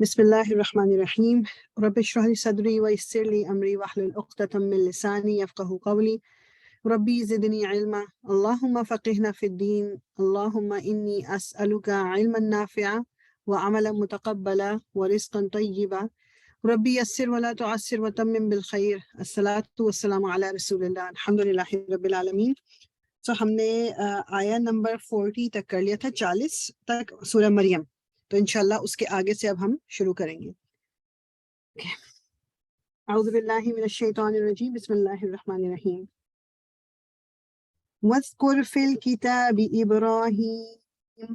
بسم الله الرحمن الرحيم رب اشرح لي صدري ويسر لي أمري واحلل عقدة من لساني يفقه قولي ربي زدني علما اللهم فقهنا في الدين اللهم إني أسألك علما نافعا وعملا متقبلا ورزقا طيبا ربي يسر ولا تعسر وتمم بالخير الصلاة والسلام على رسول الله الحمد لله رب العالمين. تو ہم نے آیا نمبر 40 تک کر لیا تھا، 40 تک سورہ مریم. تو انشاءاللہ اس کے آگے سے اب ہم شروع کریں گے. اعوذ باللہ من الشیطان الرجیم بسم اللہ الرحمن الرحیم. واذکر فی الکتاب ابراہیم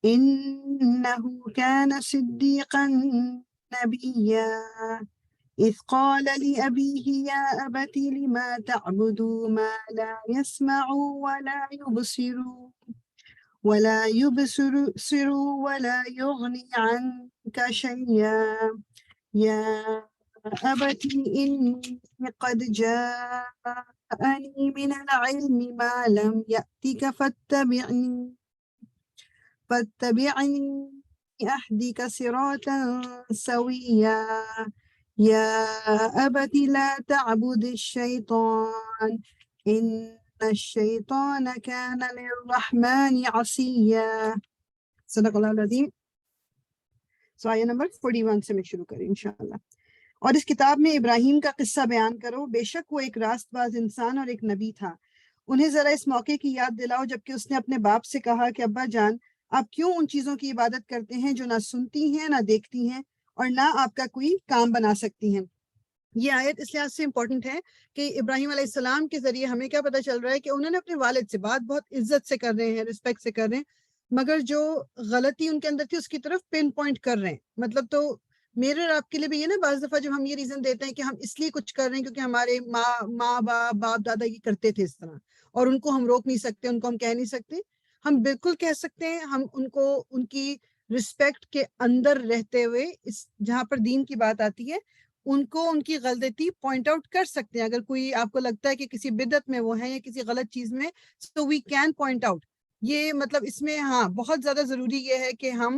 انہ کان صدیقا نبیا اذ قال لأبيه يا أبت لما تعبد ما لا يسمع ولا يبصر ولا يغني عنك شيئا يا أبت إني قد جاءني من العلم ما لم يأتك فاتبعني أهدك صراطا سويا يا أبت لا تعبد الشيطان إن الشیطان کان للرحمن عصیا. صدق اللہ العظیم. آیہ نمبر 41 سے میں شروع کریں انشاءاللہ. اور اس کتاب میں ابراہیم کا قصہ بیان کرو، بے شک وہ ایک راست باز انسان اور ایک نبی تھا. انہیں ذرا اس موقع کی یاد دلاؤ جبکہ اس نے اپنے باپ سے کہا کہ ابا جان، آپ کیوں ان چیزوں کی عبادت کرتے ہیں جو نہ سنتی ہیں نہ دیکھتی ہیں اور نہ آپ کا کوئی کام بنا سکتی ہیں. یہ آیت اس لحاظ سے امپورٹنٹ ہے کہ ابراہیم علیہ السلام کے ذریعے ہمیں کیا پتہ چل رہا ہے کہ انہوں نے اپنے والد سے بات بہت عزت سے کر رہے ہیں، رسپیکٹ سے کر رہے ہیں، مگر جو غلطی ان کے اندر تھی اس کی طرف پن پوائنٹ کر رہے ہیں. مطلب تو میرے اور آپ کے لیے بھی یہ نا، بعض دفعہ جب ہم یہ ریزن دیتے ہیں کہ ہم اس لیے کچھ کر رہے ہیں کیونکہ ہمارے ماں باپ دادا یہ کرتے تھے اس طرح، اور ان کو ہم روک نہیں سکتے، ان کو ہم کہہ نہیں سکتے. ہم بالکل کہہ سکتے ہیں، ہم ان کو ان کی رسپیکٹ کے اندر رہتے ہوئے جہاں پر دین کی بات آتی ہے ان کو ان کی غلطی پوائنٹ آؤٹ کر سکتے ہیں. اگر کوئی آپ کو لگتا ہے کہ کسی بدعت میں وہ ہے یا کسی غلط چیز میں، so we can point out. یہ مطلب اس میں ہاں بہت زیادہ ضروری یہ ہے کہ ہم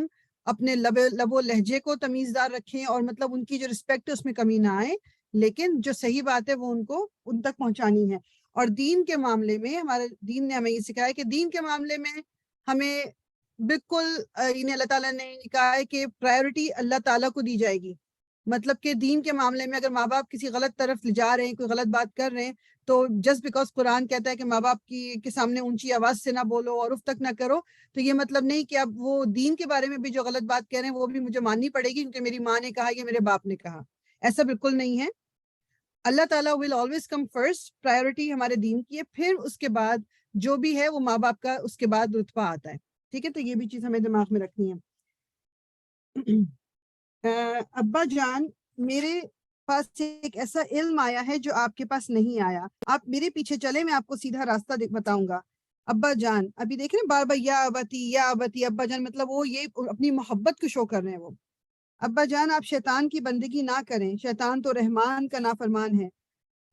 اپنے لب و لہجے کو تمیزدار رکھیں اور مطلب ان کی جو رسپیکٹ ہے اس میں کمی نہ آئے، لیکن جو صحیح بات ہے وہ ان کو ان تک پہنچانی ہے. اور دین کے معاملے میں ہمارے دین نے ہمیں یہ سکھایا کہ دین کے معاملے میں ہمیں بالکل اللہ تعالیٰ نے کہا ہے کہ پرائیورٹی اللہ تعالیٰ کو دی جائے گی. مطلب کہ دین کے معاملے میں اگر ماں باپ کسی غلط طرف لے جا رہے ہیں، کوئی غلط بات کر رہے ہیں، تو جسٹ بیکاز قرآن کہتا ہے کہ ماں باپ کے سامنے اونچی آواز سے نہ بولو اور اف تک نہ کرو، تو یہ مطلب نہیں کہ اب وہ دین کے بارے میں بھی جو غلط بات کہہ رہے ہیں وہ بھی مجھے ماننی پڑے گی کیونکہ میری ماں نے کہا یا میرے باپ نے کہا. ایسا بالکل نہیں ہے. اللہ تعالیٰ will always come first, priority ہمارے دین کی ہے، پھر اس کے بعد جو بھی ہے وہ ماں باپ کا اس کے بعد رتبہ آتا ہے. ٹھیک ہے، تو یہ بھی چیز ہمیں دماغ میں رکھنی ہے. ابا جان، میرے پاس ایک ایسا علم آیا ہے جو آپ کے پاس نہیں آیا، آپ میرے پیچھے چلے، میں آپ کو سیدھا راستہ بتاؤں گا. ابا جان، ابھی دیکھ رہے ہیں بار بار یا ابتی ابا جان، مطلب وہ یہ اپنی محبت کو شو کر رہے ہیں. وہ ابا جان، آپ شیطان کی بندگی نہ کریں، شیطان تو رحمان کا نافرمان ہے.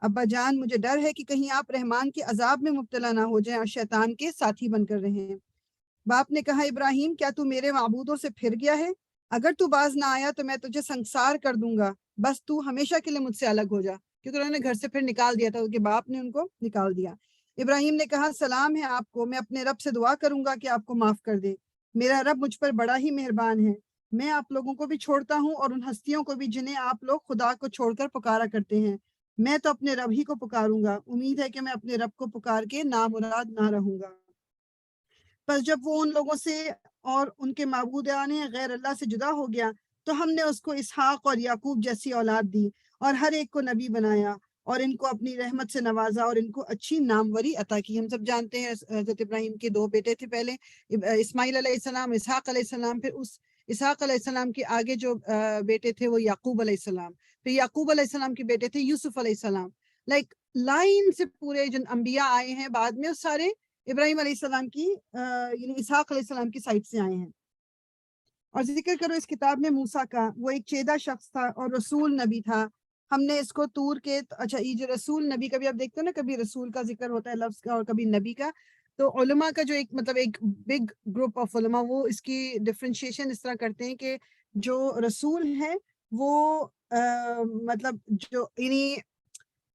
ابا جان، مجھے ڈر ہے کہ کہیں آپ رحمان کے عذاب میں مبتلا نہ ہو جائیں اور شیطان کے ساتھی بن کر رہے ہیں. باپ نے کہا ابراہیم، کیا تو میرے معبودوں سے پھر گیا ہے؟ اگر تو باز نہ آیا تو میں تجھے سنسار کر دوں گا، بس تو ہمیشہ کے لیے مجھ سے الگ ہو جا. کیونکہ انہوں نے گھر سے پھر نکال دیا تھا، ان کے باپ نے ان کو نکال دیا. ابراہیم نے کہا سلام ہے آپ کو، میں اپنے رب سے دعا کروں گا کہ آپ کو معاف کر دے. میرا رب مجھ پر بڑا ہی مہربان ہے. میں آپ لوگوں کو بھی چھوڑتا ہوں اور ان ہستیوں کو بھی جنہیں آپ لوگ خدا کو چھوڑ کر پکارا کرتے ہیں. میں تو اپنے رب ہی کو پکاروں گا، امید ہے کہ میں اپنے رب کو پکار کے نامراد نہ رہوں گا. پس جب وہ ان لوگوں سے اور ان کے معبودان غیر اللہ سے جدا ہو گیا تو ہم نے اس کو اسحاق اور یعقوب جیسی اولاد دی اور ہر ایک کو نبی بنایا اور ان کو اپنی رحمت سے نوازا اور ان کو اچھی ناموری عطا کی. ہم سب جانتے ہیں حضرت ابراہیم کے 2 بیٹے تھے، پہلے اسماعیل علیہ السلام، اسحاق علیہ السلام، پھر اس اسحاق علیہ السلام کے آگے جو بیٹے تھے وہ یعقوب علیہ السلام، پھر یعقوب علیہ السلام کے بیٹے تھے یوسف علیہ السلام. لائک لائن سے پورے جن انبیاء آئے ہیں بعد میں سارے ابراہیم علیہ السلام کی یعنی اسحاق علیہ السلام کی سائٹ سے آئے ہیں. اور ذکر کرو اس کتاب میں موسیٰ کا، وہ ایک چیدہ شخص تھا اور رسول نبی تھا. ہم نے اس کو طور کے اچھا یہ جو رسول نبی، کبھی آپ دیکھتے ہیں نا کبھی رسول کا ذکر ہوتا ہے لفظ کا اور کبھی نبی کا، تو علماء کا جو ایک مطلب ایک بگ گروپ آف علماء وہ اس کی ڈفرینشیشن اس طرح کرتے ہیں کہ جو رسول ہے وہ مطلب جو یعنی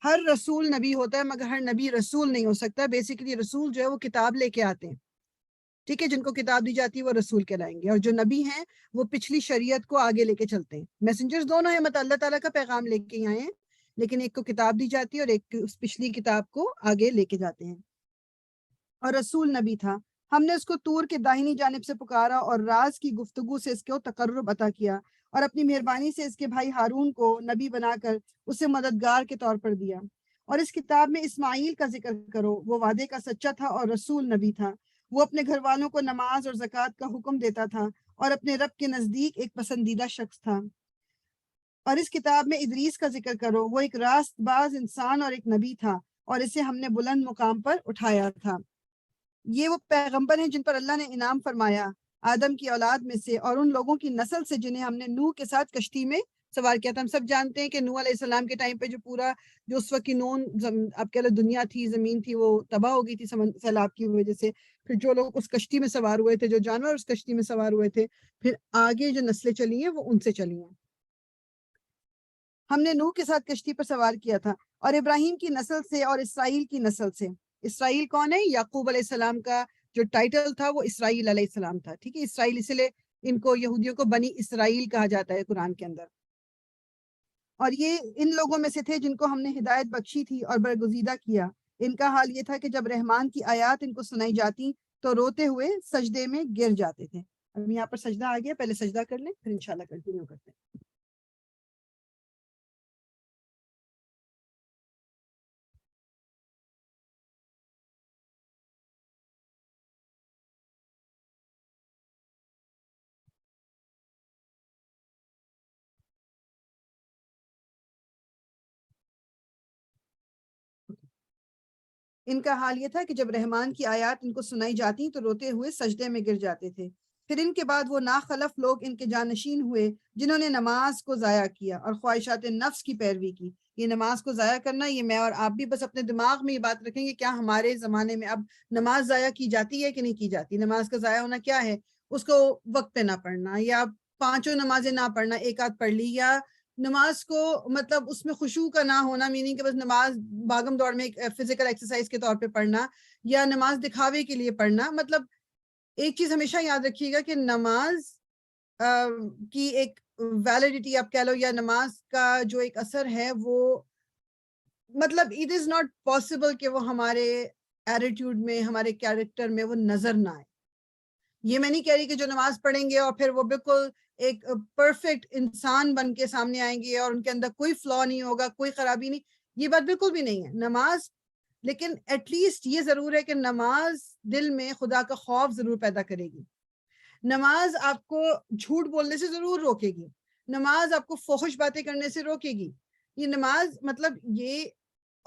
ہر رسول نبی ہوتا ہے مگر ہر نبی رسول نہیں ہو سکتا. بیسیکلی رسول جو ہے وہ کتاب لے کے آتے ہیں, ٹھیک ہے, جن کو کتاب دی جاتی ہے وہ رسول کہلائیں گے, اور جو نبی ہیں وہ پچھلی شریعت کو آگے لے کے چلتے ہیں. میسنجرز دونوں ہیں, مطلب اللہ تعالیٰ کا پیغام لے کے آئے ہیں, لیکن ایک کو کتاب دی جاتی ہے اور ایک اس پچھلی کتاب کو آگے لے کے جاتے ہیں. اور رسول نبی تھا, ہم نے اس کو طور کے داہنی جانب سے پکارا اور راز کی گفتگو سے اس کو تقرب عطا کیا, اور اپنی مہربانی سے اس کے بھائی ہارون کو نبی بنا کر اسے مددگار کے طور پر دیا. اور اس کتاب میں اسماعیل کا ذکر کرو, وہ وعدے کا سچا تھا اور رسول نبی تھا. وہ اپنے گھر والوں کو نماز اور زکوٰۃ کا حکم دیتا تھا اور اپنے رب کے نزدیک ایک پسندیدہ شخص تھا. اور اس کتاب میں ادریس کا ذکر کرو, وہ ایک راست باز انسان اور ایک نبی تھا, اور اسے ہم نے بلند مقام پر اٹھایا تھا. یہ وہ پیغمبر ہیں جن پر اللہ نے انعام فرمایا آدم کی اولاد میں سے اور ان لوگوں کی نسل سے جنہیں ہم نے نوح کے ساتھ کشتی میں سوار کیا تھا. ہم سب جانتے ہیں کہ نوح علیہ السلام کے ٹائم پہ جو پورا جو اس وقت کی آپ کہہ لو دنیا تھی, زمین تھی, وہ تباہ ہو گئی تھی سیلاب کی وجہ سے. پھر جو لوگ اس کشتی میں سوار ہوئے تھے, جو جانور اس کشتی میں سوار ہوئے تھے, پھر آگے جو نسلیں چلی ہیں وہ ان سے چلی ہیں. ہم نے نوح کے ساتھ کشتی پر سوار کیا تھا, اور ابراہیم کی نسل سے اور اسرائیل کی نسل سے. اسرائیل کون ہے؟ یعقوب علیہ السلام کا جو ٹائٹل تھا وہ اسرائیل علیہ السلام تھا, ٹھیک ہے. اسرائیل اس لیے ان کو یہودیوں کو بنی اسرائیل کہا جاتا ہے قرآن کے اندر. اور یہ ان لوگوں میں سے تھے جن کو ہم نے ہدایت بخشی تھی اور برگزیدہ کیا. ان کا حال یہ تھا کہ جب رحمان کی آیات ان کو سنائی جاتی تو روتے ہوئے سجدے میں گر جاتے تھے. اب یہاں پر سجدہ آ گیا, پہلے سجدہ کر لیں پھر انشاءاللہ کنٹینیو کرتے ہیں. ان کا حال یہ تھا کہ جب رحمان کی آیات ان کو سنائی جاتی تو روتے ہوئے سجدے میں گر جاتے تھے. پھر ان کے بعد وہ ناخلف لوگ ان کے جانشین ہوئے جنہوں نے نماز کو ضائع کیا اور خواہشات نفس کی پیروی کی. یہ نماز کو ضائع کرنا, یہ میں اور آپ بھی بس اپنے دماغ میں یہ بات رکھیں گے, کیا ہمارے زمانے میں اب نماز ضائع کی جاتی ہے کہ نہیں کی جاتی؟ نماز کا ضائع ہونا کیا ہے؟ اس کو وقت پہ نہ پڑھنا, یا پانچوں نمازیں نہ پڑھنا, ایک آدھ پڑھ لی, یا نماز کو مطلب اس میں خشوع کا نہ ہونا, میننگ کہ بس نماز بھاگم دوڑ میں ایک فزیکل ایکسرسائز کے طور پہ پڑھنا, یا نماز دکھاوے کے لیے پڑھنا. مطلب ایک چیز ہمیشہ یاد رکھیے گا کہ نماز کی ایک ویلیڈیٹی آپ کہہ لو, یا نماز کا جو ایک اثر ہے وہ مطلب اٹ از ناٹ پاسبل کہ وہ ہمارے ایٹیٹیوڈ میں, ہمارے کیریکٹر میں وہ نظر نہ آئے. یہ میں نہیں کہہ رہی کہ جو نماز پڑھیں گے اور پھر وہ بالکل ایک پرفیکٹ انسان بن کے سامنے آئیں گے اور ان کے اندر کوئی فلا نہیں ہوگا, کوئی خرابی نہیں, یہ بات بالکل بھی نہیں ہے. نماز لیکن ایٹ لیسٹ یہ ضرور ہے کہ نماز دل میں خدا کا خوف ضرور پیدا کرے گی. نماز آپ کو جھوٹ بولنے سے ضرور روکے گی. نماز آپ کو فحش باتیں کرنے سے روکے گی. یہ نماز مطلب یہ,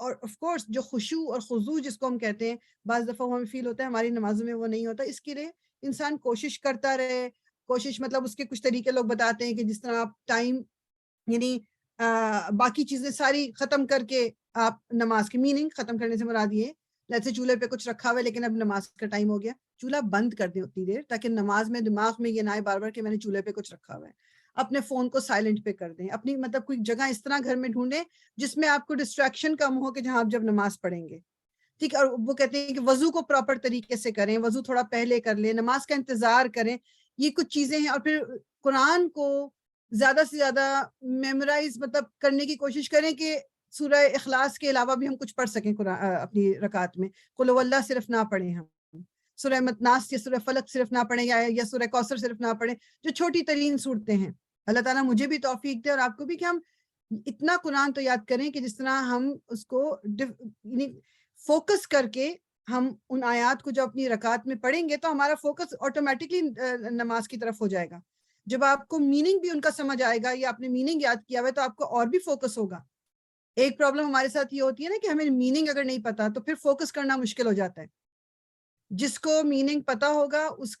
اور آف کورس جو خشوع اور خضوع جس کو ہم کہتے ہیں, بعض دفعہ ہمیں فیل ہوتا ہے ہماری نمازوں میں وہ نہیں ہوتا. اس کے لیے انسان کوشش کرتا رہے. کوشش مطلب اس کے کچھ طریقے لوگ بتاتے ہیں کہ جس طرح آپ ٹائم یعنی باقی چیزیں ساری ختم کر کے آپ نماز کی میننگ ختم کرنے سے مراد یہ, جیسے چولہے پہ کچھ رکھا ہوا ہے لیکن اب نماز کا ٹائم ہو گیا, چولہا بند کر دیں اتنی دیر تاکہ نماز میں دماغ میں یہ نہ آئے بار بار کہ میں نے چولہے پہ کچھ رکھا ہوا ہے. اپنے فون کو سائلنٹ پہ کر دیں. اپنی مطلب کوئی جگہ اس طرح گھر میں ڈھونڈیں جس میں آپ کو ڈسٹریکشن کم ہو کہ جہاں آپ جب نماز پڑھیں گے, ٹھیک ہے. اور وہ کہتے ہیں کہ وضو کو پراپر طریقے سے کریں, وضو تھوڑا پہلے کر لیں, نماز کا انتظار کریں. یہ کچھ چیزیں ہیں. اور پھر قرآن کو زیادہ سے زیادہ میمورائز مطلب کرنے کی کوشش کریں کہ سورہ اخلاص کے علاوہ بھی ہم کچھ پڑھ سکیں اپنی رکعت میں. قل هو اللہ صرف نہ پڑھیں, ہم سورہ ناس یا سورہ فلق صرف نہ پڑھیں, یا سورہ کوثر صرف نہ پڑھیں, جو چھوٹی ترین صورتیں ہیں. اللہ تعالیٰ مجھے بھی توفیق دے اور آپ کو بھی کہ ہم اتنا قرآن تو یاد کریں کہ جس طرح ہم اس کو فوکس کر کے ہم ان آیات کو جو اپنی رکعت میں پڑھیں گے تو ہمارا فوکس آٹومیٹکلی نماز کی طرف ہو جائے گا. جب آپ کو میننگ بھی ان کا سمجھ آئے گا یا آپ نے میننگ یاد کیا ہوا ہے تو آپ کو اور بھی فوکس ہوگا. ایک پرابلم ہمارے ساتھ یہ ہوتی ہے نا کہ ہمیں میننگ اگر نہیں پتا تو پھر فوکس کرنا مشکل ہو جاتا ہے. جس کو میننگ پتا ہوگا اس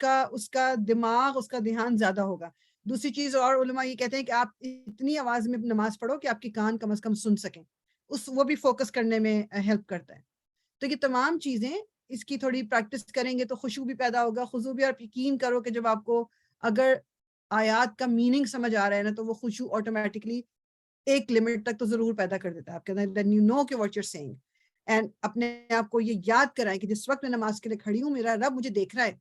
کا دماغ, اس کا دھیان زیادہ ہوگا. دوسری چیز, اور علماء یہ کہتے ہیں کہ آپ اتنی آواز میں نماز پڑھو کہ آپ کے کان کم از کم سن سکیں, وہ بھی فوکس کرنے میں ہیلپ کرتا ہے. تو یہ تمام چیزیں اس کی تھوڑی پریکٹس کریں گے تو خشوع بھی پیدا ہوگا, خضوع بھی. اور یقین کرو کہ جب آپ کو اگر آیات کا میننگ سمجھ آ رہا ہے نا تو وہ خشوع آٹومیٹکلی ایک لمٹ تک تو ضرور پیدا کر دیتا ہے آپ کے اندر. دین یو نو کہ what you are seeing. And اپنے آپ کو یہ یاد کرائیں کہ جس وقت میں نماز کے لیے کھڑی ہوں میرا رب مجھے دیکھ رہا ہے.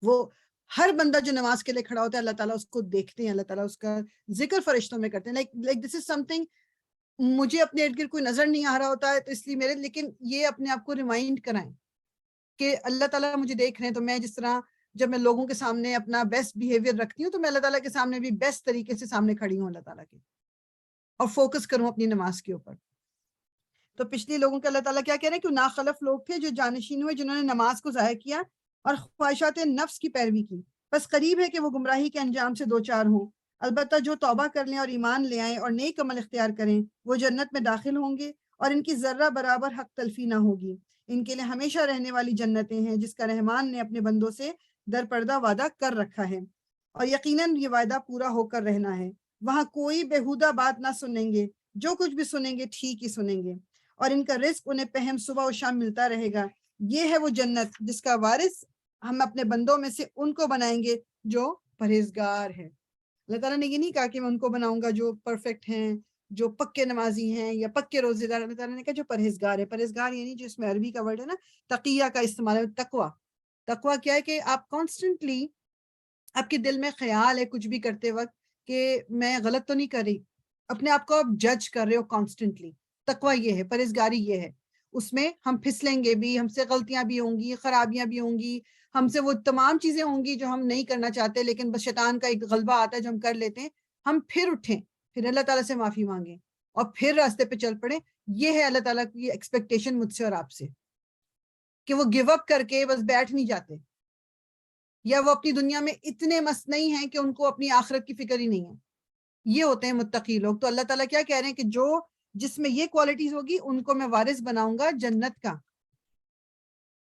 وہ ہر بندہ جو نماز کے لیے کھڑا ہوتا ہے اللہ تعالیٰ اس کو دیکھتے ہیں, اللہ تعالیٰ اس کا ذکر فرشتوں میں کرتے ہیں. Like this is some thing, مجھے اپنے ارد گرد کوئی نظر نہیں آ رہا ہوتا ہے تو اس لیے میرے, لیکن یہ اپنے آپ کو ریمائنڈ کرائیں کہ اللہ تعالیٰ مجھے دیکھ رہے ہیں. تو میں جس طرح جب میں لوگوں کے سامنے اپنا بیسٹ بیہیویئر رکھتی ہوں تو میں اللہ تعالیٰ کے سامنے بھی بیسٹ طریقے سے سامنے کھڑی ہوں اللہ تعالیٰ کے, اور فوکس کروں اپنی نماز کے اوپر. تو پچھلی لوگوں کے اللہ تعالیٰ کیا کہہ رہے ہیں کہ ناخلف لوگ تھے جو جانشین ہوئے, جنہوں نے نماز کو ضائع کیا اور خواہشات نفس کی پیروی کی. بس قریب ہے کہ وہ گمراہی کے انجام سے دوچار ہوں. البتہ جو توبہ کر لیں اور ایمان لے آئیں اور نیک عمل اختیار کریں وہ جنت میں داخل ہوں گے اور ان کی ذرہ برابر حق تلفی نہ ہوگی. ان کے لیے ہمیشہ رہنے والی جنتیں ہیں جس کا رحمان نے اپنے بندوں سے در پردہ وعدہ کر رکھا ہے, اور یقیناً یہ وعدہ پورا ہو کر رہنا ہے. وہاں کوئی بےہودہ بات نہ سنیں گے, جو کچھ بھی سنیں گے ٹھیک ہی سنیں گے, اور ان کا رزق انہیں پہم صبح و شام ملتا رہے گا. یہ ہے وہ جنت جس کا وارث ہم اپنے بندوں میں سے ان کو بنائیں گے جو پرہیزگار ہیں. اللہ تعالیٰ نے یہ نہیں کہا کہ میں ان کو بناؤں گا جو پرفیکٹ ہیں, جو پکے نمازی ہیں یا پکے روزے دار. اللہ تعالیٰ نے کہا جو پرہیزگار ہے. پرہیزگار یعنی جو اس میں عربی کا ورڈ ہے نا تقیہ کا استعمال ہے, تقویٰ. تقویٰ کیا ہے کہ آپ کانسٹنٹلی آپ کے دل میں خیال ہے کچھ بھی کرتے وقت کہ میں غلط تو نہیں کر رہی, اپنے آپ کو آپ جج کر رہے ہو کانسٹنٹلی. تقویٰ یہ ہے, پرہیزگاری یہ ہے. اس میں ہم پھسلیں گے بھی, ہم سے غلطیاں بھی ہوں گی, خرابیاں بھی ہوں گی, ہم سے وہ تمام چیزیں ہوں گی جو ہم نہیں کرنا چاہتے, لیکن بس شیطان کا ایک غلبہ آتا ہے جو ہم کر لیتے ہیں. ہم پھر اٹھیں, پھر اللہ تعالیٰ سے معافی مانگیں اور پھر راستے پہ چل پڑیں. یہ ہے اللہ تعالیٰ کی ایکسپیکٹیشن مجھ سے اور آپ سے, کہ وہ گیو اپ کر کے بس بیٹھ نہیں جاتے, یا وہ اپنی دنیا میں اتنے مست نہیں ہیں کہ ان کو اپنی آخرت کی فکر ہی نہیں ہے. یہ ہوتے ہیں متقی لوگ. تو اللہ تعالیٰ کیا کہہ رہے ہیں کہ جو جس میں یہ کوالٹیز ہوگی ان کو میں وارث بناؤں گا جنت کا,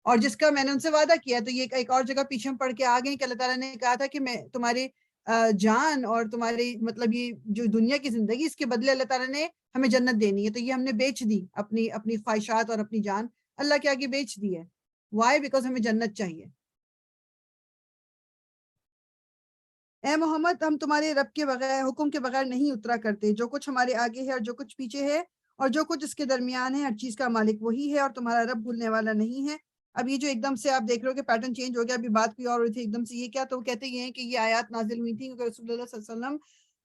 اور جس کا میں نے ان سے وعدہ کیا. تو یہ ایک اور جگہ پیچھے ہم پڑھ کے آ گئے کہ اللہ تعالیٰ نے کہا تھا کہ میں تمہارے جان اور تمہاری مطلب یہ جو دنیا کی زندگی اس کے بدلے اللہ تعالیٰ نے ہمیں جنت دینی ہے. تو یہ ہم نے بیچ دی, اپنی خواہشات اور اپنی جان اللہ کے آگے بیچ دی ہے. وائی؟ بیکاز ہمیں جنت چاہیے. اے محمد ہم تمہارے رب کے بغیر حکم کے بغیر نہیں اترا کرتے. جو کچھ ہمارے آگے ہے اور جو کچھ پیچھے ہے اور جو کچھ اس کے درمیان ہے, ہر چیز کا مالک وہی ہے اور تمہارا رب بھولنے والا نہیں ہے. اب یہ جو ایک دم سے آپ دیکھ رہے ہو کہ پیٹرن چینج ہو گیا, ابھی بات کوئی اور ہوئی تھی, ایک دم سے یہ کیا, تو کہتے یہ ہیں کہ یہ آیات نازل ہوئی تھی کیونکہ رسول اللہ صلی اللہ علیہ وسلم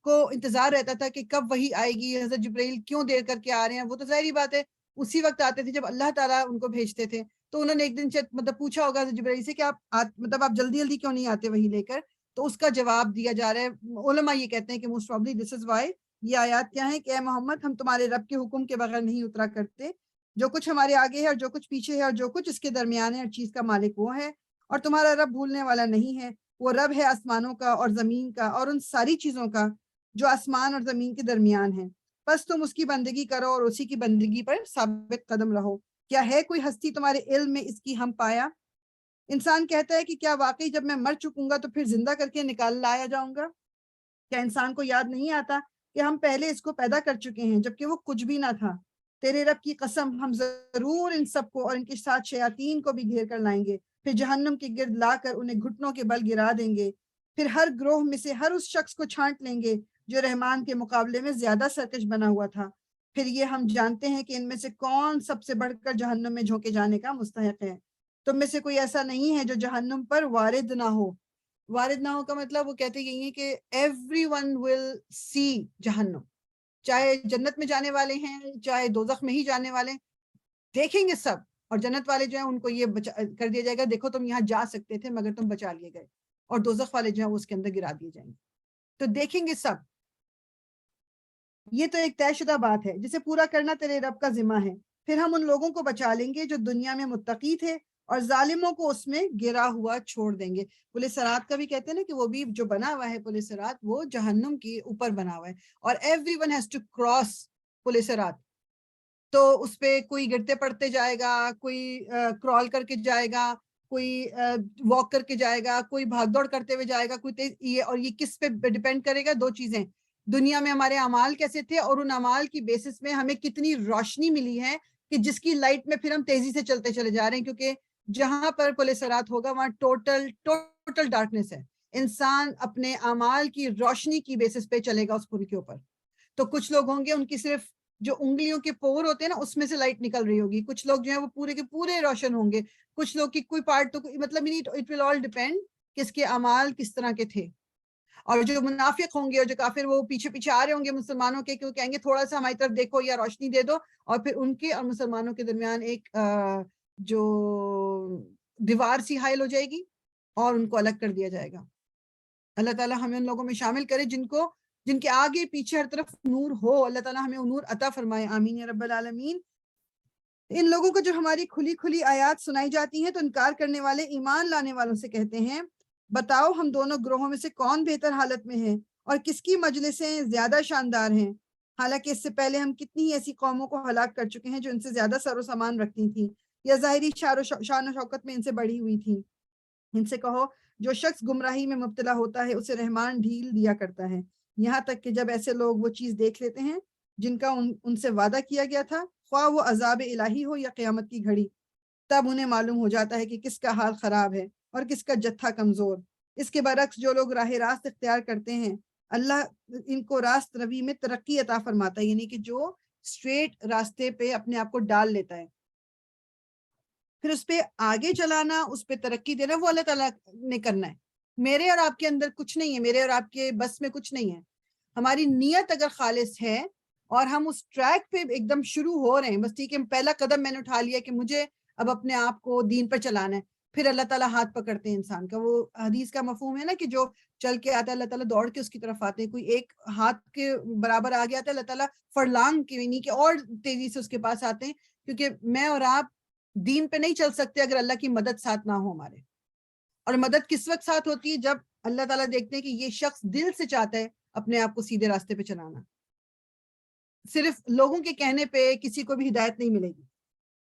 کو انتظار رہتا تھا کہ کب وہی آئے گی, حضرت جبرائیل کیوں دیر کر کے آ رہے ہیں. وہ تو ظاہری بات ہے اسی وقت آتے تھے جب اللہ تعالیٰ ان کو بھیجتے تھے. تو انہوں نے ایک دن مطلب پوچھا ہوگا حضرت جبرائیل سے کہ آپ جلدی جلدی کیوں نہیں آتے وہی لے کر. تو اس کا جواب دیا جا رہا ہے. علماء یہ کہتے ہیں کہ most probably this is why یہ آیات کیا ہیں کہ اے محمد ہم تمہارے رب کے حکم کے بغیر نہیں اترا کرتے. جو کچھ ہمارے آگے ہے اور جو کچھ پیچھے ہے اور جو کچھ اس کے درمیان ہے, ہر چیز کا مالک وہ ہے اور تمہارا رب بھولنے والا نہیں ہے. وہ رب ہے آسمانوں کا اور زمین کا اور ان ساری چیزوں کا جو آسمان اور زمین کے درمیان ہیں. بس تم اس کی بندگی کرو اور اسی کی بندگی پر ثابت قدم رہو. کیا ہے کوئی ہستی تمہارے علم میں اس کی ہم پایا؟ انسان کہتا ہے کہ کیا واقعی جب میں مر چکوں گا تو پھر زندہ کر کے نکال لایا جاؤں گا؟ کیا انسان کو یاد نہیں آتا کہ ہم پہلے اس کو پیدا کر چکے ہیں جبکہ وہ کچھ بھی نہ تھا؟ تیرے رب کی قسم ہم ضرور ان سب کو اور ان کے ساتھ شیاطین کو بھی گھیر کر لائیں گے, پھر جہنم کے گرد لا کر انہیں گھٹنوں کے بل گرا دیں گے. پھر ہر گروہ میں سے ہر اس شخص کو چھانٹ لیں گے جو رحمان کے مقابلے میں زیادہ سرکش بنا ہوا تھا. پھر یہ ہم جانتے ہیں کہ ان میں سے کون سب سے بڑھ کر جہنم میں جھونکے جانے کا مستحق ہے. تم میں سے کوئی ایسا نہیں ہے جو جہنم پر وارد نہ ہو. وارد نہ ہو کا مطلب وہ کہتے یہی ہے کہ ایوری ون ول سی جہنم, چاہے جنت میں جانے والے ہیں چاہے دوزخ میں ہی جانے والے, دیکھیں گے سب. اور جنت والے جو ہیں ان کو یہ کر دیا جائے گا, دیکھو تم یہاں جا سکتے تھے مگر تم بچا لیے گئے, اور دوزخ والے جو ہیں وہ اس کے اندر گرا دیے جائیں گے. تو دیکھیں گے سب. یہ تو ایک طے شدہ بات ہے جسے پورا کرنا تیرے رب کا ذمہ ہے. پھر ہم ان لوگوں کو بچا لیں گے جو دنیا میں متقی تھے اور ظالموں کو اس میں گرا ہوا چھوڑ دیں گے. پل صراط کا بھی کہتے ہیں نا کہ وہ بھی جو بنا ہوا ہے پل صراط وہ جہنم کے اوپر بنا ہوا ہے, اور every one has to cross پل صراط. تو اس پہ کوئی گرتے پڑتے جائے گا, کوئی کرال کر کے جائے گا, کوئی واک کر کے جائے گا, کوئی بھاگ دوڑ کرتے ہوئے جائے گا, کوئی تیز. اور یہ کس پہ ڈیپینڈ کرے گا؟ دو چیزیں, دنیا میں ہمارے اعمال کیسے تھے اور ان اعمال کی بیسس میں ہمیں کتنی روشنی ملی ہے کہ جس کی لائٹ میں پھر ہم تیزی سے چلتے چلے جا رہے ہیں. کیونکہ جہاں پر پل صراط ہوگا وہاں ٹوٹل ڈارکنیس ہے, انسان اپنے اعمال کی روشنی کی بیسس پہ چلے گا اس پل کے اوپر. تو کچھ لوگ ہوں گے ان کی صرف جو انگلیوں کے پور ہوتے ہیں نا اس میں سے لائٹ نکل رہی ہوگی, کچھ لوگ جو ہیں وہ پورے کے پورے روشن ہوں گے, کچھ لوگ کی کوئی پارٹ تو مطلب اٹ ول آل ڈیپینڈ کس کے اعمال کس طرح کے تھے. اور جو منافق ہوں گے اور جو کافر وہ پیچھے پیچھے آ رہے ہوں گے مسلمانوں کے, کہ وہ کہیں گے تھوڑا سا ہماری طرف دیکھو یا روشنی دے دو, اور پھر ان کے اور مسلمانوں کے درمیان ایک جو دیوار سی حائل ہو جائے گی اور ان کو الگ کر دیا جائے گا. اللہ تعالیٰ ہمیں ان لوگوں میں شامل کرے جن کے آگے پیچھے ہر طرف نور ہو. اللہ تعالیٰ ہمیں نور عطا فرمائے, آمین یا رب العالمین. ان لوگوں کو جو ہماری کھلی کھلی آیات سنائی جاتی ہیں تو انکار کرنے والے ایمان لانے والوں سے کہتے ہیں, بتاؤ ہم دونوں گروہوں میں سے کون بہتر حالت میں ہے اور کس کی مجلسیں زیادہ شاندار ہیں. حالانکہ اس سے پہلے ہم کتنی ایسی قوموں کو ہلاک کر چکے ہیں جو ان سے زیادہ سر و سامان رکھتی تھیں یا ظاہری شان و شوکت میں ان سے بڑھی ہوئی تھیں. ان سے کہو جو شخص گمراہی میں مبتلا ہوتا ہے اسے رحمان ڈھیل دیا کرتا ہے, یہاں تک کہ جب ایسے لوگ وہ چیز دیکھ لیتے ہیں جن کا ان سے وعدہ کیا گیا تھا, خواہ وہ عذاب الہی ہو یا قیامت کی گھڑی, تب انہیں معلوم ہو جاتا ہے کہ کس کا حال خراب ہے اور کس کا جتھا کمزور. اس کے برعکس جو لوگ راہ راست اختیار کرتے ہیں اللہ ان کو راست روی میں ترقی عطا فرماتا ہے, یعنی کہ جو اسٹریٹ راستے پہ اپنے آپ کو ڈال لیتا ہے پھر اس پہ آگے چلانا, اس پہ ترقی دینا وہ اللہ تعالیٰ نے کرنا ہے. میرے اور آپ کے اندر کچھ نہیں ہے, میرے اور آپ کے بس میں کچھ نہیں ہے. ہماری نیت اگر خالص ہے اور ہم اس ٹریک پہ ایک دم شروع ہو رہے ہیں, بس ٹھیک ہے پہلا قدم میں نے اٹھا لیا کہ مجھے اب اپنے آپ کو دین پر چلانا ہے, پھر اللہ تعالیٰ ہاتھ پکڑتے ہیں انسان کا. وہ حدیث کا مفہوم ہے نا کہ جو چل کے آتا ہے اللہ تعالیٰ دوڑ کے اس کی طرف آتے ہیں. کوئی ایک ہاتھ کے برابر آ گیا تھا اللہ تعالیٰ فرلانگ کے نہیں کہ اور تیزی سے اس کے پاس آتے ہیں, کیونکہ میں اور آپ دین پہ نہیں چل سکتے اگر اللہ کی مدد ساتھ نہ ہو ہمارے. اور مدد کس وقت ساتھ ہوتی ہے؟ جب اللہ تعالیٰ دیکھتے ہیں کہ یہ شخص دل سے چاہتا ہے اپنے آپ کو سیدھے راستے پہ چلانا. صرف لوگوں کے کہنے پہ کسی کو بھی ہدایت نہیں ملے گی.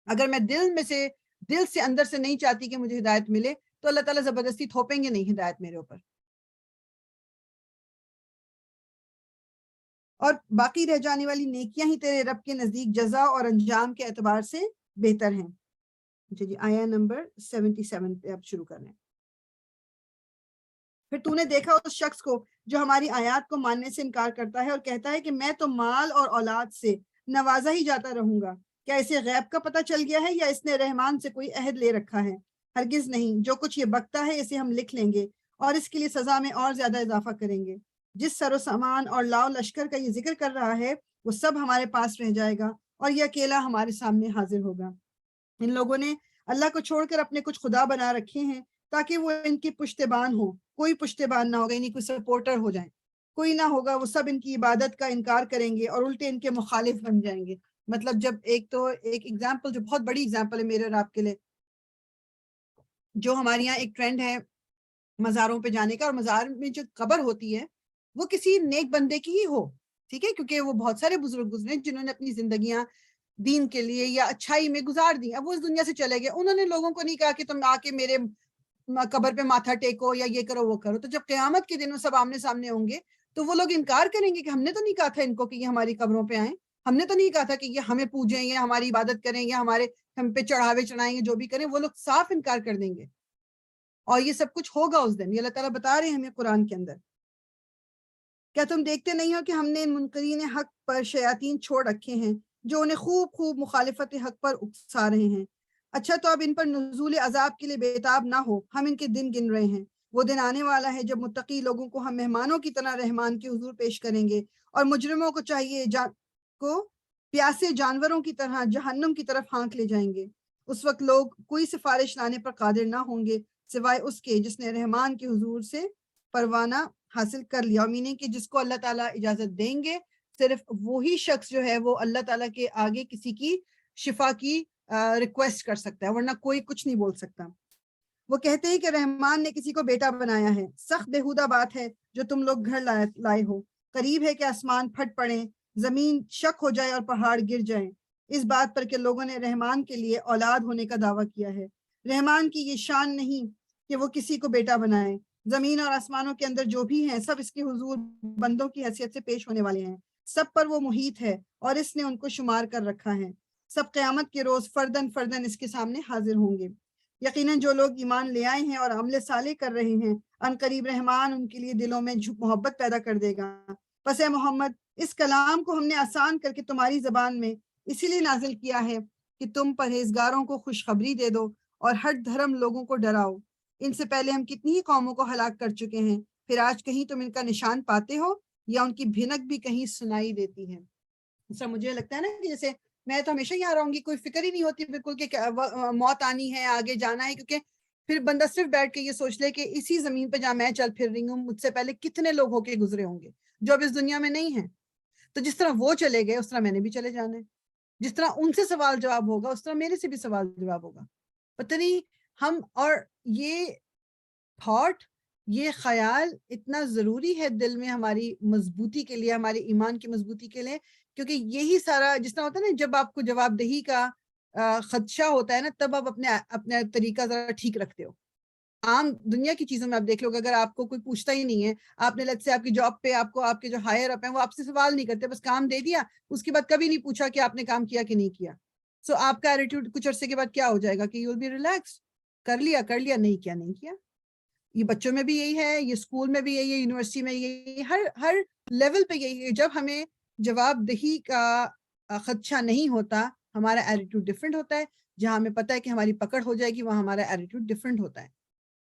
اگر میں دل سے اندر سے نہیں چاہتی کہ مجھے ہدایت ملے تو اللہ تعالیٰ زبردستی تھوپیں گے نہیں ہدایت میرے اوپر. اور باقی رہ جانے والی نیکیاں ہی تیرے رب کے نزدیک جزا اور انجام کے اعتبار سے بہتر ہیں. جی آیا نمبر 77 پہ اب شروع کرنا ہے. پھر تو نے دیکھا اس شخص کو جو ہماری آیات کو ماننے سے انکار کرتا ہے اور کہتا ہے کہ میں تو مال اور اولاد سے نوازا ہی جاتا رہوں گا. کیا اسے غیب کا پتہ چل گیا ہے یا اس نے رحمان سے کوئی عہد لے رکھا ہے؟ ہرگز نہیں, جو کچھ یہ بکتا ہے اسے ہم لکھ لیں گے اور اس کے لیے سزا میں اور زیادہ اضافہ کریں گے. جس سر و سامان اور لاؤ لشکر کا یہ ذکر کر رہا ہے وہ سب ہمارے پاس رہ جائے گا اور یہ اکیلا ہمارے سامنے حاضر ہوگا. ان لوگوں نے اللہ کو چھوڑ کر اپنے کچھ خدا بنا رکھے ہیں تاکہ وہ ان کی پشتبان ہو. کوئی پشتبان نہ ہوگا, یعنی کوئی سپورٹر ہو جائیں, کوئی نہ ہوگا. وہ سب ان کی عبادت کا انکار کریں گے اور الٹے ان کے مخالف بن جائیں گے. مطلب جب ایک ایگزامپل جو بہت بڑی ایگزامپل ہے میرے اور آپ کے لیے, جو ہمارے یہاں ایک ٹرینڈ ہے مزاروں پہ جانے کا, اور مزار میں جو قبر ہوتی ہے وہ کسی نیک بندے کی ہی ہو, ٹھیک ہے, کیونکہ وہ بہت سارے بزرگ گزرے جنہوں نے اپنی زندگیاں دین کے لیے یا اچھائی میں گزار دی. اب وہ اس دنیا سے چلے گئے, انہوں نے لوگوں کو نہیں کہا کہ تم آ کے میرے قبر پہ ماتھا ٹیکو یا یہ کرو وہ کرو. تو جب قیامت کے دن وہ سب آمنے سامنے ہوں گے تو وہ لوگ انکار کریں گے کہ ہم نے تو نہیں کہا تھا ان کو کہ یہ ہماری قبروں پہ آئیں, ہم نے تو نہیں کہا تھا کہ یہ ہمیں پوجیں یا ہماری عبادت کریں یا ہم پہ چڑھاوے چڑھائیں گے, جو بھی کریں. وہ لوگ صاف انکار کر دیں گے اور یہ سب کچھ ہوگا اس دن. یہ اللہ تعالیٰ بتا رہے ہیں ہمیں قرآن کے اندر. کیا تم دیکھتے نہیں ہو کہ ہم نے ان منکرین حق پر شیاطین چھوڑ رکھے ہیں جو انہیں خوب خوب مخالفت حق پر اکسا رہے ہیں. اچھا تو اب ان پر نزول عذاب کے لیے بےتاب نہ ہو, ہم ان کے دن گن رہے ہیں. وہ دن آنے والا ہے جب متقی لوگوں کو ہم مہمانوں کی طرح رحمان کے حضور پیش کریں گے اور مجرموں کو چاہیے کو پیاسے جانوروں کی طرح جہنم کی طرف ہانک لے جائیں گے. اس وقت لوگ کوئی سفارش لانے پر قادر نہ ہوں گے سوائے اس کے جس نے رحمان کے حضور سے پروانہ حاصل کر لیا. میننگ کہ جس کو اللہ تعالیٰ اجازت دیں گے صرف وہی شخص جو ہے وہ اللہ تعالیٰ کے آگے کسی کی شفا کی ریکویسٹ کر سکتا ہے, ورنہ کوئی کچھ نہیں بول سکتا. وہ کہتے ہیں کہ رحمان نے کسی کو بیٹا بنایا ہے. سخت بےہودہ بات ہے جو تم لوگ گھر لائے ہو. قریب ہے کہ آسمان پھٹ پڑے, زمین شک ہو جائے اور پہاڑ گر جائیں اس بات پر کہ لوگوں نے رحمان کے لیے اولاد ہونے کا دعویٰ کیا ہے. رحمان کی یہ شان نہیں کہ وہ کسی کو بیٹا بنائے. زمین اور آسمانوں کے اندر جو بھی ہیں سب اس کے حضور بندوں کی حیثیت سے پیش ہونے والے ہیں. سب پر وہ محیط ہے اور اس نے ان کو شمار کر رکھا ہے. سب قیامت کے روز فردن فردن اس کے سامنے حاضر ہوں گے. یقیناً جو لوگ ایمان لے آئے ہیں اور عمل صالح کر رہے ہیں ان قریب رحمان ان کے لیے دلوں میں محبت پیدا کر دے گا۔ پس اے محمد اس کلام کو ہم نے آسان کر کے تمہاری زبان میں اسی لیے نازل کیا ہے کہ تم پرہیزگاروں کو خوشخبری دے دو اور ہر دھرم لوگوں کو ڈراؤ۔ ان سے پہلے ہم کتنی ہی قوموں کو ہلاک کر چکے ہیں، پھر آج کہیں تم ان کا نشان پاتے ہو یا ان کی بھنک بھی کہیں سنائی دیتی ہے۔ جیسا مجھے لگتا ہے نا کہ جیسے میں تو ہمیشہ یہاں رہوں گی، کوئی فکر ہی نہیں ہوتی بالکل کہ موت آنی ہے، آگے جانا ہے، کیونکہ پھر بندہ صرف بیٹھ کے یہ سوچ لے کہ اسی زمین پہ جہاں میں چل پھر رہی ہوں مجھ سے پہلے کتنے لوگ ہو کے گزرے ہوں گے جو اب اس دنیا میں نہیں ہیں، تو جس طرح وہ چلے گئے اس طرح میں نے بھی چلے جانا ہے، جس طرح ان سے سوال جواب ہوگا اس طرح میرے سے بھی سوال جواب ہوگا۔ پتہ نہیں ہم، اور یہ تھاٹ، یہ خیال اتنا ضروری ہے دل میں ہماری مضبوطی کے لیے، ہمارے ایمان کی مضبوطی کے لیے، کیونکہ یہی سارا جس طرح ہوتا ہے نا جب آپ کو جواب دہی کا خدشہ ہوتا ہے نا تب آپ اپنے طریقہ ذرا ٹھیک رکھتے ہو۔ عام دنیا کی چیزوں میں آپ دیکھ لو کہ اگر آپ کو کوئی پوچھتا ہی نہیں ہے، آپ نے سے آپ کی جاب پہ آپ کے جو ہائر اپ ہیں وہ آپ سے سوال نہیں کرتے، بس کام دے دیا، اس کے بعد کبھی نہیں پوچھا کہ آپ نے کام کیا کہ نہیں کیا، سو آپ کا ایٹیٹیوڈ کچھ عرصے کے بعد کیا ہو جائے گا کہ یو ول بی ریلیکس، کر لیا نہیں کیا نہیں کیا۔ یہ بچوں میں بھی یہی ہے، یہ اسکول میں بھی یہی ہے، یونیورسٹی میں یہی، ہر لیول پہ یہی ہے۔ جب ہمیں جواب دہی کا خدشہ نہیں ہوتا ہمارا ایٹیٹیوڈ ڈفرینٹ ہوتا ہے، جہاں ہمیں پتہ ہے کہ ہماری پکڑ ہو جائے گی وہاں ہمارا ایٹیٹیوڈ ڈفرینٹ ہوتا ہے۔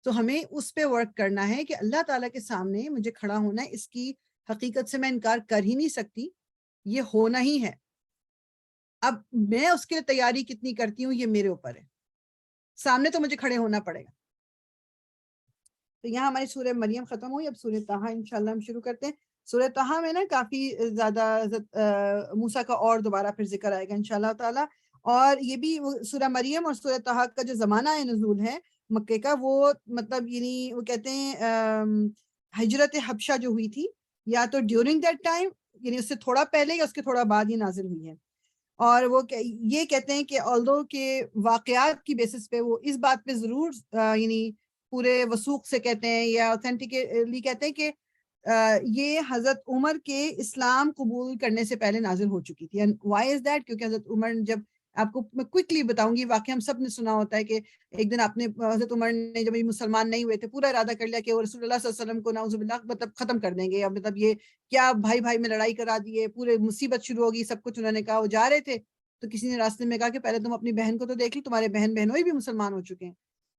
تو ہمیں اس پہ ورک کرنا ہے کہ اللہ تعالیٰ کے سامنے مجھے کھڑا ہونا ہے، اس کی حقیقت سے میں انکار کر ہی نہیں سکتی، یہ ہونا ہی ہے۔ اب میں اس کے لیے تیاری کتنی کرتی ہوں یہ میرے اوپر ہے، سامنے تو مجھے کھڑے ہونا پڑے گا۔ تو یہاں ہماری سورہ مریم ختم ہوئی، اب سورہ طٰہٰ انشاءاللہ ہم شروع کرتے ہیں۔ سورہ طٰہٰ میں نا کافی زیادہ موسیٰ کا اور دوبارہ پھر ذکر آئے گا انشاءاللہ تعالیٰ، اور یہ بھی سورہ مریم اور سورہ طٰہٰ کا جو زمانہ نزول ہے مکے کا، وہ مطلب یعنی وہ کہتے ہیں ہجرت حبشہ جو ہوئی تھی یا تو ڈیورنگ دیٹ ٹائم، یعنی اس سے تھوڑا پہلے یا اس کے تھوڑا بعد یہ نازل ہوئی ہے۔ اور وہ یہ کہتے ہیں کہ آلدو کے واقعات کی بیسس پہ وہ اس بات پہ ضرور یعنی پورے وثوق سے کہتے ہیں یا اوتھینٹکلی کہتے ہیں کہ یہ حضرت عمر کے اسلام قبول کرنے سے پہلے نازل ہو چکی تھی۔ Why is that? کیونکہ حضرت عمر جب آپ کو میں کوئکلی بتاؤں گی، واقعہ ہم سب نے سنا ہوتا ہے کہ ایک دن آپ نے حضرت عمر نے جب یہ مسلمان نہیں ہوئے تھے پورا ارادہ کر لیا کہ وہ رسول اللہ صلی اللہ علیہ وسلم کو نعوذ باللہ مطلب ختم کر دیں گے، یا مطلب یہ کیا بھائی بھائی میں لڑائی کرا دیے، پورے مصیبت شروع ہوگی سب کچھ۔ انہوں نے کہا، وہ جا رہے تھے تو کسی نے راستے میں کہا کہ پہلے تم اپنی بہن کو تو دیکھ لی، تمہارے بہن بہنوئی بھی مسلمان ہو چکے ہیں۔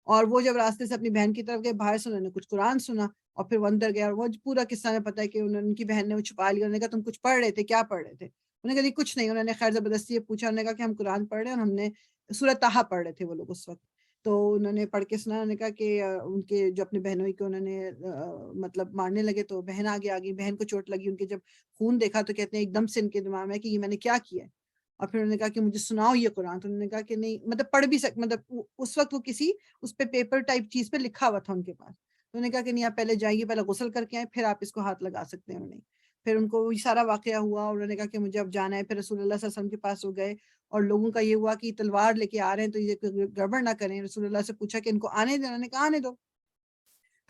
اور وہ جب راستے سے اپنی بہن کی طرف گئے، باہر سے انہوں نے کچھ قرآن سنا اور پھر وہ اندر گیا، اور وہ پورا قصہ میں پتہ ہے کہ ان کی بہن نے وہ چھپا لیا۔ انہوں نے کہا تم کچھ پڑھ رہے تھے، کیا پڑھ رہے تھے؟ انہوں نے کہا کچھ نہیں۔ انہوں نے خیر زبردستی یہ پوچھا، انہوں نے کہا کہ ہم قرآن پڑھ رہے ہیں، اور ہم نے سورہ طٰہٰ پڑھ رہے تھے وہ لوگ اس وقت۔ تو انہوں نے پڑھ کے سنا، انہوں نے کہا کہ ان کے جو اپنے بہنوئی کو انہوں نے مطلب مارنے لگے تو بہن آگے آ گئی، بہن کو چوٹ لگی، ان کے جب خون دیکھا تو کہتے ہیں ایک دم سے ان کے دماغ میں کہ یہ میں نے کیا کیا ہے، اور پھر انہوں نے کہا کہ مجھے سناؤ یہ قرآن۔ تو انہوں نے کہا کہ نہیں، مطلب پڑھ بھی مطلب اس وقت وہ کسی اس پہ پیپر ٹائپ چیز پہ لکھا ہوا تھا ان کے پاس۔ تو انہوں نے کہا کہ نہیں، آپ پہلے جائیے، پہلے غسل کر کے آئیں، پھر آپ اس کو ہاتھ لگا سکتے ہیں۔ نہیں، پھر ان کو یہ سارا واقعہ ہوا، اور انہوں نے کہا کہ مجھے اب جانا ہے۔ پھر رسول اللہ صلی اللہ علیہ وسلم کے پاس وہ گئے، اور لوگوں کا یہ ہوا کہ تلوار لے کے آ رہے ہیں تو یہ گڑبڑ نہ کریں۔ رسول اللہ سے پوچھا کہ ان کو آنے دیں، انہوں نے کہا آنے دو۔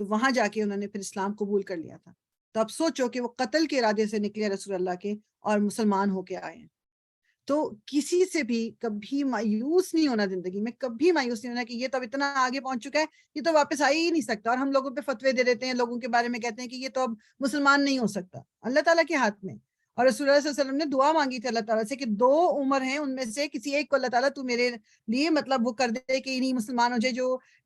تو وہاں جا کے انہوں نے پھر اسلام قبول کر لیا تھا۔ تو اب سوچو کہ وہ قتل کے ارادے سے نکلے رسول اللہ کے، اور مسلمان ہو کے آئے ہیں۔ تو کسی سے بھی کبھی مایوس نہیں ہونا، زندگی میں کبھی مایوس نہیں ہونا کہ یہ تو اب اتنا آگے پہنچ چکا ہے، یہ تو واپس آ ہی نہیں سکتا۔ اور ہم لوگوں پہ فتوے دے دیتے ہیں، لوگوں کے بارے میں کہتے ہیں کہ یہ تو اب مسلمان نہیں ہو سکتا، اللہ تعالیٰ کے ہاتھ میں۔ اور رسول اللہ صلی اللہ علیہ وسلم نے دعا مانگی تھی اللہ تعالیٰ سے کہ 2 عمر ہیں، ان میں سے کسی ایک کو اللہ تعالیٰ تو میرے لیے مطلب وہ کر دے کہ انہیں مسلمان ہو جائے،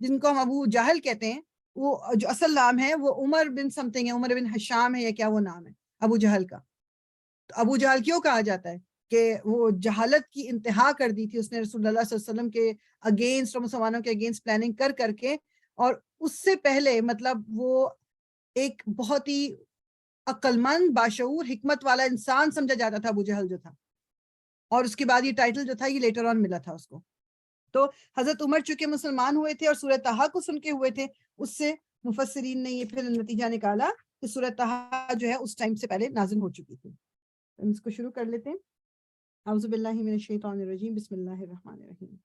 جن کو ہم ابو جہل کہتے ہیں، وہ جو اصل نام ہے وہ عمر بن سمتنگ ہے، عمر بن حشام ہے یا کیا وہ نام ہے ابو جہل کا۔ تو ابو جہل کیوں کہا جاتا ہے؟ کہ وہ جہالت کی انتہا کر دی تھی اس نے رسول اللہ صلی اللہ علیہ وسلم کے اگینسٹ اور مسلمانوں کے اگینسٹ پلاننگ کر کے، اور اس سے پہلے مطلب وہ ایک بہت ہی عقل مند، باشعور، حکمت والا انسان سمجھا جاتا تھا ابو جہل جو تھا، اور اس کے بعد یہ ٹائٹل جو تھا یہ لیٹر آن ملا تھا اس کو۔ تو حضرت عمر چونکہ مسلمان ہوئے تھے اور سورہ طٰہٰ کو سن کے ہوئے تھے، اس سے مفسرین نے یہ پھر نتیجہ نکالا کہ سورہ طٰہٰ جو ہے اس ٹائم سے پہلے نازل ہو چکی تھی۔ ہم اس کو شروع کر لیتے ہیں۔ اعوذ باللہ من الشیطان الرجیم، بسم اللہ الرحمن الرحیم۔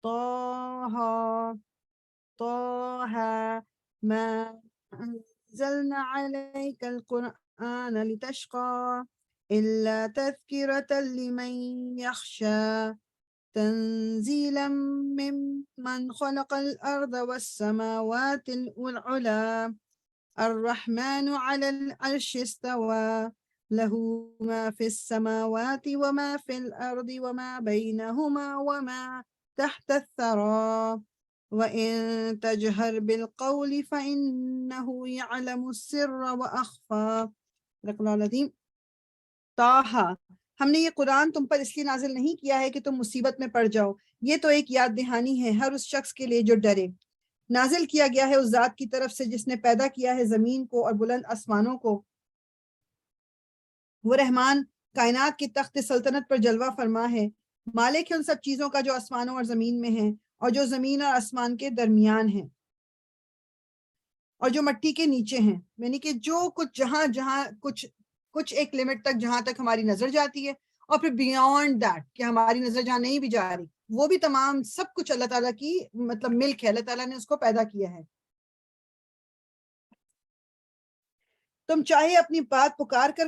طٰہٰ طٰہٰ ما انزلنا علیک القرآن لتشقى الا تذکرة لمن یخشى تنزیلا ممن خلق الارض والسماوات العلی الرحمن على العرش استوى له ما في السماوات وما في الأرض وما بينهما وما تحت الثرى وَإِن تَجْهَرْ بِالْقَوْلِ فَإِنَّهُ يَعْلَمُ السِّرَّ وَأَخْفَى۔ صدق اللہ العظیم۔ طٰہٰ، ہم نے یہ قرآن تم پر اس لیے نازل نہیں کیا ہے کہ تم مصیبت میں پڑ جاؤ، یہ تو ایک یاد دہانی ہے ہر اس شخص کے لیے جو ڈرے۔ نازل کیا گیا ہے اس ذات کی طرف سے جس نے پیدا کیا ہے زمین کو اور بلند آسمانوں کو۔ وہ رحمان کائنات کی تخت سلطنت پر جلوہ فرما ہے، مالک ہے ان سب چیزوں کا جو آسمانوں اور زمین میں ہیں اور جو زمین اور آسمان کے درمیان ہیں اور جو مٹی کے نیچے ہیں، یعنی کہ جو کچھ جہاں جہاں کچھ ایک لمٹ تک جہاں تک ہماری نظر جاتی ہے، اور پھر بیونڈ دیٹ کہ ہماری نظر جہاں نہیں بھی جا رہی، وہ بھی تمام سب کچھ اللہ تعالیٰ کی مطلب ملک ہے، اللہ تعالیٰ نے اس کو پیدا کیا ہے۔ تم چاہے اپنی بات پکار کر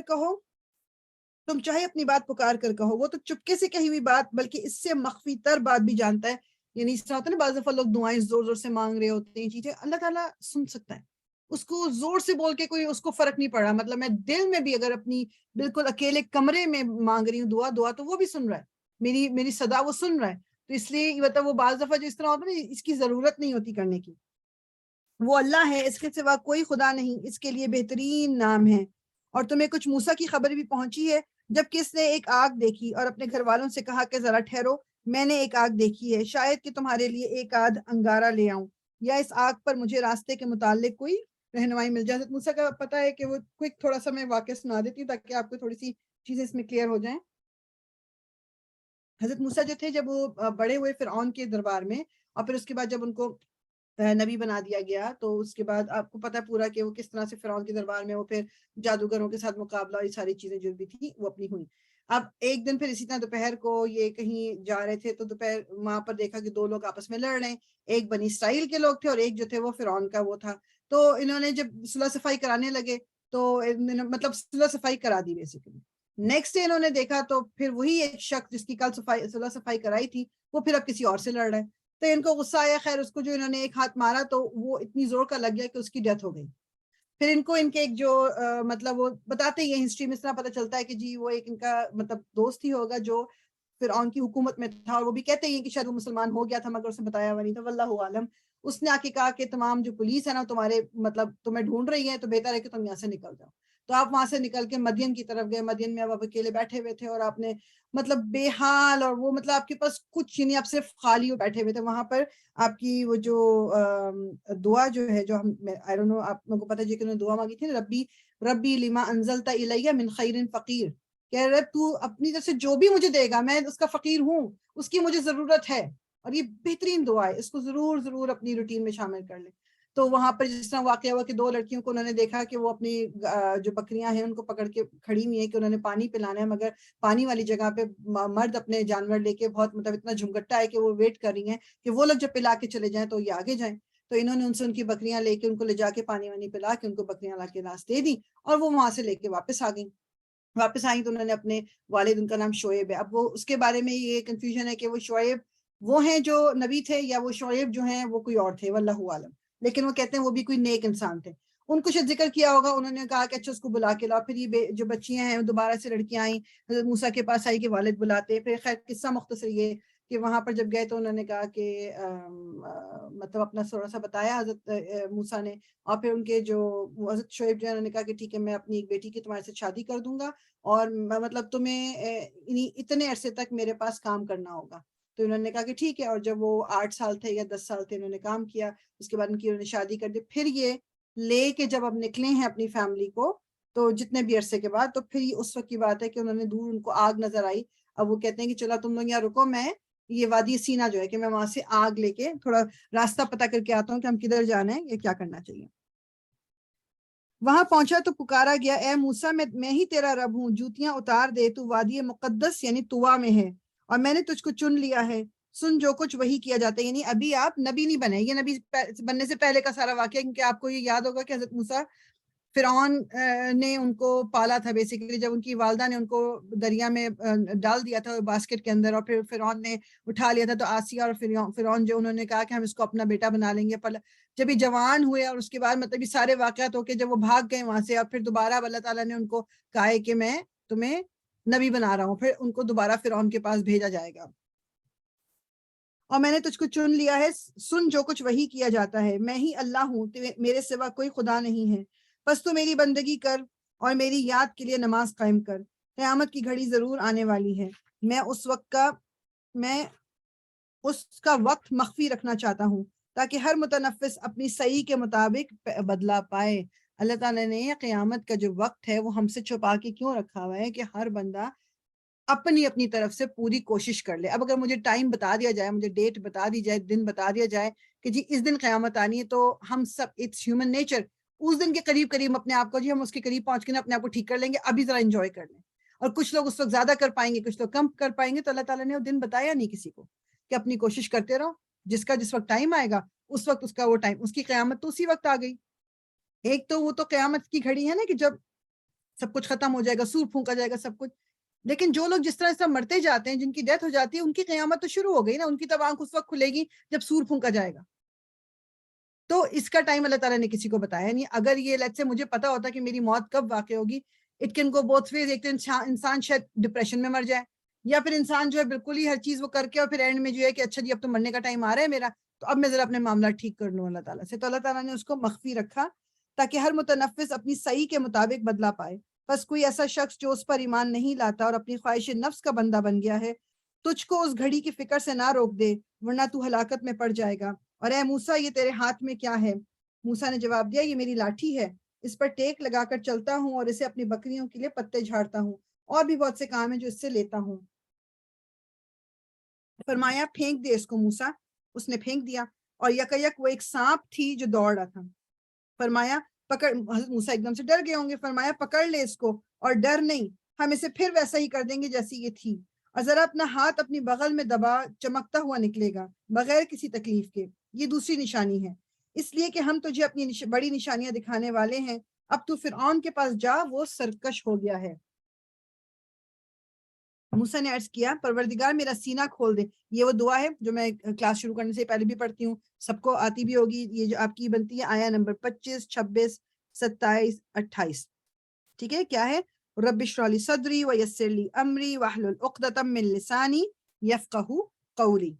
کہو، وہ تو چپکے سے کہی ہوئی بات بلکہ اس سے مخفی تر بات بھی جانتا ہے۔ یعنی اس طرح ہوتا ہے نا، بعض دفعہ لوگ دعائیں زور زور سے مانگ رہے ہوتے ہیں چیزیں، اللہ تعالیٰ سن سکتا ہے اس کو، زور سے بول کے کوئی اس کو فرق نہیں پڑا، مطلب میں دل میں بھی اگر اپنی بالکل اکیلے کمرے میں مانگ رہی ہوں دعا تو وہ بھی سن رہا ہے، میری صدا وہ سن رہا ہے۔ تو اس لیے مطلب وہ بعض دفعہ جو اس طرح ہوتا ہے نا، اس کی ضرورت نہیں ہوتی کرنے کی، وہ اللہ ہے، اس کے سوا کوئی خدا نہیں، اس کے لیے بہترین نام ہے۔ اور تمہیں کچھ موسیٰ کی خبر بھی پہنچی ہے جب کس نے ایک آگ دیکھی اور اپنے گھر والوں سے کہا کہ ذرا ٹھہرو، میں نے ایک آگ دیکھی ہے، شاید کہ تمہارے لیے ایک آدھ انگارہ لے آؤں یا اس آگ پر مجھے راستے کے متعلق کوئی رہنمائی مل جائے۔ حضرت موسیٰ کا پتہ ہے کہ وہ کوئک تھوڑا سا میں واقعہ سنا دیتی ہوں تاکہ آپ کو تھوڑی سی چیزیں اس میں کلیئر ہو جائیں۔ حضرت موسیٰ جو تھے جب وہ بڑے ہوئے فرعون کے دربار میں، اور پھر اس کے بعد جب ان کو نبی بنا دیا گیا، تو اس کے بعد آپ کو پتہ پورا کہ وہ کس طرح سے فرعون کے دربار میں وہ پھر جادوگروں کے ساتھ مقابلہ اور یہ ساری چیزیں جو بھی تھی وہ اپنی ہوئی۔ اب ایک دن پھر اسی طرح دوپہر کو یہ کہیں جا رہے تھے، تو دوپہر وہاں پر دیکھا کہ دو لوگ آپس میں لڑ رہے ہیں، ایک بنی اسرائیل کے لوگ تھے اور ایک جو تھے وہ فرعون کا وہ تھا۔ تو انہوں نے جب صلح صفائی کرانے لگے تو مطلب صلح صفائی کرا دی بیسیکلی۔ نیکسٹ ڈے انہوں نے دیکھا تو پھر وہی ایک شخص جس کی کل صلح صفائی کرائی تھی وہ پھر اب کسی اور سے لڑ رہا ہے، تو ان کو غصہ آیا، خیر اس کو جو انہوں نے ایک ہاتھ مارا تو وہ اتنی زور کا لگ گیا کہ اس کی ڈیتھ ہو گئی۔ پھر ان کو ان کے ایک جو مطلب وہ بتاتے ہیں ہسٹری میں اس طرح پتہ چلتا ہے کہ جی وہ ایک ان کا مطلب دوست ہی ہوگا جو فرعون کی حکومت میں تھا، اور وہ بھی کہتے ہیں کہ شاید وہ مسلمان ہو گیا تھا مگر اسے بتایا ہوا نہیں تھا، واللہ عالم۔ اس نے آ کے کہا کہ تمام جو پولیس ہے نا تمہارے مطلب تمہیں ڈھونڈ رہی ہے، تو بہتر ہے کہ تم یہاں سے نکل جاؤ۔ تو آپ وہاں سے نکل کے مدین کی طرف گئے، مدین میں اب اکیلے بیٹھے ہوئے تھے اور آپ نے مطلب بے حال، اور وہ مطلب آپ کے پاس کچھ نہیں، آپ صرف خالی بیٹھے ہوئے تھے وہاں پر۔ آپ کی وہ جو دعا جو ہے جو ہم آئی ڈونٹ نو آپ لوگوں کو پتہ ہے کہ انہوں نے دعا مانگی تھی نا، ربی لما انزلت الیہ من خیر فقیر، کہ رب تو اپنی طرف سے جو بھی مجھے دے گا میں اس کا فقیر ہوں، اس کی مجھے ضرورت ہے۔ اور یہ بہترین دعا ہے، اس کو ضرور اپنی روٹین میں شامل کر لیں۔ تو وہاں پر جس طرح واقعہ ہوا کہ دو لڑکیوں کو انہوں نے دیکھا کہ وہ اپنی جو بکریاں ہیں ان کو پکڑ کے کھڑی ہوئی ہیں کہ انہوں نے پانی پلانا ہے، مگر پانی والی جگہ پہ مرد اپنے جانور لے کے بہت مطلب اتنا جھمگٹا ہے کہ وہ ویٹ کر رہی ہیں کہ وہ لوگ جب پلا کے چلے جائیں تو یہ آگے جائیں۔ تو انہوں نے ان سے ان کی بکریاں لے کے ان کو لے جا کے پانی وانی پلا کے ان کو بکریاں لا کے راس دے دی، اور وہ وہاں سے لے کے واپس آئیں تو انہوں نے اپنے والد، ان کا نام شعیب ہے۔ اب وہ اس کے بارے میں یہ کنفیوژن ہے کہ وہ شعیب وہ ہیں جو نبی تھے یا وہ شعیب جو ہیں وہ کوئی اور تھے، واللہ عالم، لیکن وہ کہتے ہیں وہ بھی کوئی نیک انسان تھے۔ ان کو شاید ذکر کیا ہوگا، انہوں نے کہا کہ اچھا اس کو بلا کے لاؤ۔ پھر یہ جو بچیاں ہیں دوبارہ سے لڑکیاں آئیں، حضرت موسیٰ کے پاس آئی کہ والد بلاتے۔ پھر خیر قصہ مختصر یہ کہ وہاں پر جب گئے تو انہوں نے کہا کہ مطلب اپنا تھوڑا سا بتایا حضرت موسیٰ نے، اور پھر ان کے جو حضرت شعیب جو ہے انہوں نے کہا کہ ٹھیک ہے میں اپنی ایک بیٹی کی تمہارے سے شادی کر دوں گا، اور مطلب تمہیں اتنے عرصے تک میرے پاس کام کرنا ہوگا۔ تو انہوں نے کہا کہ ٹھیک ہے، اور جب وہ 8 سال تھے یا 10 سال تھے انہوں نے کام کیا، اس کے بعد ان کی انہوں نے شادی کر دی۔ پھر یہ لے کے جب اب نکلے ہیں اپنی فیملی کو، تو جتنے بھی عرصے کے بعد، تو پھر اس وقت کی بات ہے کہ انہوں نے دور ان کو آگ نظر آئی۔ اب وہ کہتے ہیں کہ چلا تم لوگ یہاں رکو، میں یہ وادی سینا جو ہے کہ میں وہاں سے آگ لے کے تھوڑا راستہ پتہ کر کے آتا ہوں کہ ہم کدھر جانا ہے یا کیا کرنا چاہیے۔ وہاں پہنچا تو پکارا گیا، اے موسیٰ میں ہی تیرا رب ہوں، جوتیاں اتار دے، تو وادی مقدس یعنی طوا میں ہے، اور میں نے تجھ کو چن لیا ہے، سن جو کچھ وہی کیا جاتا ہے۔ یعنی ابھی آپ نبی نہیں بنے، یہ نبی بننے سے پہلے کا سارا واقعہ، کیونکہ آپ کو یہ یاد ہوگا کہ حضرت موسیٰ فرعون نے ان کو پالا تھا بیسیکلی، جب ان کی والدہ نے ان کو دریا میں ڈال دیا تھا باسکٹ کے اندر، اور پھر فرعون نے اٹھا لیا تھا، تو آسیہ اور فرعون جو انہوں نے کہا کہ ہم اس کو اپنا بیٹا بنا لیں گے. جب یہ جوان ہوئے اور اس کے بعد مطلب یہ سارے واقعات ہو کے جب وہ بھاگ گئے وہاں سے، اور پھر دوبارہ اللہ تعالیٰ نے ان کو کہا ہے کہ میں تمہیں نبی بنا رہا ہوں، پھر ان کو دوبارہ فرعون کے پاس بھیجا جائے گا. اور میں نے تجھ کو چن لیا ہے، سن جو کچھ وہی کیا جاتا ہے، میں ہی اللہ ہوں، میرے سوا کوئی خدا نہیں ہے. بس تو میری بندگی کر اور میری یاد کے لیے نماز قائم کر. قیامت کی گھڑی ضرور آنے والی ہے، میں اس کا وقت مخفی رکھنا چاہتا ہوں تاکہ ہر متنفس اپنی صحیح کے مطابق بدلہ پائے. اللہ تعالیٰ نے قیامت کا جو وقت ہے وہ ہم سے چھپا کے کیوں رکھا ہوا ہے کہ ہر بندہ اپنی طرف سے پوری کوشش کر لے. اب اگر مجھے ٹائم بتا دیا جائے، مجھے ڈیٹ بتا دی جائے، دن بتا دیا جائے کہ جی اس دن قیامت آنی ہے، تو ہم سب، اٹس ہیومن نیچر، اس دن کے قریب اپنے آپ کو، جی ہم اس کے قریب پہنچ کے اپنے آپ کو ٹھیک کر لیں گے، ابھی ذرا انجوائے کر لیں. اور کچھ لوگ اس وقت زیادہ کر پائیں گے، کچھ لوگ کم کر پائیں گے. تو اللہ تعالیٰ نے وہ دن بتایا نہیں کسی کو کہ اپنی کوشش کرتے رہو، جس وقت ٹائم آئے گا اس وقت اس کا وہ ٹائم، اس کی قیامت تو اسی وقت آ گئی. ایک تو وہ تو قیامت کی گھڑی ہے نا کہ جب سب کچھ ختم ہو جائے گا، سور پھونکا جائے گا سب کچھ. لیکن جو لوگ جس طرح مرتے جاتے ہیں، جن کی ڈیتھ ہو جاتی ہے، ان کی قیامت تو شروع ہو گئی نا، ان کی تب آنکھ اس وقت کھلے گی جب سور پھونکا جائے گا. تو اس کا ٹائم اللہ تعالیٰ نے کسی کو بتایا نہیں. اگر یہ لیٹ سے مجھے پتا ہوتا کہ میری موت کب واقع ہوگی، it can go both ways. ایک تو انسان شاید ڈپریشن میں مر جائے، یا پھر انسان جو ہے بالکل ہی ہر چیز وہ کر کے اور پھر اینڈ میں جو ہے کہ اچھا جی اب تو مرنے کا ٹائم آ رہا ہے میرا، تو اب میں ذرا اپنے معاملات ٹھیک کر لوں اللہ تعالیٰ سے. تو اللہ تعالیٰ نے اس کو مخفی رکھا تاکہ ہر متنفس اپنی صحیح کے مطابق بدلا پائے. بس کوئی ایسا شخص جو اس پر ایمان نہیں لاتا اور اپنی خواہش نفس کا بندہ بن گیا ہے، تجھ کو اس گھڑی کی فکر سے نہ روک دے ورنہ تو ہلاکت میں پڑ جائے گا. اور اے موسیٰ یہ تیرے ہاتھ میں کیا ہے؟ موسیٰ نے جواب دیا، یہ میری لاٹھی ہے، اس پر ٹیک لگا کر چلتا ہوں اور اسے اپنی بکریوں کے لیے پتے جھاڑتا ہوں، اور بھی بہت سے کام ہیں جو اس سے لیتا ہوں. فرمایا پھینک دے اس کو موسیٰ. اس نے پھینک دیا اور یکایک وہ ایک سانپ تھی جو دوڑ رہا تھا. فرمایا پکڑ. حضرت موسیٰ ایک دم سے ڈر گئے ہوں گے. فرمایا پکڑ لے اس کو اور ڈر نہیں، ہم اسے پھر ویسا ہی کر دیں گے جیسی یہ تھی، اور ذرا اپنا ہاتھ اپنی بغل میں دبا، چمکتا ہوا نکلے گا بغیر کسی تکلیف کے. یہ دوسری نشانی ہے، اس لیے کہ ہم تجھے اپنی بڑی نشانیاں دکھانے والے ہیں. اب تو فرعون کے پاس جا، وہ سرکش ہو گیا ہے. موسیٰ نے عرض کیا، پروردگار میرا سینہ کھول دے. یہ وہ دعا ہے جو میں کلاس شروع کرنے سے پہلے بھی پڑھتی ہوں، سب کو آتی بھی ہوگی. یہ جو آپ کی بنتی ہے آیا نمبر 25، 26، 27، 28. ٹھیک ہے، کیا ہے؟ رب اشرح لی صدری ویسر لی امری واحلل عقدۃ من لسانی یفقہوا قولی.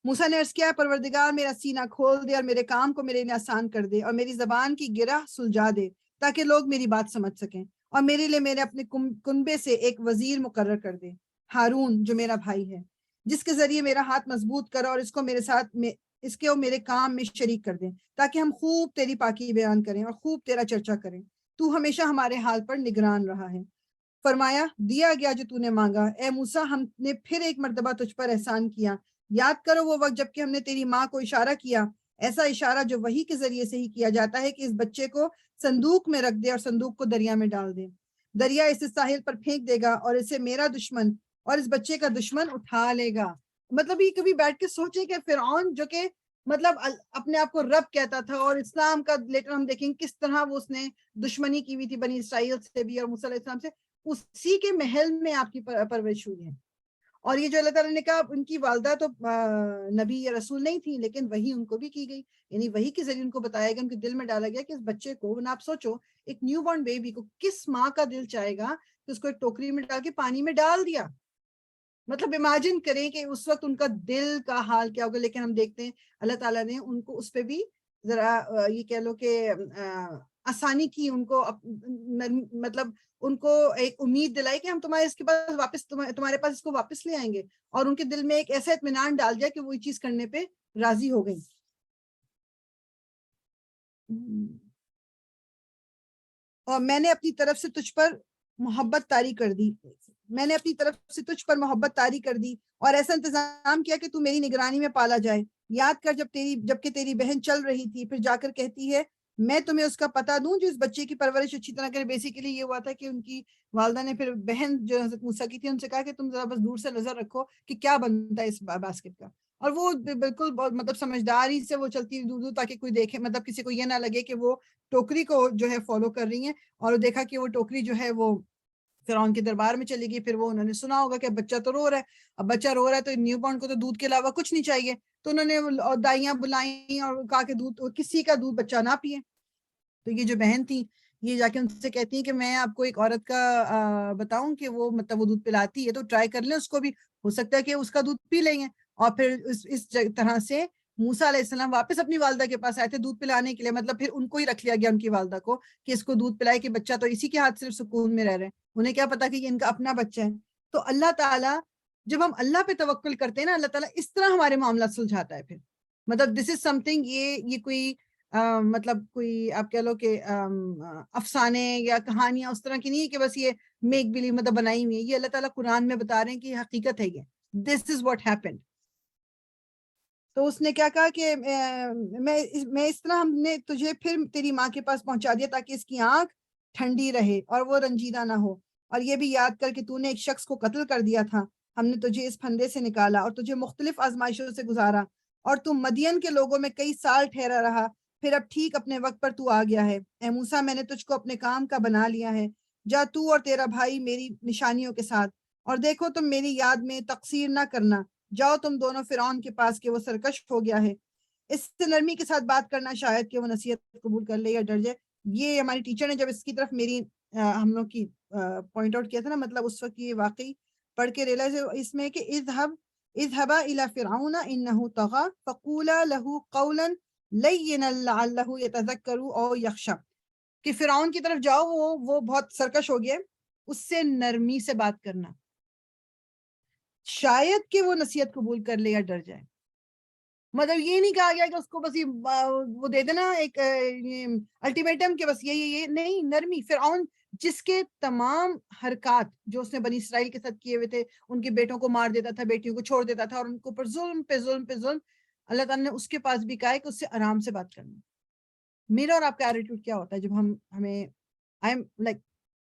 موسیٰ نے عرض کیا، پروردگار میرا سینہ کھول دے اور میرے کام کو میرے لیے آسان کر دے، اور میری زبان کی گرہ سلجھا دے تاکہ لوگ میری بات سمجھ سکیں، اور میرے لیے میرے اپنے کنبے سے ایک وزیر مقرر کر دے، ہارون جو میرا بھائی ہے، جس کے ذریعے میرا ہاتھ مضبوط کر اور اس کو میرے ساتھ اس کے میرے کام میں شریک کر دیں تاکہ ہم خوب تیری پاکی بیان کریں اور خوب تیرا چرچا کریں. تو ہمیشہ ہمارے حال پر نگران رہا ہے. فرمایا دیا گیا جو تو نے مانگا. اے موسیٰ ہم نے پھر ایک مرتبہ تجھ پر احسان کیا. یاد کرو وہ وقت جب کہ ہم نے تیری ماں کو اشارہ کیا، ایسا اشارہ جو وحی کے ذریعے سے ہی کیا جاتا ہے کہ اس بچے کو صندوق میں رکھ دے اور صندوق کو دریا میں ڈال دے. دریا اسے ساحل پر پھینک دے گا اور اسے میرا دشمن اور اس بچے کا دشمن اٹھا لے گا. مطلب یہ کبھی بیٹھ کے سوچے کہ فرعون جو کہ مطلب اپنے آپ کو رب کہتا تھا، اور اسلام کا لیٹر ہم دیکھیں کس طرح وہ اس نے دشمنی کی ہوئی تھی بنی اسرائیل سے بھی اور موسیٰ علیہ السلام سے، اسی کے محل میں آپ کی پرورش ہوئی ہے. اور یہ جو اللہ تعالیٰ نے کہا، ان کی والدہ تو نبی یا رسول نہیں تھی، لیکن وہی ان کو بھی کی گئی، یعنی وہی کے ذریعے ان کو بتایا گیا، ان کے دل میں ڈالا گیا کہ اس بچے کو، آپ سوچو ایک نیو بورن بیبی کو کس ماں کا دل چاہے گا کہ اس کو ایک ٹوکری میں ڈال کے پانی میں ڈال دیا. مطلب امیجن کریں کہ اس وقت ان کا دل کا حال کیا ہوگا. لیکن ہم دیکھتے ہیں اللہ تعالیٰ نے ان کو اس پہ بھی ذرا یہ کہہ لو کہ آسانی کی، ان کو مطلب ان کو ایک امید دلائی کہ ہم تمہارے اس کے پاس واپس تمہارے پاس اس کو واپس لے آئیں گے، اور ان کے دل میں ایک ایسا اطمینان ڈال دیا کہ وہ یہ چیز کرنے پہ راضی ہو گئی. اور میں نے اپنی طرف سے تجھ پر محبت طاری کر دی، میں نے اپنی طرف سے تجھ پر محبت طاری کر دی اور ایسا انتظام کیا کہ تو میری نگرانی میں پالا جائے. یاد کر جب کہ تیری بہن چل رہی تھی، پھر جا کر کہتی ہے میں تمہیں اس کا پتہ دوں جو اس بچے کی پرورش اچھی طرح کرے. بیسیکلی یہ ہوا تھا کہ ان کی والدہ نے پھر بہن جو حضرت موسیٰ کی تھی ان سے کہا کہ تم ذرا بس دور سے نظر رکھو کہ کیا بنتا ہے اس باسکٹ کا. اور وہ بالکل مطلب سمجھداری سے وہ چلتی دور دور تاکہ کوئی دیکھے، مطلب کسی کو یہ نہ لگے کہ وہ ٹوکری کو جو ہے فالو کر رہی ہیں، اور دیکھا کہ وہ ٹوکری جو ہے وہ فرعون کے دربار میں چلی گئی. پھر وہ انہوں نے سنا ہوگا کہ بچہ تو رو رہا ہے، اب بچہ رو رہا ہے تو نیو بورن کو تو دودھ کے علاوہ کچھ نہیں چاہیے، تو انہوں نے دائیاں بلائیں اور کہا کہ دودھ کسی کا دودھ بچہ نہ پیے. تو یہ جو بہن تھی یہ جا کے ان سے کہتی ہیں کہ میں آپ کو ایک عورت کا بتاؤں کہ وہ مطلب وہ دودھ پلاتی ہے، تو ٹرائی کر لیں اس کو بھی، ہو سکتا ہے کہ اس کا دودھ پی لیں گے. اور پھر اس طرح سے موسیٰ علیہ السلام واپس اپنی والدہ کے پاس آئے تھے دودھ پلانے کے لیے، مطلب پھر ان کو ہی رکھ لیا گیا ان کی والدہ کو کہ اس کو دودھ پلائے کہ بچہ تو اسی کے ہاتھ صرف سکون میں رہ رہے ہیں، انہیں کیا پتا کہ یہ ان کا اپنا بچہ ہے. تو اللہ تعالیٰ جب ہم اللہ پہ توکل کرتے ہیں نا، اللہ تعالیٰ اس طرح ہمارے معاملات سلجھاتا ہے. پھر مطلب دس از سم تھنگ، یہ کوئی مطلب کوئی آپ کہہ لو کہ افسانے یا کہانیاں اس طرح کی نہیں ہے کہ بس یہ میک بلیو مطلب بنائی ہوئی ہے، یہ اللہ تعالیٰ قرآن میں بتا رہے ہیں کہ یہ حقیقت ہے، یہ دس از واٹ ہیپنڈ. تو اس نے کیا کہا کہ میں اس طرح ہم نے تجھے پھر تیری ماں کے پاس پہنچا دیا تاکہ اس کی آنکھ ٹھنڈی رہے اور وہ رنجیدہ نہ ہو. اور یہ بھی یاد کر کہ تو نے ایک شخص کو قتل کر دیا تھا، ہم نے تجھے اس پھندے سے نکالا اور تجھے مختلف آزمائشوں سے گزارا، اور تم مدین کے لوگوں میں کئی سال ٹھہرا رہا، پھر اب ٹھیک اپنے وقت پر تو آ گیا ہے. اے موسیٰ میں نے تجھ کو اپنے کام کا بنا لیا ہے، جا تو اور تیرا بھائی میری نشانیوں کے ساتھ، اور دیکھو تم میری یاد میں تقصیر نہ کرنا، جاؤ تم دونوں فرعون کے پاس کہ وہ سرکش ہو گیا ہے. اس سے نرمی کے ساتھ بات کرنا شاید کہ وہ نصیحت قبول کر لے یا ڈر جائے. یہ ہماری ٹیچر نے جب اس کی طرف میری ہم لوگ کی پوائنٹ آؤٹ کیا تھا نا، مطلب اس وقت یہ واقعی پڑھ کے ریلائز اس میں کہ اذهبا الى فرعون انه طغى فقولا له قولا لینا لعله يتذکر او یخشى، کہ فرعون کی طرف جاؤ، وہ بہت سرکش ہو گیا، اس سے نرمی سے بات کرنا شاید کہ وہ نصیحت قبول کر لے یا ڈر جائے. مطلب یہ نہیں کہا گیا کہ اس کو بس وہ دے دینا ایک الٹیمیٹم کہ بس یہ نہیں، نرمی. فرعون جس کے تمام حرکات جو اس نے بنی اسرائیل کے ساتھ کیے ہوئے تھے، ان کے بیٹوں کو مار دیتا تھا، بیٹیوں کو چھوڑ دیتا تھا، اور ان کو پر ظلم پہ ظلم پہ ظلم، اللہ تعالیٰ نے اس کے پاس بھی کہا ہے کہ اس سے آرام سے بات کرنا. میرا اور آپ کا ایٹیٹیوڈ کیا ہوتا ہے جب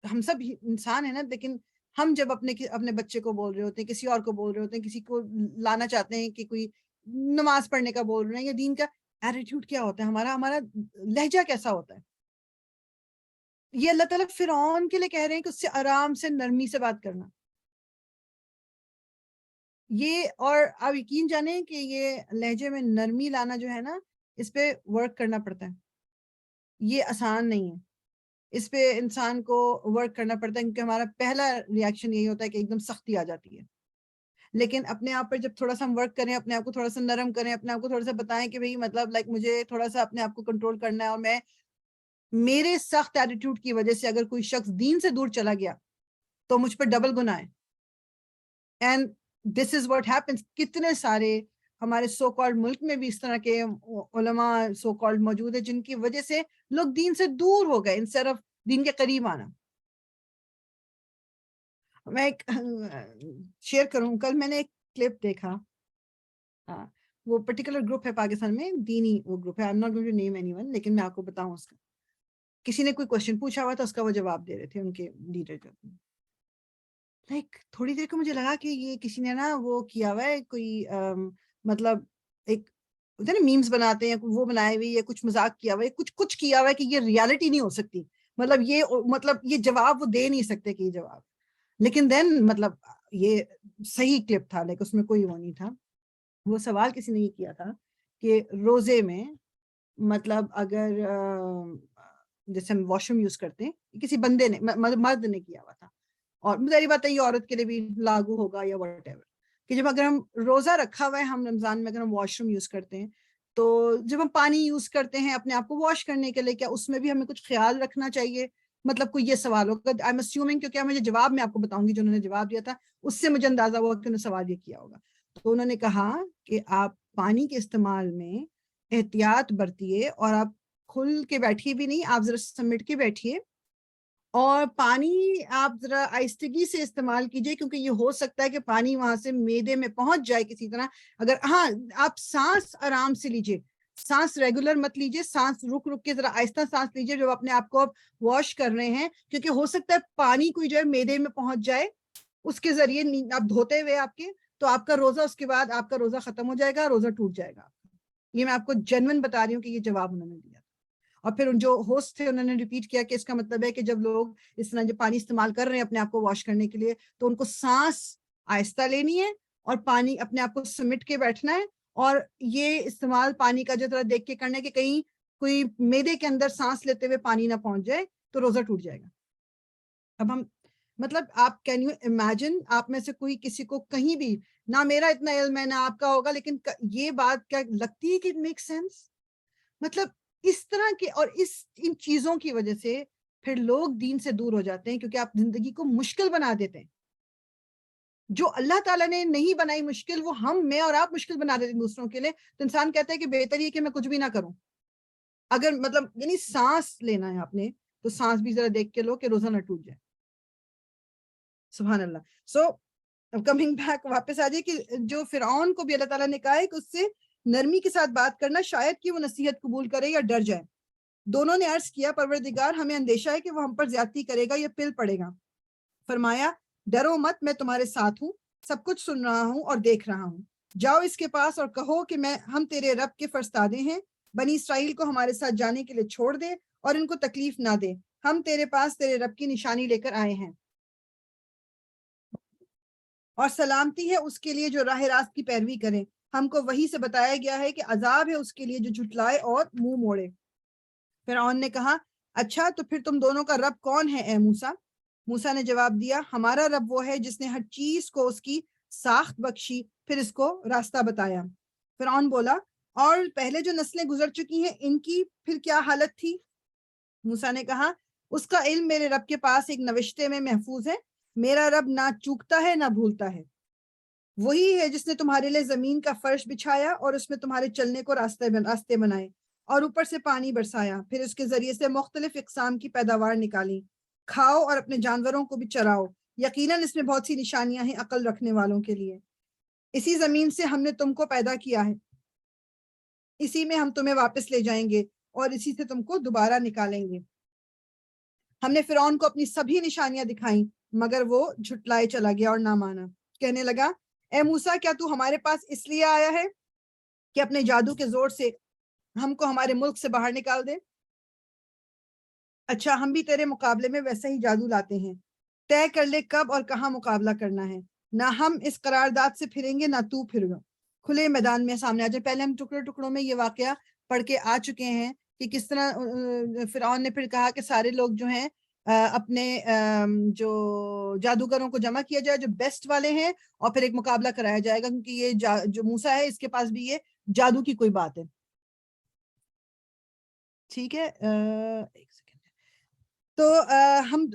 ہم سب انسان ہیں نا، لیکن ہم جب اپنے بچے کو بول رہے ہوتے ہیں، کسی اور کو بول رہے ہوتے ہیں، کسی کو لانا چاہتے ہیں کہ کوئی نماز پڑھنے کا بول رہے ہیں یا دین کا، ایٹیٹیوڈ کیا ہوتا ہے ہمارا لہجہ کیسا ہوتا ہے؟ یہ اللہ تعالیٰ فرعون کے لیے کہہ رہے ہیں کہ اس سے آرام سے نرمی سے بات کرنا. یہ اور آپ یقین جانیں کہ یہ لہجے میں نرمی لانا جو ہے نا، اس پہ ورک کرنا پڑتا ہے، یہ آسان نہیں ہے. اس پہ انسان کو ورک کرنا پڑتا ہے کیونکہ ہمارا پہلا ریاکشن یہی ہوتا ہے کہ ایک دم سختی آ جاتی ہے. لیکن اپنے آپ پر جب تھوڑا سا ہم ورک کریں، اپنے آپ کو تھوڑا سا نرم کریں، اپنے آپ کو تھوڑا سا بتائیں کہ بھئی مطلب مجھے تھوڑا سا اپنے آپ کو کنٹرول کرنا ہے، اور میرے سخت ایٹیٹیوڈ کی وجہ سے اگر کوئی شخص دین سے دور چلا گیا تو مجھ پر ڈبل گناہ ہے. And this is what happens. کتنے سارے ہمارے سو کالڈ ملک میں بھی اس طرح کے علماء سو کالڈ موجود ہیں جن کی وجہ سے لوگ دین سے دور ہو گئے انسٹیڈ آف دین کے قریب آنا. میں ایک شیئر کروں، کل میں نے ایک کلپ دیکھا، وہ پرٹیکولر گروپ ہے پاکستان میں، دینی وہ گروپ ہے، I'm not going to name anyone، لیکن میں آپ کو بتاؤں اس کا. کسی نے کوئی کوشچن پوچھا ہوا تھا، اس کا وہ جواب دے رہے تھے ان کے لیڈر جو تھوڑی دیر کو مجھے لگا کہ یہ کسی نے نا وہ کیا ہوا ہے کوئی مطلب ایک میمز بناتے ہیں، وہ بنائے ہوئے، یہ کچھ مذاق کیا ہوا ہے، کچھ کیا ہوا ہے کہ یہ ریالٹی نہیں ہو سکتی، مطلب یہ جواب وہ دے نہیں سکتے کہ یہ جواب. لیکن دین مطلب یہ صحیح کلپ تھا، لیکن اس میں کوئی وہ نہیں تھا. وہ سوال کسی نے یہ کیا تھا کہ روزے میں مطلب اگر جیسے ہم واش روم یوز کرتے ہیں، کسی بندے نے مرد نے کیا ہوا تھا، اور ظاہری بات ہے یہ عورت کے لیے بھی لاگو ہوگا یا واٹ ایور، کہ جب اگر ہم روزہ رکھا ہوا ہے، ہم رمضان میں اگر ہم واش روم یوز کرتے ہیں، تو جب ہم پانی یوز کرتے ہیں اپنے آپ کو واش کرنے کے لیے، کیا اس میں بھی ہمیں کچھ خیال رکھنا چاہیے؟ مطلب کوئی یہ سوال ہوگا، I'm assuming، کیونکہ مجھے جواب میں آپ کو بتاؤں گی جو انہوں نے جواب دیا تھا اس سے مجھے اندازہ ہوا کہ انہوں نے سوال یہ کیا ہوگا. تو انہوں نے کہا کہ آپ پانی کے استعمال میں احتیاط برتیے، اور آپ کھل کے بیٹھیے بھی نہیں، آپ ذرا سمیٹ کے بیٹھیے، اور پانی آپ ذرا آہستگی سے استعمال کیجئے، کیونکہ یہ ہو سکتا ہے کہ پانی وہاں سے معدے میں پہنچ جائے کسی طرح. اگر آپ سانس آرام سے لیجئے، سانس ریگولر مت لیجئے، سانس رک کے ذرا آہستہ سانس لیجئے جب اپنے آپ کو واش کر رہے ہیں، کیونکہ ہو سکتا ہے پانی کوئی جو ہے معدے میں پہنچ جائے، اس کے ذریعے آپ دھوتے ہوئے آپ کے، تو آپ کا روزہ اس کے بعد آپ کا روزہ ختم ہو جائے گا, روزہ ٹوٹ جائے گا. یہ میں آپ کو جنون بتا رہی ہوں کہ یہ جواب انہوں نے دیا. اور پھر ان جو ہوسٹ تھے انہوں نے ریپیٹ کیا کہ اس کا مطلب ہے کہ جب لوگ اس طرح جو پانی استعمال کر رہے ہیں اپنے آپ کو واش کرنے کے لیے, تو ان کو سانس آہستہ لینی ہے اور پانی اپنے آپ کو سمٹ کے بیٹھنا ہے, اور یہ استعمال پانی کا جو طرح دیکھ کے کرنا ہے کہ کہیں کوئی میدے کے اندر سانس لیتے ہوئے پانی نہ پہنچ جائے تو روزہ ٹوٹ جائے گا. اب ہم مطلب آپ کین یو امیجن, آپ میں سے کوئی کسی کو کہیں بھی نہ میرا اتنا علم ہے نہ آپ کا ہوگا, لیکن یہ بات کیا لگتی ہے کہ اٹ میک سینس. مطلب اس طرح کے اور ان چیزوں کی وجہ سے پھر لوگ دین سے دور ہو جاتے ہیں, کیونکہ آپ زندگی کو مشکل بنا دیتے ہیں. جو اللہ تعالیٰ نے نہیں بنائی مشکل, وہ میں اور آپ مشکل بنا دیتے ہیں دوسروں کے لیے. تو انسان کہتا ہے کہ بہتر یہ کہ میں کچھ بھی نہ کروں. اگر مطلب یعنی سانس لینا ہے آپ نے تو سانس بھی ذرا دیکھ کے لو کہ روزہ نہ ٹوٹ جائے. سبحان اللہ. سو کمنگ بیک, واپس آ جائے کہ جو فرعون کو بھی اللہ تعالیٰ نے کہا ہے کہ اس سے نرمی کے ساتھ بات کرنا, شاید کہ وہ نصیحت قبول کرے یا ڈر جائے. دونوں نے عرض کیا, پروردگار ہمیں اندیشہ ہے کہ وہ ہم پر زیادتی کرے گا یا پل پڑے گا. فرمایا, ڈرو مت, میں تمہارے ساتھ ہوں, سب کچھ سن رہا ہوں اور دیکھ رہا ہوں. جاؤ اس کے پاس اور کہو کہ ہم تیرے رب کے فرستادے ہیں, بنی اسرائیل کو ہمارے ساتھ جانے کے لیے چھوڑ دے اور ان کو تکلیف نہ دے, ہم تیرے پاس تیرے رب کی نشانی لے کر آئے ہیں, اور سلامتی ہے اس کے لیے جو راہ راست کی پیروی کرے. ہم کو وہی سے بتایا گیا ہے کہ عذاب ہے اس کے لیے جو جھٹلائے اور منہ موڑے. فرعون نے کہا, اچھا تو پھر تم دونوں کا رب کون ہے اے موسیٰ؟ موسیٰ نے جواب دیا, ہمارا رب وہ ہے جس نے ہر چیز کو اس کی ساخت بخشی, پھر اس کو راستہ بتایا. فرعون بولا, اور پہلے جو نسلیں گزر چکی ہیں ان کی پھر کیا حالت تھی؟ موسیٰ نے کہا, اس کا علم میرے رب کے پاس ایک نوشتے میں محفوظ ہے. میرا رب نہ چوکتا ہے نہ بھولتا ہے. وہی ہے جس نے تمہارے لیے زمین کا فرش بچھایا اور اس میں تمہارے چلنے کو راستے بنائے, اور اوپر سے پانی برسایا, پھر اس کے ذریعے سے مختلف اقسام کی پیداوار نکالی. کھاؤ اور اپنے جانوروں کو بھی چراؤ, یقیناً اس میں بہت سی نشانیاں ہیں عقل رکھنے والوں کے لیے. اسی زمین سے ہم نے تم کو پیدا کیا ہے, اسی میں ہم تمہیں واپس لے جائیں گے اور اسی سے تم کو دوبارہ نکالیں گے. ہم نے فرعون کو اپنی سبھی نشانیاں دکھائیں, مگر وہ جھٹلائے چلا گیا اور نہ مانا. کہنے لگا, اے موسیٰ, کیا تو ہمارے پاس اس لیے آیا ہے کہ اپنے جادو کے زور سے ہم کو ہمارے ملک سے باہر نکال دے؟ اچھا, ہم بھی تیرے مقابلے میں ویسا ہی جادو لاتے ہیں. طے کر لے کب اور کہاں مقابلہ کرنا ہے. نہ ہم اس قرارداد سے پھریں گے نہ تو پھر گا. کھلے میدان میں سامنے آ جائے. پہلے ہم ٹکڑوں ٹکڑوں میں یہ واقعہ پڑھ کے آ چکے ہیں کہ کس طرح فرعون نے پھر کہا کہ سارے لوگ جو ہیں اپنے جو جادوگروں کو جمع کیا جائے جو بیسٹ والے ہیں, اور پھر ایک مقابلہ کرایا جائے گا, کیونکہ یہ جو موسیٰ ہے اس کے پاس بھی یہ جادو کی کوئی بات ہے. ٹھیک ہے, ایک سیکنڈ. تو ہم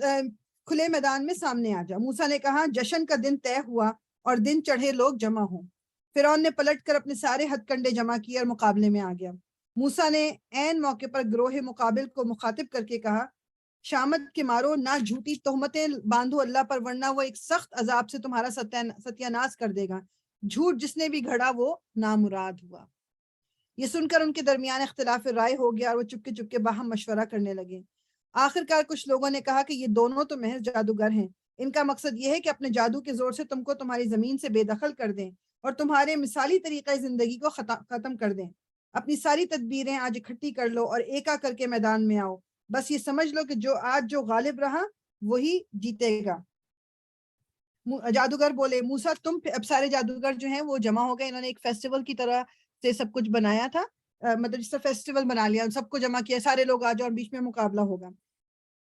کھلے میدان میں سامنے آ جا. موسیٰ نے کہا, جشن کا دن طے ہوا اور دن چڑھے لوگ جمع ہوں. فرعون نے پلٹ کر اپنے سارے ہتھ کنڈے جمع کیے اور مقابلے میں آ گیا. موسیٰ نے عین موقع پر گروہ مقابل کو مخاطب کر کے کہا, شامت کے مارو, نہ جھوٹی تہمتیں باندھو اللہ پر, ورنہ وہ ایک سخت عذاب سے تمہارا ستیاناش کر دے گا. جھوٹ جس نے بھی گھڑا وہ نامراد ہوا. یہ سن کر ان کے درمیان اختلاف رائے ہو گیا اور وہ چپکے چپکے باہم مشورہ کرنے لگے. آخرکار کچھ لوگوں نے کہا کہ یہ دونوں تو محض جادوگر ہیں. ان کا مقصد یہ ہے کہ اپنے جادو کے زور سے تم کو تمہاری زمین سے بے دخل کر دیں اور تمہارے مثالی طریقہ زندگی کو ختم کر دیں. اپنی ساری تدبیریں آج اکٹھی کر لو اور ایک کر کے میدان میں آؤ. بس یہ سمجھ لو کہ جو غالب رہا وہی جیتے گا. جادوگر بولے, موسیٰ اب سارے جادوگر جو ہیں وہ جمع ہو گئے. انہوں نے ایک فیسٹیول کی طرح سے سب کچھ بنایا تھا, مطلب جس طرح فیسٹیول بنا لیا, سب کو جمع کیا, سارے لوگ آ جاؤ اور بیچ میں مقابلہ ہوگا.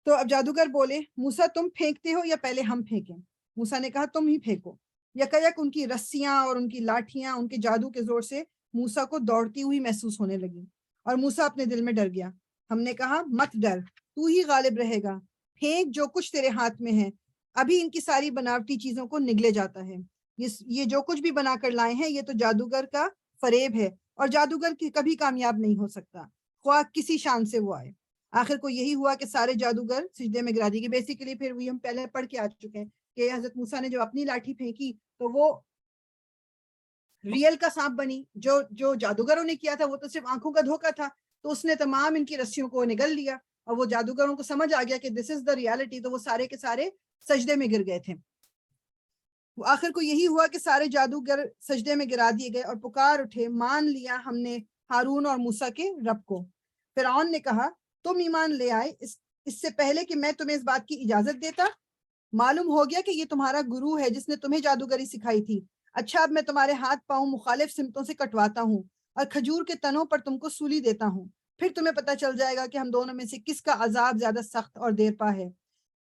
تو اب جادوگر بولے, موسیٰ تم پھینکتے ہو یا پہلے ہم پھینکیں؟ موسیٰ نے کہا, تم ہی پھینکو. یکایک ان کی رسیاں اور ان کی لاٹھیاں ان کے جادو کے زور سے موسیٰ کو دوڑتی ہوئی محسوس ہونے لگی, اور موسیٰ اپنے دل میں ڈر گیا. ہم نے کہا, مت ڈر, تو ہی غالب رہے گا. پھینک جو کچھ تیرے ہاتھ میں ہے. ابھی ان کی ساری بناوٹی چیزوں کو نگلے جاتا ہے. یہ جو کچھ بھی بنا کر لائے ہیں یہ تو جادوگر کا فریب ہے, اور جادوگر کبھی کامیاب نہیں ہو سکتا, خواہ کسی شان سے وہ آئے. آخر کو یہی ہوا کہ سارے جادوگر سجدے میں گرا دیے گئے. بیسیکلی پھر وہی ہم پہلے پڑھ کے آ چکے ہیں کہ حضرت موسیٰ نے جو اپنی لاٹھی پھینکی تو وہ ریئل کا سانپ بنی. جو جادوگروں نے کیا تھا وہ تو صرف آنکھوں کا دھوکا تھا, تو اس نے تمام ان کی رسیوں کو نگل لیا, اور وہ جادوگروں کو سمجھ آ گیا کہ دس از دا ریالٹی, تو وہ سارے کے سارے سجدے میں گر گئے تھے. آخر کو یہی ہوا کہ سارے جادوگر سجدے میں گرا دیے گئے اور پکار اٹھے، مان لیا ہم نے ہارون اور موسیٰ کے رب کو۔ فرعون نے کہا تم ایمان لے آئے اس سے پہلے کہ میں تمہیں اس بات کی اجازت دیتا؟ معلوم ہو گیا کہ یہ تمہارا گرو ہے جس نے تمہیں جادوگری سکھائی تھی۔ اچھا اب میں تمہارے ہاتھ پاؤں مخالف سمتوں سے کٹواتا ہوں اور کھجور کے تنوں پر تم کو سولی دیتا ہوں، پھر تمہیں پتہ چل جائے گا کہ ہم دونوں میں سے کس کا عذاب زیادہ سخت اور دیر پا ہے،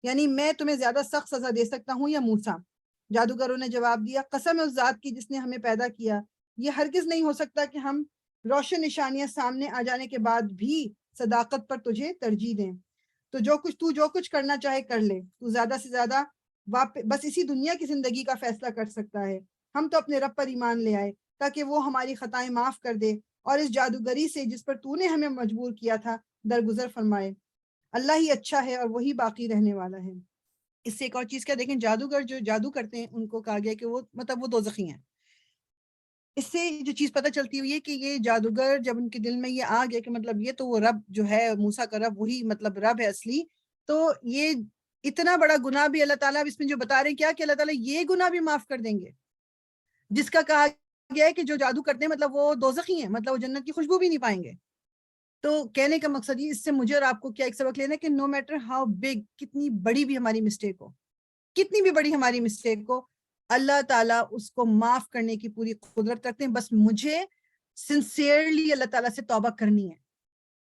یعنی میں تمہیں زیادہ سخت سزا دے سکتا ہوں یا موسیٰ۔ جادوگروں نے جواب دیا قسم ہے اس ذات کی جس نے ہمیں پیدا کیا، یہ ہرگز نہیں ہو سکتا کہ ہم روشن نشانیاں سامنے آ جانے کے بعد بھی صداقت پر تجھے ترجیح دیں۔ تو جو کچھ کرنا چاہے کر لے، تو زیادہ سے زیادہ بس اسی دنیا کی زندگی کا فیصلہ کر سکتا ہے۔ ہم تو اپنے رب پر ایمان لے آئے تاکہ وہ ہماری خطائیں معاف کر دے اور اس جادوگری سے جس پر تو نے ہمیں مجبور کیا تھا درگزر فرمائے۔ اللہ ہی اچھا ہے اور وہی باقی رہنے والا ہے۔ اس سے ایک اور چیز کیا دیکھیں، جادوگر جو جادو کرتے ہیں ان کو کہا گیا کہ وہ وہ دوزخی ہیں۔ اس سے جو چیز پتہ چلتی ہوئی ہے کہ یہ جادوگر جب ان کے دل میں یہ آ گیا کہ یہ تو وہ رب جو ہے موسیٰ کا رب وہی رب ہے اصلی، تو یہ اتنا بڑا گناہ بھی اللہ تعالیٰ اس میں جو بتا رہے ہیں کیا کہ اللہ تعالیٰ یہ گناہ بھی معاف کر دیں گے جس کا کہا گیا ہے کہ جو جادو کرتے ہیں وہ دوزخی ہیں، وہ جنت کی خوشبو بھی نہیں پائیں گے۔ تو کہنے کا مقصد یہ اس سے مجھے اور آپ کو کیا ایک سبق لینا ہے کہ نو میٹر ہاؤ بگ، کتنی بڑی بھی ہماری مسٹیک ہو، کتنی بھی بڑی ہماری مسٹیک ہو، اللہ تعالیٰ اس کو معاف کرنے کی پوری قدرت رکھتے ہیں۔ بس مجھے سنسیئرلی اللہ تعالیٰ سے توبہ کرنی ہے،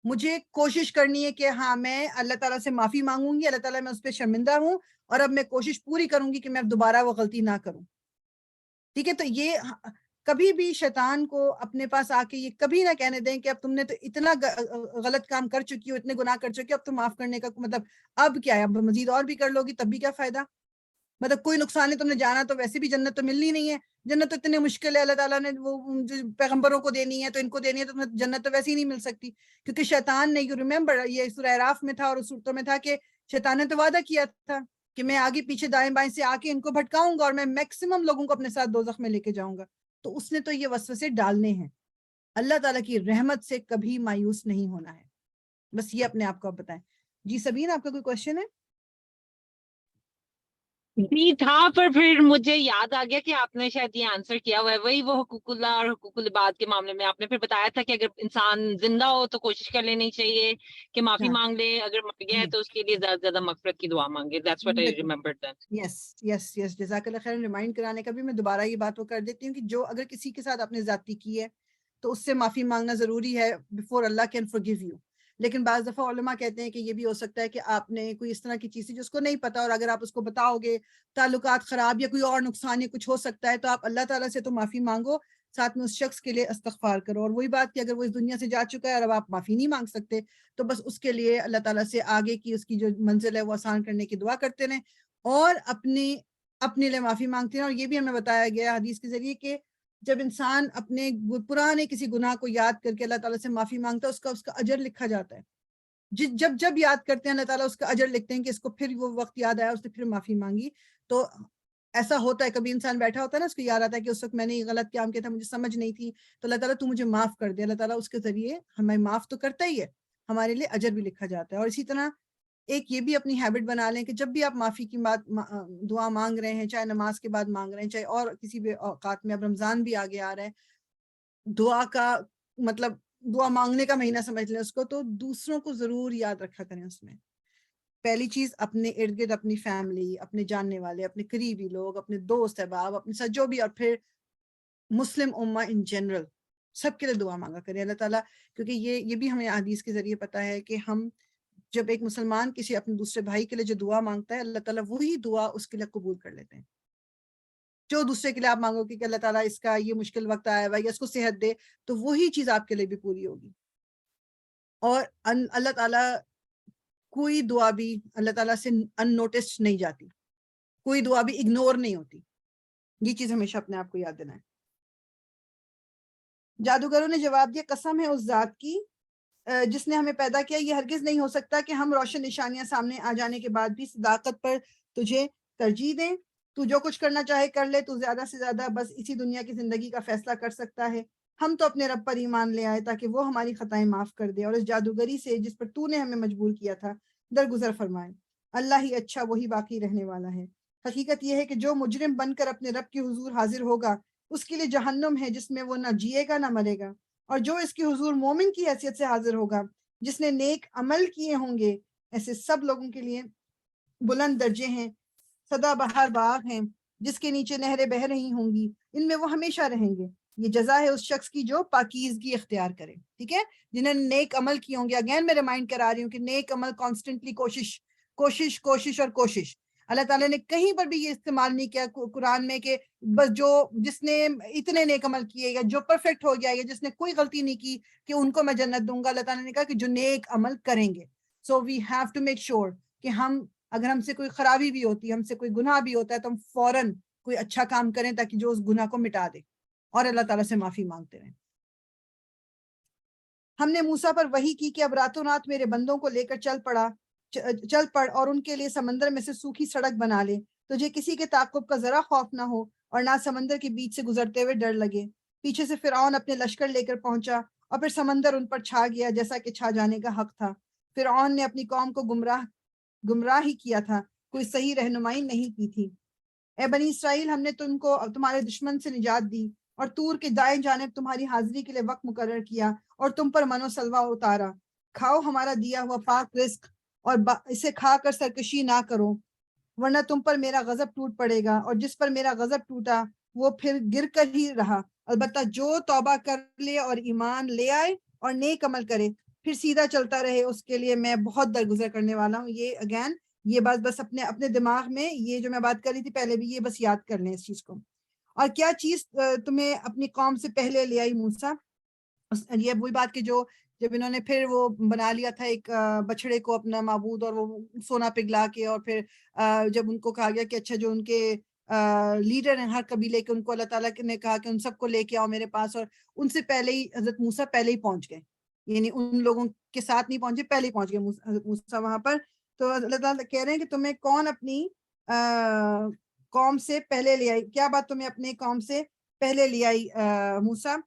مجھے کوشش کرنی ہے کہ ہاں میں اللہ تعالیٰ سے معافی مانگوں گی، اللہ تعالیٰ میں اس پہ شرمندہ ہوں اور اب میں کوشش پوری کروں گی کہ میں دوبارہ وہ غلطی نہ کروں۔ ٹھیک ہے، تو یہ کبھی بھی شیطان کو اپنے پاس آ کے یہ کبھی نہ کہنے دیں کہ اب تم نے تو اتنا غلط کام کر چکی ہو، اتنے گناہ کر چکی ہو، اب تو معاف کرنے کا اب کیا ہے، اب مزید اور بھی کر لو گی تب بھی کیا فائدہ، کوئی نقصان نہیں، تم نے جانا تو ویسے بھی جنت تو ملنی نہیں ہے، جنت تو اتنے مشکل ہے، اللہ تعالیٰ نے وہ پیغمبروں کو دینی ہے تو ان کو دینی ہے، تو جنت تو ویسے ہی نہیں مل سکتی، کیونکہ شیطان نے یو ریممبر یہ سورہ اعراف میں تھا اور اس صورتوں میں تھا کہ شیطان نے تو وعدہ کیا تھا کہ میں آگے پیچھے دائیں بائیں سے آ کے ان کو بھٹکاؤں گا اور میں میکسیمم لوگوں کو اپنے ساتھ دوزخ میں لے کے جاؤں گا۔ تو اس نے تو یہ وسوسے ڈالنے ہیں، اللہ تعالیٰ کی رحمت سے کبھی مایوس نہیں ہونا ہے، بس یہ اپنے آپ کو آپ بتائیں۔ جی سبین، آپ کا کوئی کوشچن ہے؟ جی تھا، پر پھر مجھے یاد آ گیا کہ آپ نے شاید یہ آنسر کیا ہوا ہے، وہی وہ حقوق اللہ اور حقوق العباد کے معاملے میں آپ نے پھر بتایا تھا کہ اگر انسان زندہ ہو تو کوشش کر لینی چاہیے کہ معافی مانگ لے، اگر مر گیا ہے تو اس کے لیے زیادہ سے زیادہ مغفرت کی دعا مانگے۔ That's what I remembered then. یس جزاک اللہ خیر، ریمائنڈ کرانے کا بھی میں دوبارہ یہ بات وہ کر دیتی ہوں کہ جو اگر کسی کے ساتھ آپ نے زیادتی کی ہے تو اس سے معافی مانگنا ضروری ہے before Allah can forgive you۔ لیکن بعض دفعہ علماء کہتے ہیں کہ یہ بھی ہو سکتا ہے کہ آپ نے کوئی اس طرح کی چیز جس کو نہیں پتا اور اگر آپ اس کو بتاؤ گے تعلقات خراب یا کوئی اور نقصان یا کچھ ہو سکتا ہے، تو آپ اللہ تعالیٰ سے تو معافی مانگو، ساتھ میں اس شخص کے لیے استغفار کرو، اور وہی بات کہ اگر وہ اس دنیا سے جا چکا ہے اور اب آپ معافی نہیں مانگ سکتے تو بس اس کے لیے اللہ تعالیٰ سے آگے کی اس کی جو منزل ہے وہ آسان کرنے کی دعا کرتے رہیں اور اپنے لیے معافی مانگتے ہیں۔ اور یہ بھی ہمیں بتایا گیا حدیث کے ذریعے کہ جب انسان اپنے پرانے کسی گناہ کو یاد کر کے اللہ تعالیٰ سے معافی مانگتا ہے اس کا اجر لکھا جاتا ہے، جب یاد کرتے ہیں اللہ تعالیٰ اس کا اجر لکھتے ہیں کہ اس کو پھر وہ وقت یاد آیا، اس نے پھر معافی مانگی۔ تو ایسا ہوتا ہے کبھی انسان بیٹھا ہوتا ہے نا، اس کو یاد آتا ہے کہ اس وقت میں نے یہ غلط کام کیا تھا، مجھے سمجھ نہیں تھی، تو اللہ تعالیٰ تو مجھے معاف کر دے، اللہ تعالیٰ اس کے ذریعے ہمیں معاف تو کرتا ہی ہے، ہمارے لیے اجر بھی لکھا جاتا ہے۔ اور اسی طرح ایک یہ بھی اپنی ہیبٹ بنا لیں کہ جب بھی آپ معافی کی بات دعا مانگ رہے ہیں، چاہے نماز کے بعد مانگ رہے ہیں، چاہے اور کسی بھی اوقات میں، اب رمضان بھی آگے آ رہا ہے، دعا کا دعا مانگنے کا مہینہ سمجھ لیں اس کو، تو دوسروں کو ضرور یاد رکھا کریں اس میں۔ پہلی چیز اپنے ارد گرد اپنی فیملی، اپنے جاننے والے، اپنے قریبی لوگ، اپنے دوست احباب، اپنے ساتھ جو بھی، اور پھر مسلم امہ ان جنرل سب کے لیے دعا مانگا کریں اللہ تعالیٰ، کیونکہ یہ بھی ہمیں حدیث کے ذریعے پتہ ہے کہ ہم جب ایک مسلمان کسی اپنے دوسرے بھائی کے لیے جو دعا مانگتا ہے اللہ تعالیٰ وہی دعا اس کے لیے قبول کر لیتے ہیں۔ جو دوسرے کے لیے آپ مانگو کہ اللہ تعالیٰ اس کا یہ مشکل وقت آیا ہوا یا اس کو صحت دے، تو وہی چیز آپ کے لیے بھی پوری ہوگی۔ اور اللہ تعالیٰ کوئی دعا بھی اللہ تعالیٰ سے ان نوٹسڈ نہیں جاتی، کوئی دعا بھی اگنور نہیں ہوتی، یہ چیز ہمیشہ اپنے آپ کو یاد دینا ہے۔ جادوگروں نے جواب دیا قسم ہے اس ذات کی جس نے ہمیں پیدا کیا، یہ ہرگز نہیں ہو سکتا کہ ہم روشن نشانیاں سامنے آ جانے کے بعد بھی صداقت پر تجھے ترجیح دیں، تو جو کچھ کرنا چاہے کر لے، تو زیادہ سے زیادہ بس اسی دنیا کی زندگی کا فیصلہ کر سکتا ہے۔ ہم تو اپنے رب پر ایمان لے آئے تاکہ وہ ہماری خطائیں معاف کر دے اور اس جادوگری سے جس پر تو نے ہمیں مجبور کیا تھا درگزر فرمائے۔ اللہ ہی اچھا، وہی باقی رہنے والا ہے۔ حقیقت یہ ہے کہ جو مجرم بن کر اپنے رب کے حضور حاضر ہوگا اس کے لیے جہنم ہے جس میں وہ نہ جیے گا نہ مرے گا، اور جو اس کے حضور مومن کی حیثیت سے حاضر ہوگا جس نے نیک عمل کیے ہوں گے، ایسے سب لوگوں کے لیے بلند درجے ہیں، سدا بہار باغ ہیں جس کے نیچے نہریں بہہ رہی ہوں گی، ان میں وہ ہمیشہ رہیں گے۔ یہ جزا ہے اس شخص کی جو پاکیزگی اختیار کرے، ٹھیک ہے، جنہوں نے نیک عمل کیے ہوں گے۔ اگین میں ریمائنڈ کرا رہی ہوں کہ نیک عمل کانسٹنٹلی کوشش کوشش کوشش اور کوشش۔ اللہ تعالیٰ نے کہیں پر بھی یہ استعمال نہیں کیا قرآن میں کہ بس جس نے اتنے نیک عمل کیے یا جو پرفیکٹ ہو گیا یا جس نے کوئی غلطی نہیں کی کہ ان کو میں جنت دوں گا۔ اللہ تعالیٰ نے کہا کہ جو نیک عمل کریں گے۔ So we have to make sure کہ اگر ہم سے کوئی خرابی بھی ہوتی ہے، ہم سے کوئی گناہ بھی ہوتا ہے، تو ہم فوراً کوئی اچھا کام کریں تاکہ جو اس گناہ کو مٹا دے، اور اللہ تعالیٰ سے معافی مانگتے رہیں۔ ہم نے موسیٰ پر وحی کی کہ اب راتوں رات میرے بندوں کو لے کر چل پڑ اور ان کے لیے سمندر میں سے سوکھی سڑک بنا لے، تجھے کسی کے تعاقب کا ذرا خوف نہ ہو اور نہ سمندر کے بیچ سے گزرتے ہوئے ڈر لگے۔ پیچھے سے فرعون اپنے لشکر لے کر پہنچا اور پھر سمندر ان پر چھا گیا جیسا کہ چھا جانے کا حق تھا۔ فرعون نے اپنی قوم کو گمراہ ہی کیا تھا، کوئی صحیح رہنمائی نہیں کی تھی۔ اے بنی اسرائیل، ہم نے تم کو تمہارے دشمن سے نجات دی اور طور کے دائیں جانب تمہاری حاضری کے لیے وقت مقرر کیا اور تم پر من و سلوہ اتارا۔ کھاؤ ہمارا دیا ہوا پاک رزق اور اسے کھا کر سرکشی نہ کرو، ورنہ تم پر میرا غضب ٹوٹ پڑے گا، اور جس پر میرا غضب ٹوٹا وہ پھر گر کر ہی رہا۔ البتہ جو توبہ کر لے اور ایمان لے آئے اور نیک عمل کرے پھر سیدھا چلتا رہے، اس کے لیے میں بہت درگزر کرنے والا ہوں۔ یہ بات بس اپنے دماغ میں، یہ جو میں بات کر رہی تھی پہلے بھی، یہ بس یاد کر لیں اس چیز کو۔ اور کیا چیز تمہیں اپنی قوم سے پہلے لے آئی موسیٰ؟ یہ وہی بات کہ جب انہوں نے پھر وہ بنا لیا تھا ایک بچڑے کو اپنا معبود، اور وہ سونا پگھلا کے، اور پھر جب ان کو کہا گیا کہ اچھا جو ان کے لیڈر ہیں ہر قبیلے کے، ان کو اللہ تعالیٰ نے کہا کہ ان سب کو لے کے آؤ میرے پاس، اور ان سے پہلے ہی حضرت موسیٰ پہلے ہی پہنچ گئے، یعنی ان لوگوں کے ساتھ نہیں پہنچے، پہلے ہی پہنچ گئے حضرت موسیٰ وہاں پر۔ تو اللہ تعالیٰ کہہ رہے ہیں کہ تمہیں کون اپنی قوم سے پہلے لے آئی؟ کیا بات تمہیں اپنے قوم سے پہلے لے آئی موسیٰ؟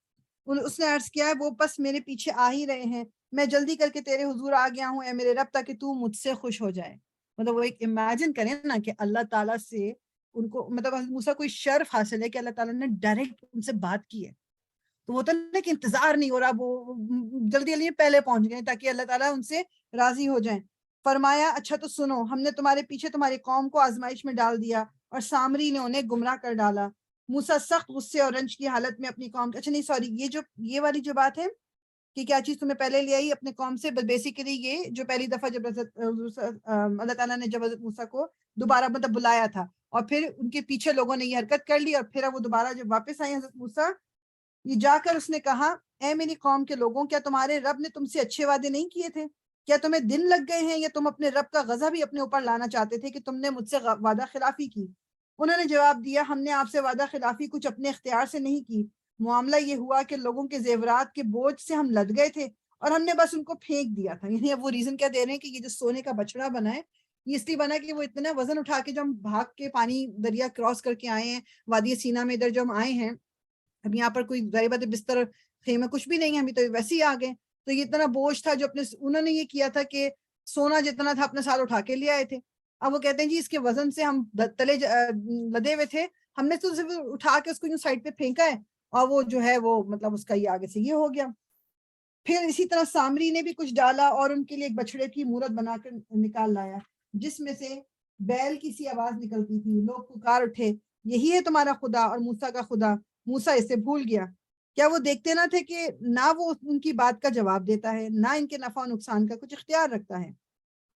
اس نے عرض کیا وہ بس میرے پیچھے آ ہی رہے ہیں، میں جلدی کر کے تیرے حضور آ گیا ہوں اے میرے رب، تاکہ تو مجھ سے خوش ہو جائے۔ مطلب وہ ایک امیجن کریں نا کہ اللہ تعالیٰ سے ان کو، مطلب موسیٰ کوئی شرف حاصل ہے کہ اللہ تعالیٰ نے ڈائریکٹ ان سے بات کی ہے، تو وہ تو نہیں کہ انتظار نہیں ہو رہا، وہ جلدی جلدی پہلے پہنچ گئے تاکہ اللہ تعالیٰ ان سے راضی ہو جائیں۔ فرمایا اچھا تو سنو، ہم نے تمہارے پیچھے تمہاری قوم کو آزمائش میں ڈال دیا اور سامری نے انہیں گمراہ کر ڈالا۔ موسیٰ سخت غصے اور رنج کی حالت میں اپنی قوم، اچھا نہیں سوری، یہ والی جو بات ہے کہ کیا چیز تمہیں پہلے لے آئی اپنے قوم سے، بیسیکلی یہ جو پہلی دفعہ جب اللہ تعالیٰ نے جب حضرت موسیٰ کو دوبارہ مطلب بلایا تھا، اور پھر ان کے پیچھے لوگوں نے یہ حرکت کر لی، اور پھر اب وہ دوبارہ جب واپس آئی حضرت موسیٰ، یہ جا کر اس نے کہا اے میری قوم کے لوگوں، کیا تمہارے رب نے تم سے اچھے وعدے نہیں کیے تھے؟ کیا تمہیں دن لگ گئے ہیں، یا تم اپنے رب کا غضب ہی اپنے اوپر لانا چاہتے تھے کہ تم نے مجھ سے وعدہ خلافی کی؟ انہوں نے جواب دیا ہم نے آپ سے وعدہ خلافی کچھ اپنے اختیار سے نہیں کی، معاملہ یہ ہوا کہ لوگوں کے زیورات کے بوجھ سے ہم لد گئے تھے اور ہم نے بس ان کو پھینک دیا تھا۔ یعنی اب وہ ریزن کیا دے رہے ہیں کہ یہ جو سونے کا بچڑا بنا ہے یہ اس لیے بنا کہ وہ اتنا وزن اٹھا کے جو ہم بھاگ کے پانی دریا کراس کر کے آئے ہیں، وادی سینا میں ادھر جو ہم آئے ہیں، اب یہاں پر کوئی ظاہر بات بستر خیمہ کچھ بھی نہیں ہے، ہم تو ویسے ہی آ گئے، تو یہ اتنا بوجھ تھا جو انہوں نے یہ کیا تھا کہ سونا جتنا تھا اپنے ساتھ اٹھا کے لے آئے تھے۔ اب وہ کہتے ہیں جی اس کے وزن سے ہم تلے لدے ہوئے تھے، ہم نے تو صرف اٹھا کے اس کو یوں سائڈ پہ پھینکا ہے، اور وہ جو ہے وہ مطلب اس کا یہ آگے سے یہ ہو گیا۔ پھر اسی طرح سامری نے بھی کچھ ڈالا اور ان کے لیے ایک بچڑے کی مورت بنا کر نکال لایا جس میں سے بیل کی سی آواز نکلتی تھی۔ لوگ پکار اٹھے یہی ہے تمہارا خدا اور موسیٰ کا خدا؟ موسیٰ اسے بھول گیا، کیا وہ دیکھتے نہ تھے کہ نہ وہ ان کی بات کا جواب دیتا ہے، نہ ان کے نفع و نقصان کا کچھ اختیار رکھتا ہے۔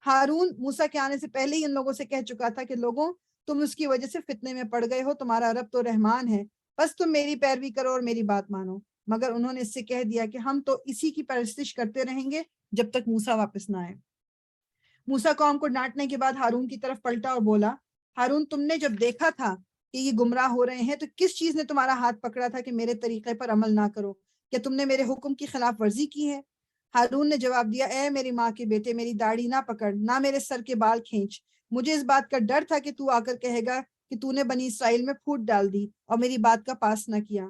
ہارون موسیٰ کے آنے سے پہلے ہی ان لوگوں سے کہہ چکا تھا کہ لوگوں تم اس کی وجہ سے فتنے میں پڑ گئے ہو، تمہارا رب تو رحمان ہے، بس تم میری پیروی کرو اور میری بات مانو۔ مگر انہوں نے اس سے کہہ دیا کہ ہم تو اسی کی پرستش کرتے رہیں گے جب تک موسیٰ واپس نہ آئے۔ موسیٰ قوم کو ڈانٹنے کے بعد ہارون کی طرف پلٹا اور بولا ہارون تم نے جب دیکھا تھا کہ یہ گمراہ ہو رہے ہیں تو کس چیز نے تمہارا ہاتھ پکڑا تھا کہ میرے طریقے پر عمل نہ کرو؟ کیا تم نے میرے حکم کی خلاف ورزی کی ہے؟ ہارون نے جواب دیا اے میری ماں کے بیٹے، میری داڑھی نہ پکڑ، نہ میرے سر کے بال کھینچ، مجھے اس بات کا ڈر تھا کہ تو آ کر کہے گا کہ تو نے بنی اسرائیل میں پھوٹ ڈال دی اور میری بات کا پاس نہ کیا۔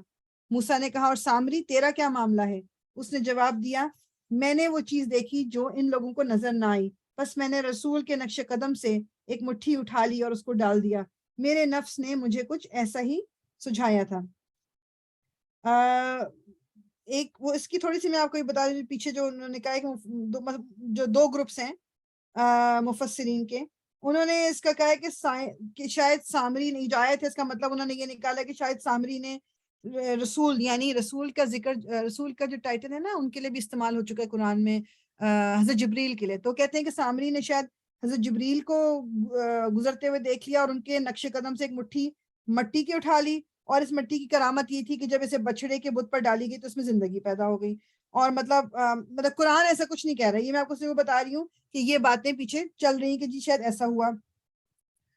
موسیٰ نے کہا اور سامری تیرا کیا معاملہ ہے؟ اس نے جواب دیا میں نے وہ چیز دیکھی جو ان لوگوں کو نظر نہ آئی، بس میں نے رسول کے نقش قدم سے ایک مٹھی اٹھا لی اور اس کو ڈال دیا، میرے نفس نے مجھے کچھ ایسا ہی سجھایا تھا. ایک وہ اس کی تھوڑی سی میں آپ کو یہ بتا دوں پیچھے جو انہوں نے کہا ہے کہ جو دو گروپس ہیں مفسرین کے, انہوں نے اس کا کہا ہے کہ شاید سامری نے جو آیت ہے اس کا مطلب انہوں نے یہ نکالا کہ شاید سامری نے رسول یعنی رسول کا ذکر, رسول کا جو ٹائٹل ہے نا ان کے لیے بھی استعمال ہو چکا ہے قرآن میں حضرت جبریل کے لیے. تو کہتے ہیں کہ سامری نے شاید حضرت جبریل کو گزرتے ہوئے دیکھ لیا اور ان کے نقش قدم سے ایک مٹھی مٹی کی اٹھا لی, اور اس مٹی کی کرامت یہ تھی کہ جب اسے بچڑے کے بت پر ڈالی گئی تو اس میں زندگی پیدا ہو گئی. اور مطلب قرآن ایسا کچھ نہیں کہہ رہا, یہ میں آپ کو صرف بتا رہی ہوں کہ یہ باتیں پیچھے چل رہی ہیں کہ جی شاید ایسا ہوا.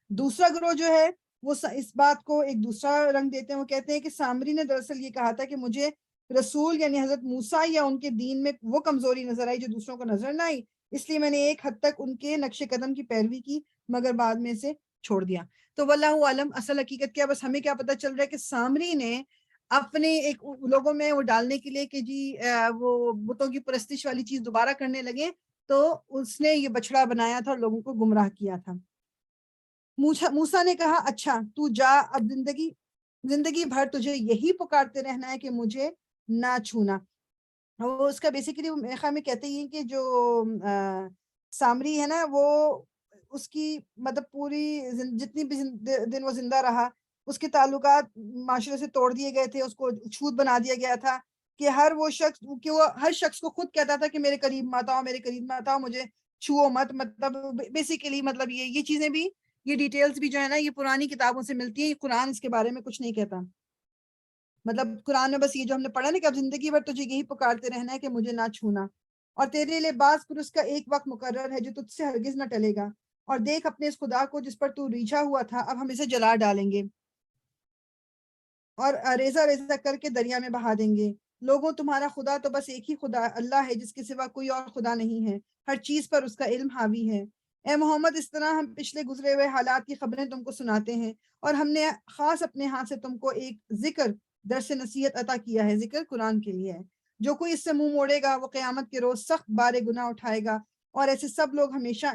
دوسرا گروہ جو ہے وہ اس بات کو ایک دوسرا رنگ دیتے ہیں, وہ کہتے ہیں کہ سامری نے دراصل یہ کہا تھا کہ مجھے رسول یعنی حضرت موسیٰ یا ان کے دین میں وہ کمزوری نظر آئی جو دوسروں کو نظر نہ آئی, اس لیے میں نے ایک حد تک ان کے نقش قدم کی پیروی کی مگر بعد میں اسے چھوڑ دیا. تو واللہ عالم اصل حقیقت کیا, بس ہمیں کیا پتہ چل رہا ہے کہ سامری نے اپنے ایک لوگوں میں وہ ڈالنے کے لیے کہ جی وہ بتوں کی پرستش والی چیز دوبارہ کرنے لگے, تو اس نے یہ بچڑا بنایا تھا اور لوگوں کو گمراہ کیا تھا. موسیٰ نے کہا اچھا تو جا, اب زندگی بھر تجھے یہی پکارتے رہنا ہے کہ مجھے نہ چھونا. وہ اس کا بیسیکلی میرے خیال میں کہتے ہیں کہ جو سامری ہے نا وہ اس کی مطلب پوری جتنی بھی دن وہ زندہ رہا اس کے تعلقات معاشرے سے توڑ دیے گئے تھے, اس کو چھوت بنا دیا گیا تھا کہ وہ ہر شخص کو خود کہتا تھا کہ میرے قریب مت آؤ, مجھے چھو مت. مطلب بیسیکلی مطلب یہ چیزیں بھی, یہ ڈیٹیلز بھی جو ہے نا یہ پرانی کتابوں سے ملتی ہیں, قرآن اس کے بارے میں کچھ نہیں کہتا. مطلب قرآن میں بس یہ جو ہم نے پڑھا نا کہ اب زندگی بھر تجھے یہی پکارتے رہنا ہے کہ مجھے نہ چھونا, اور تیرے لیے بعض پھر اس کا ایک وقت مقرر ہے جو تجھ سے ہرگز نہ ٹلے گا, اور دیکھ اپنے اس خدا کو جس پر تو ریچھا ہوا تھا, اب ہم اسے جلا ڈالیں گے اور ریزہ ریزہ کر کے دریا میں بہا دیں گے. لوگوں تمہارا خدا تو بس ایک ہی خدا اللہ ہے جس کے سوا کوئی اور خدا نہیں ہے, ہر چیز پر اس کا علم حاوی ہے. اے محمد اس طرح ہم پچھلے گزرے ہوئے حالات کی خبریں تم کو سناتے ہیں, اور ہم نے خاص اپنے ہاتھ سے تم کو ایک ذکر درس نصیحت عطا کیا ہے. ذکر قرآن کے لیے ہے. جو کوئی اس سے منہ موڑے گا وہ قیامت کے روز سخت بار گناہ اٹھائے گا, اور ایسے سب لوگ ہمیشہ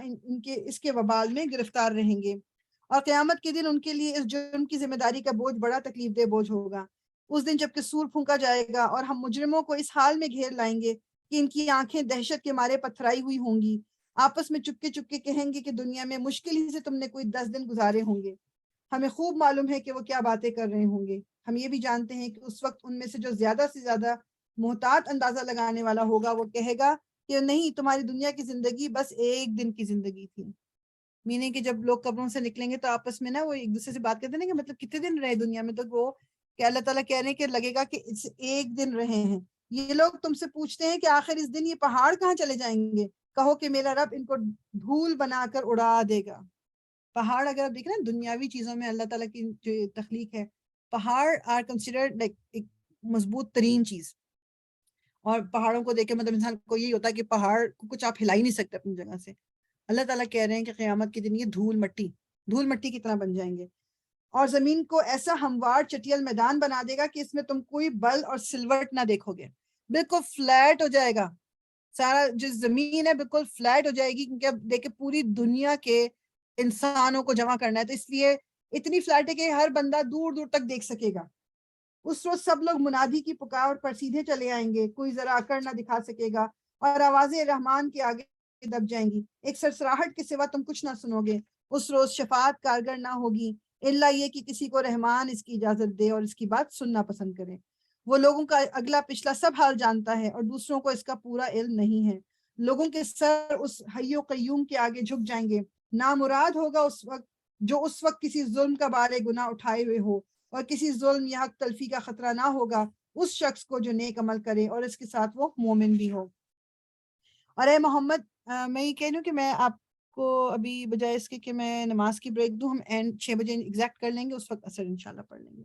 اس کے وبال میں گرفتار رہیں گے, اور قیامت کے دن ان کے لیے اس جرم کی ذمہ داری کا بوجھ بڑا تکلیف دہ بوجھ ہوگا. اس دن جب کہ سور پھونکا جائے گا اور ہم مجرموں کو اس حال میں گھیر لائیں گے کہ ان کی آنکھیں دہشت کے مارے پتھرائی ہوئی ہوں گی, آپس میں چپکے چپکے کہیں گے کہ دنیا میں مشکل ہی سے تم نے کوئی 10 دن گزارے ہوں گے. ہمیں خوب معلوم ہے کہ وہ کیا باتیں کر رہے ہوں گے. ہم یہ بھی جانتے ہیں کہ اس وقت ان میں سے جو زیادہ سے زیادہ محتاط اندازہ لگانے والا ہوگا وہ کہے گا کہ نہیں, تمہاری دنیا کی زندگی بس ایک دن کی زندگی تھی. میننگ کہ جب لوگ قبروں سے نکلیں گے تو آپس میں نا وہ ایک دوسرے سے بات کرتے ہیں کہ مطلب کتنے دن رہے دنیا میں, تو وہ کہ اللہ تعالیٰ کہہ رہے ہیں کہ لگے گا کہ ایک دن رہے ہیں. یہ لوگ تم سے پوچھتے ہیں کہ آخر اس دن یہ پہاڑ کہاں چلے جائیں گے, کہو کہ میرا رب ان کو دھول بنا کر اڑا دے گا. پہاڑ اگر آپ دیکھیں نا دنیاوی چیزوں میں اللہ تعالیٰ کی جو تخلیق ہے, پہاڑ آر کنسیڈرڈ لائک ایک مضبوط ترین چیز, اور پہاڑوں کو دیکھ کے مطلب انسان کو یہی ہوتا ہے کہ پہاڑ کو کچھ آپ ہلا ہی نہیں سکتے اپنی جگہ سے. اللہ تعالیٰ کہہ رہے ہیں کہ قیامت کے دن یہ دھول مٹی کی طرح بن جائیں گے, اور زمین کو ایسا ہموار چٹیل میدان بنا دے گا کہ اس میں تم کوئی بل اور سلوٹ نہ دیکھو گے. بالکل فلیٹ ہو جائے گا سارا, جو زمین ہے بالکل فلیٹ ہو جائے گی, کیونکہ اب دیکھیں پوری دنیا کے انسانوں کو جمع کرنا ہے, تو اس لیے اتنی فلیٹ ہے کہ ہر بندہ دور دور تک دیکھ سکے گا. اس روز سب لوگ منادی کی پکار پر سیدھے چلے آئیں گے, کوئی ذرا اکڑ نہ دکھا سکے گا, اور آوازیں رحمان کے آگے دب جائیں گی. ایک سرسراہٹ کے سوا تم کچھ نہ سنو گے. اس روز شفاعت کارگر نہ ہوگی الا یہ کہ کسی کو رحمان اس کی اجازت دے اور اس کی بات سننا پسند کرے. وہ لوگوں کا اگلا پچھلا سب حال جانتا ہے, اور دوسروں کو اس کا پورا علم نہیں ہے. لوگوں کے سر اس حی و قیوم کے آگے جھک جائیں گے. نامراد ہوگا اس وقت کسی ظلم کا بار گناہ اٹھائے ہوئے ہو, اور کسی ظلم یا حق تلفی کا خطرہ نہ ہوگا اس شخص کو جو نیک عمل کرے اور اس کے ساتھ وہ مومن بھی ہو. اور اے محمد, میں یہ کہہ رہی ہوں کہ میں آپ کو ابھی بجائے اس کے کہ میں نماز کی بریک دوں, ہم اینڈ 6 بجے ایگزیکٹ کر لیں گے, اس وقت عصر انشاءاللہ پڑھ لیں گے.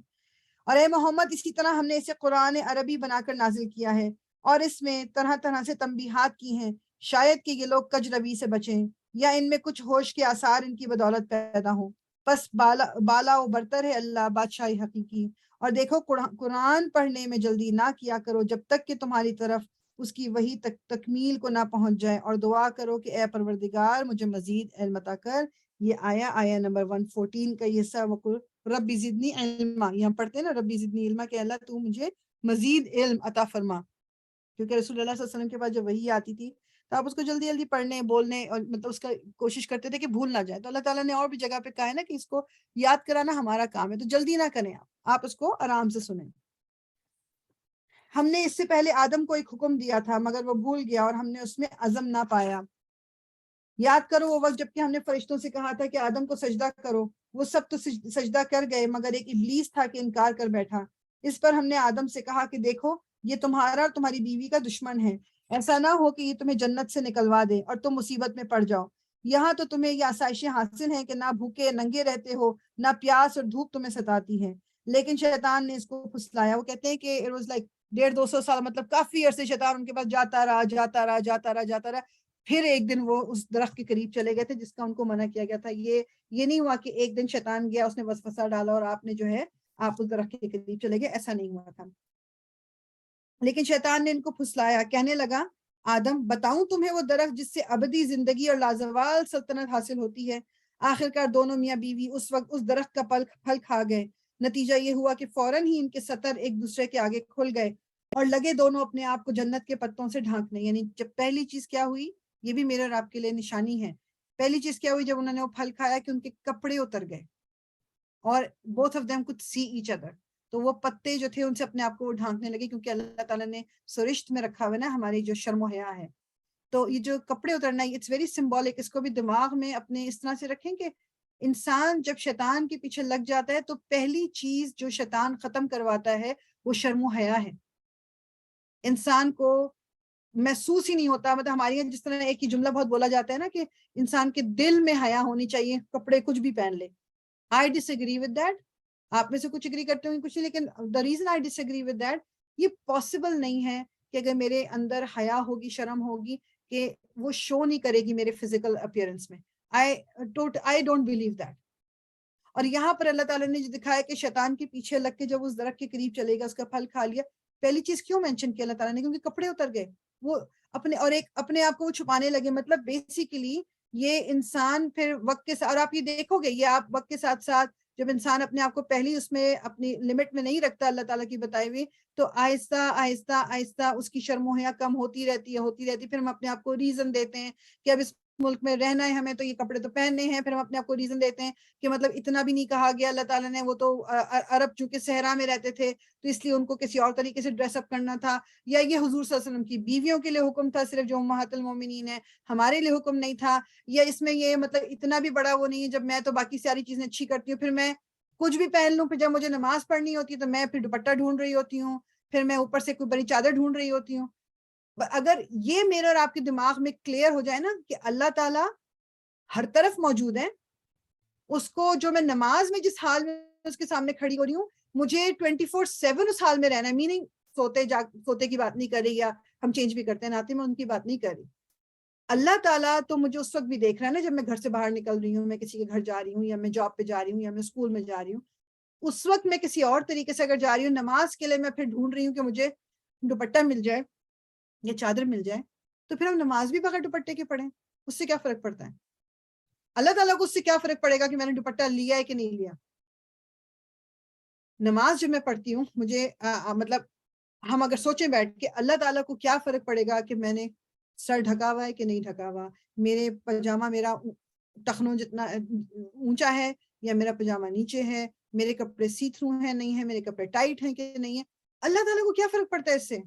اور اے محمد, اسی طرح ہم نے اسے قرآن عربی بنا کر نازل کیا ہے, اور اس میں طرح طرح سے تنبیہات کی ہیں, شاید کہ یہ لوگ کج روی سے بچیں, یا ان میں کچھ ہوش کے آثار ان کی بدولت پیدا ہوں. بس بالا و برتر ہے اللہ بادشاہی حقیقی. اور دیکھو قرآن پڑھنے میں جلدی نہ کیا کرو جب تک کہ تمہاری طرف اس کی وہی تکمیل کو نہ پہنچ جائے, اور دعا کرو کہ اے پروردگار مجھے مزید علم عطا کر یہ آیا نمبر 114 کا یہ حصہ ربی زدنی علما، یہ ہم پڑھتے ہیں نا ربی زدنی علما کہ اللہ تو مجھے مزید علم عطا فرما، کیونکہ رسول اللہ صلی اللہ علیہ وسلم کے پاس جب وحی آتی تھی تو آپ اس کو جلدی جلدی پڑھنے بولنے اور مطلب اس کا کوشش کرتے تھے کہ بھول نہ جائے. تو اللہ تعالیٰ نے اور بھی جگہ پہ کہا ہے نا کہ اس کو یاد کرانا ہمارا کام ہے، تو جلدی نہ کریں، آپ اس کو آرام سے سنیں. ہم نے اس سے پہلے آدم کو ایک حکم دیا تھا مگر وہ بھول گیا اور ہم نے اس میں عزم نہ پایا. یاد کرو وہ وقت جب کہ ہم نے فرشتوں سے کہا تھا کہ آدم کو سجدہ کرو، وہ سب تو سجدہ کر گئے مگر ایک ابلیس تھا کہ انکار کر بیٹھا. اس پر ہم نے آدم سے کہا کہ دیکھو یہ تمہارا اور تمہاری بیوی کا دشمن ہے، ایسا نہ ہو کہ یہ تمہیں جنت سے نکلوا دے اور تم مصیبت میں پڑ جاؤ. یہاں تو تمہیں یہ آسائشیں حاصل ہیں کہ نہ بھوکے ننگے رہتے ہو، نہ پیاس اور دھوپ تمہیں ستاتی ہے. لیکن شیطان نے اس کو پھسلایا. وہ کہتے ہیں کہ it was like 150-200 سال، مطلب کافی عرصے شیطان ان کے پاس جاتا رہا. پھر ایک دن وہ اس درخت کے قریب چلے گئے تھے جس کا ان کو منع کیا گیا تھا. یہ نہیں ہوا کہ ایک دن شیطان گیا اس نے وسوسہ ڈالا اور آپ نے جو ہے آپ اس درخت کے قریب چلے گئے، ایسا نہیں ہوا تھا. لیکن شیطان نے ان کو پھسلایا، کہنے لگا آدم بتاؤں تمہیں وہ درخت جس سے ابدی زندگی اور لازوال سلطنت حاصل ہوتی ہے. آخرکار دونوں میاں بیوی اس وقت اس درخت کا پھل کھا گئے. نتیجہ یہ ہوا کہ فوراً ہی ان کے سطر ایک دوسرے کے آگے کھل گئے اور لگے دونوں اپنے آپ کو جنت کے پتوں سے ڈھانکنے. یعنی جب پہلی چیز کیا ہوئی، یہ بھی میرے اور آپ کے لیے نشانی ہے، پہلی چیز کیا ہوئی جب انہوں نے وہ پھل کھایا کہ ان کے کپڑے اتر گئے اور both of them could see each other. تو وہ پتے جو تھے ان سے اپنے آپ کو ڈھانکنے لگے، کیونکہ اللہ تعالیٰ نے سرشت میں رکھا ہوا نا ہماری جو شرم و حیا ہے. تو یہ جو کپڑے اترنا ہے اٹس ویری سمبولک، اس کو بھی دماغ میں اپنے اس طرح سے رکھیں کہ انسان جب شیطان کے پیچھے لگ جاتا ہے تو پہلی چیز جو شیطان ختم کرواتا ہے وہ شرم و حیا ہے. انسان کو محسوس ہی نہیں ہوتا، مطلب ہمارے یہاں جس طرح ایک ہی جملہ بہت بولا جاتا ہے نا کہ انسان کے دل میں حیا ہونی چاہیے، کپڑے کچھ بھی پہن لے. I disagree with that. آپ میں سے کچھ اگری کرتے ہوں کچھ نہیں، لیکن the reason I disagree with that، یہ possible نہیں ہے کہ اگر میرے اندر حیا ہوگی، شرم ہوگی، کہ وہ شو نہیں کرے گی میرے فزیکل اپیئرنس میں. I don't believe that. اور یہاں پر اللہ تعالیٰ نے جو دکھایا کہ شیطان کے پیچھے لگ کے جب اس درخت کے قریب چلے گا، اس کا پھل کھا لیا، پہلی چیز کیوں مینشن کیا اللہ تعالیٰ نے؟ کیونکہ کپڑے اتر گئے، وہ اپنے آپ کو وہ چھپانے لگے. مطلب بیسیکلی یہ انسان پھر وقت کے ساتھ، اور آپ یہ دیکھو گے یہ آپ وقت کے ساتھ ساتھ جب انسان اپنے آپ کو پہلی اس میں اپنی لمٹ میں نہیں رکھتا اللہ تعالیٰ کی بتائی ہوئی، تو آہستہ آہستہ آہستہ اس کی شرم و حیا کم ہوتی رہتی ہے. پھر ہم اپنے آپ کو ریزن دیتے ہیں کہ اب اس ملک میں رہنا ہے ہمیں تو یہ کپڑے تو پہننے ہیں. پھر ہم اپنے آپ کو ریزن دیتے ہیں کہ مطلب اتنا بھی نہیں کہا گیا اللہ تعالیٰ نے، وہ تو عرب چونکہ صحرا میں رہتے تھے تو اس لیے ان کو کسی اور طریقے سے ڈریس اپ کرنا تھا، یا یہ حضور صلی اللہ علیہ وسلم کی بیویوں کے لیے حکم تھا صرف جو امہات المومنین ہیں، ہمارے لیے حکم نہیں تھا، یا اس میں یہ مطلب اتنا بھی بڑا وہ نہیں ہے جب میں تو باقی ساری چیزیں اچھی کرتی ہوں، پھر میں کچھ بھی پہن لوں، پھر جب مجھے نماز پڑھنی ہوتی ہے تو میں پھر دوپٹہ ڈھونڈ رہی ہوتی ہوں، پھر میں اوپر سے کوئی بڑی چادر ڈھونڈ رہی ہوتی ہوں. اگر یہ میرے اور آپ کے دماغ میں کلیئر ہو جائے نا کہ اللہ تعالیٰ ہر طرف موجود ہے، اس کو جو میں نماز میں جس حال میں اس کے سامنے کھڑی ہو رہی ہوں، مجھے 24/7 اس حال میں رہنا ہے. میننگ سوتے کی بات نہیں کر رہی، یا ہم چینج بھی کرتے ہیں ناتے میں ان کی بات نہیں کر رہی. اللہ تعالیٰ تو مجھے اس وقت بھی دیکھ رہا ہے نا جب میں گھر سے باہر نکل رہی ہوں، میں کسی کے گھر جا رہی ہوں، یا میں جاب پہ جا رہی ہوں، یا میں اسکول میں جا رہی ہوں. اس وقت میں کسی اور طریقے سے اگر جا رہی ہوں نماز کے لیے، میں پھر ڈھونڈ رہی ہوں کہ مجھے دوپٹہ مل جائے یا چادر مل جائے، تو پھر ہم نماز بھی بغیر دوپٹے کے پڑھیں، اس سے کیا فرق پڑتا ہے؟ اللہ تعالیٰ کو اس سے کیا فرق پڑے گا کہ میں نے دوپٹہ لیا ہے کہ نہیں لیا؟ نماز جب میں پڑھتی ہوں مجھے مطلب ہم اگر سوچیں بیٹھ کے اللہ تعالیٰ کو کیا فرق پڑے گا کہ میں نے سر ڈھکا ہوا ہے کہ نہیں ڈھکا ہوا، میرے پاجامہ میرا ٹخنوں جتنا اونچا ہے یا میرا پاجامہ نیچے ہے، میرے کپڑے سی تھرو ہیں نہیں ہیں، میرے کپڑے ٹائٹ ہیں کہ نہیں ہیں. اللہ تعالیٰ کو کیا فرق پڑتا ہے اس سے؟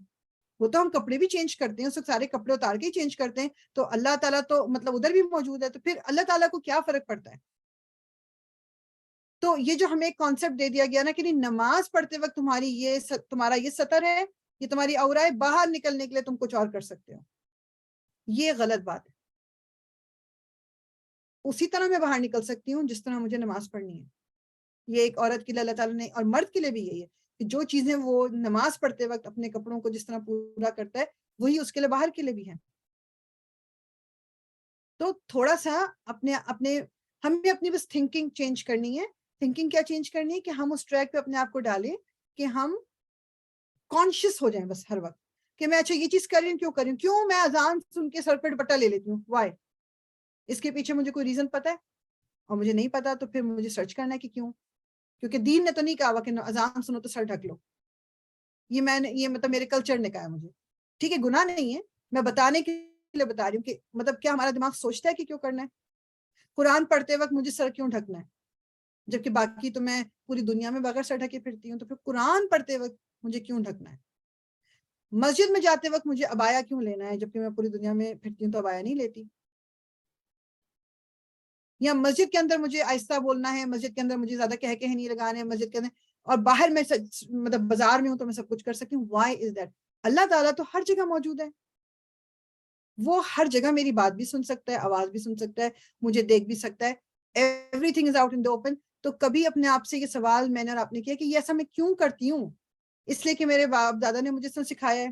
وہ تو ہم کپڑے بھی چینج کرتے ہیں، اس وقت سارے کپڑے اتار کے ہی چینج کرتے ہیں، تو اللہ تعالیٰ تو مطلب ادھر بھی موجود ہے، تو پھر اللہ تعالیٰ کو کیا فرق پڑتا ہے؟ تو یہ جو ہمیں کانسیپٹ دے دیا گیا نا کہ نماز پڑھتے وقت تمہارا یہ سطر ہے، یہ تمہاری عورہ ہے، باہر نکلنے کے لیے تم کچھ اور کر سکتے ہو، یہ غلط بات ہے. اسی طرح میں باہر نکل سکتی ہوں جس طرح مجھے نماز پڑھنی ہے. یہ ایک عورت کے لیے اللہ تعالیٰ نے، اور مرد کے لیے بھی یہی ہے کہ جو چیزیں وہ نماز پڑھتے وقت اپنے کپڑوں کو جس طرح پورا کرتا ہے وہی اس کے لیے باہر کے لیے بھی ہے. تو تھوڑا سا ہمیں اپنی بس تھنکنگ چینج کرنی ہے. تھنکنگ کیا چینج کرنی ہے کہ ہم اس ٹریک پہ اپنے آپ کو ڈالیں کہ ہم کانشیس ہو جائیں بس ہر وقت کہ میں اچھا یہ چیز کر رہی ہوں، کیوں میں اذان سن کے سر پہ دوپٹہ لے لیتی ہوں، وائی؟ اس کے پیچھے مجھے کوئی ریزن پتا ہے؟ اور مجھے نہیں پتا تو پھر مجھے سرچ کرنا ہے کہ کیوں. کیونکہ دین نے تو نہیں کہا کہ اذان سنو تو سر ڈھک لو. یہ مطلب میرے کلچر نے کہا ہے مجھے. ٹھیک ہے, گناہ نہیں ہے, میں بتانے کے لیے بتا رہی ہوں کہ مطلب کیا ہمارا دماغ سوچتا ہے کہ کیوں کرنا ہے. قرآن پڑھتے وقت مجھے سر کیوں ڈھکنا ہے, جبکہ باقی تو میں پوری دنیا میں بغیر سر ڈھکے پھرتی ہوں, تو پھر قرآن پڑھتے وقت مجھے کیوں ڈھکنا ہے. مسجد میں جاتے وقت مجھے عبایا کیوں لینا ہے, جبکہ میں پوری دنیا میں پھرتی ہوں تو عبایا نہیں لیتی. یا مسجد کے اندر مجھے آہستہ بولنا ہے, مسجد کے اندر مجھے زیادہ کہہ نہیں لگانے ہیں مسجد کے اندر, اور باہر میں مطلب بازار میں ہوں تو میں سب کچھ کر سکتی ہوں. Y is that? اللہ تعالیٰ تو ہر جگہ موجود ہے, وہ ہر جگہ میری بات بھی سن سکتا ہے, آواز بھی سن سکتا ہے, مجھے دیکھ بھی سکتا ہے. Every thing is out in the open. تو کبھی اپنے آپ سے یہ سوال میں نے اور آپ نے کیا کہ یہ ایسا میں کیوں کرتی ہوں؟ اس لیے کہ میرے باپ دادا نے مجھے سکھایا ہے,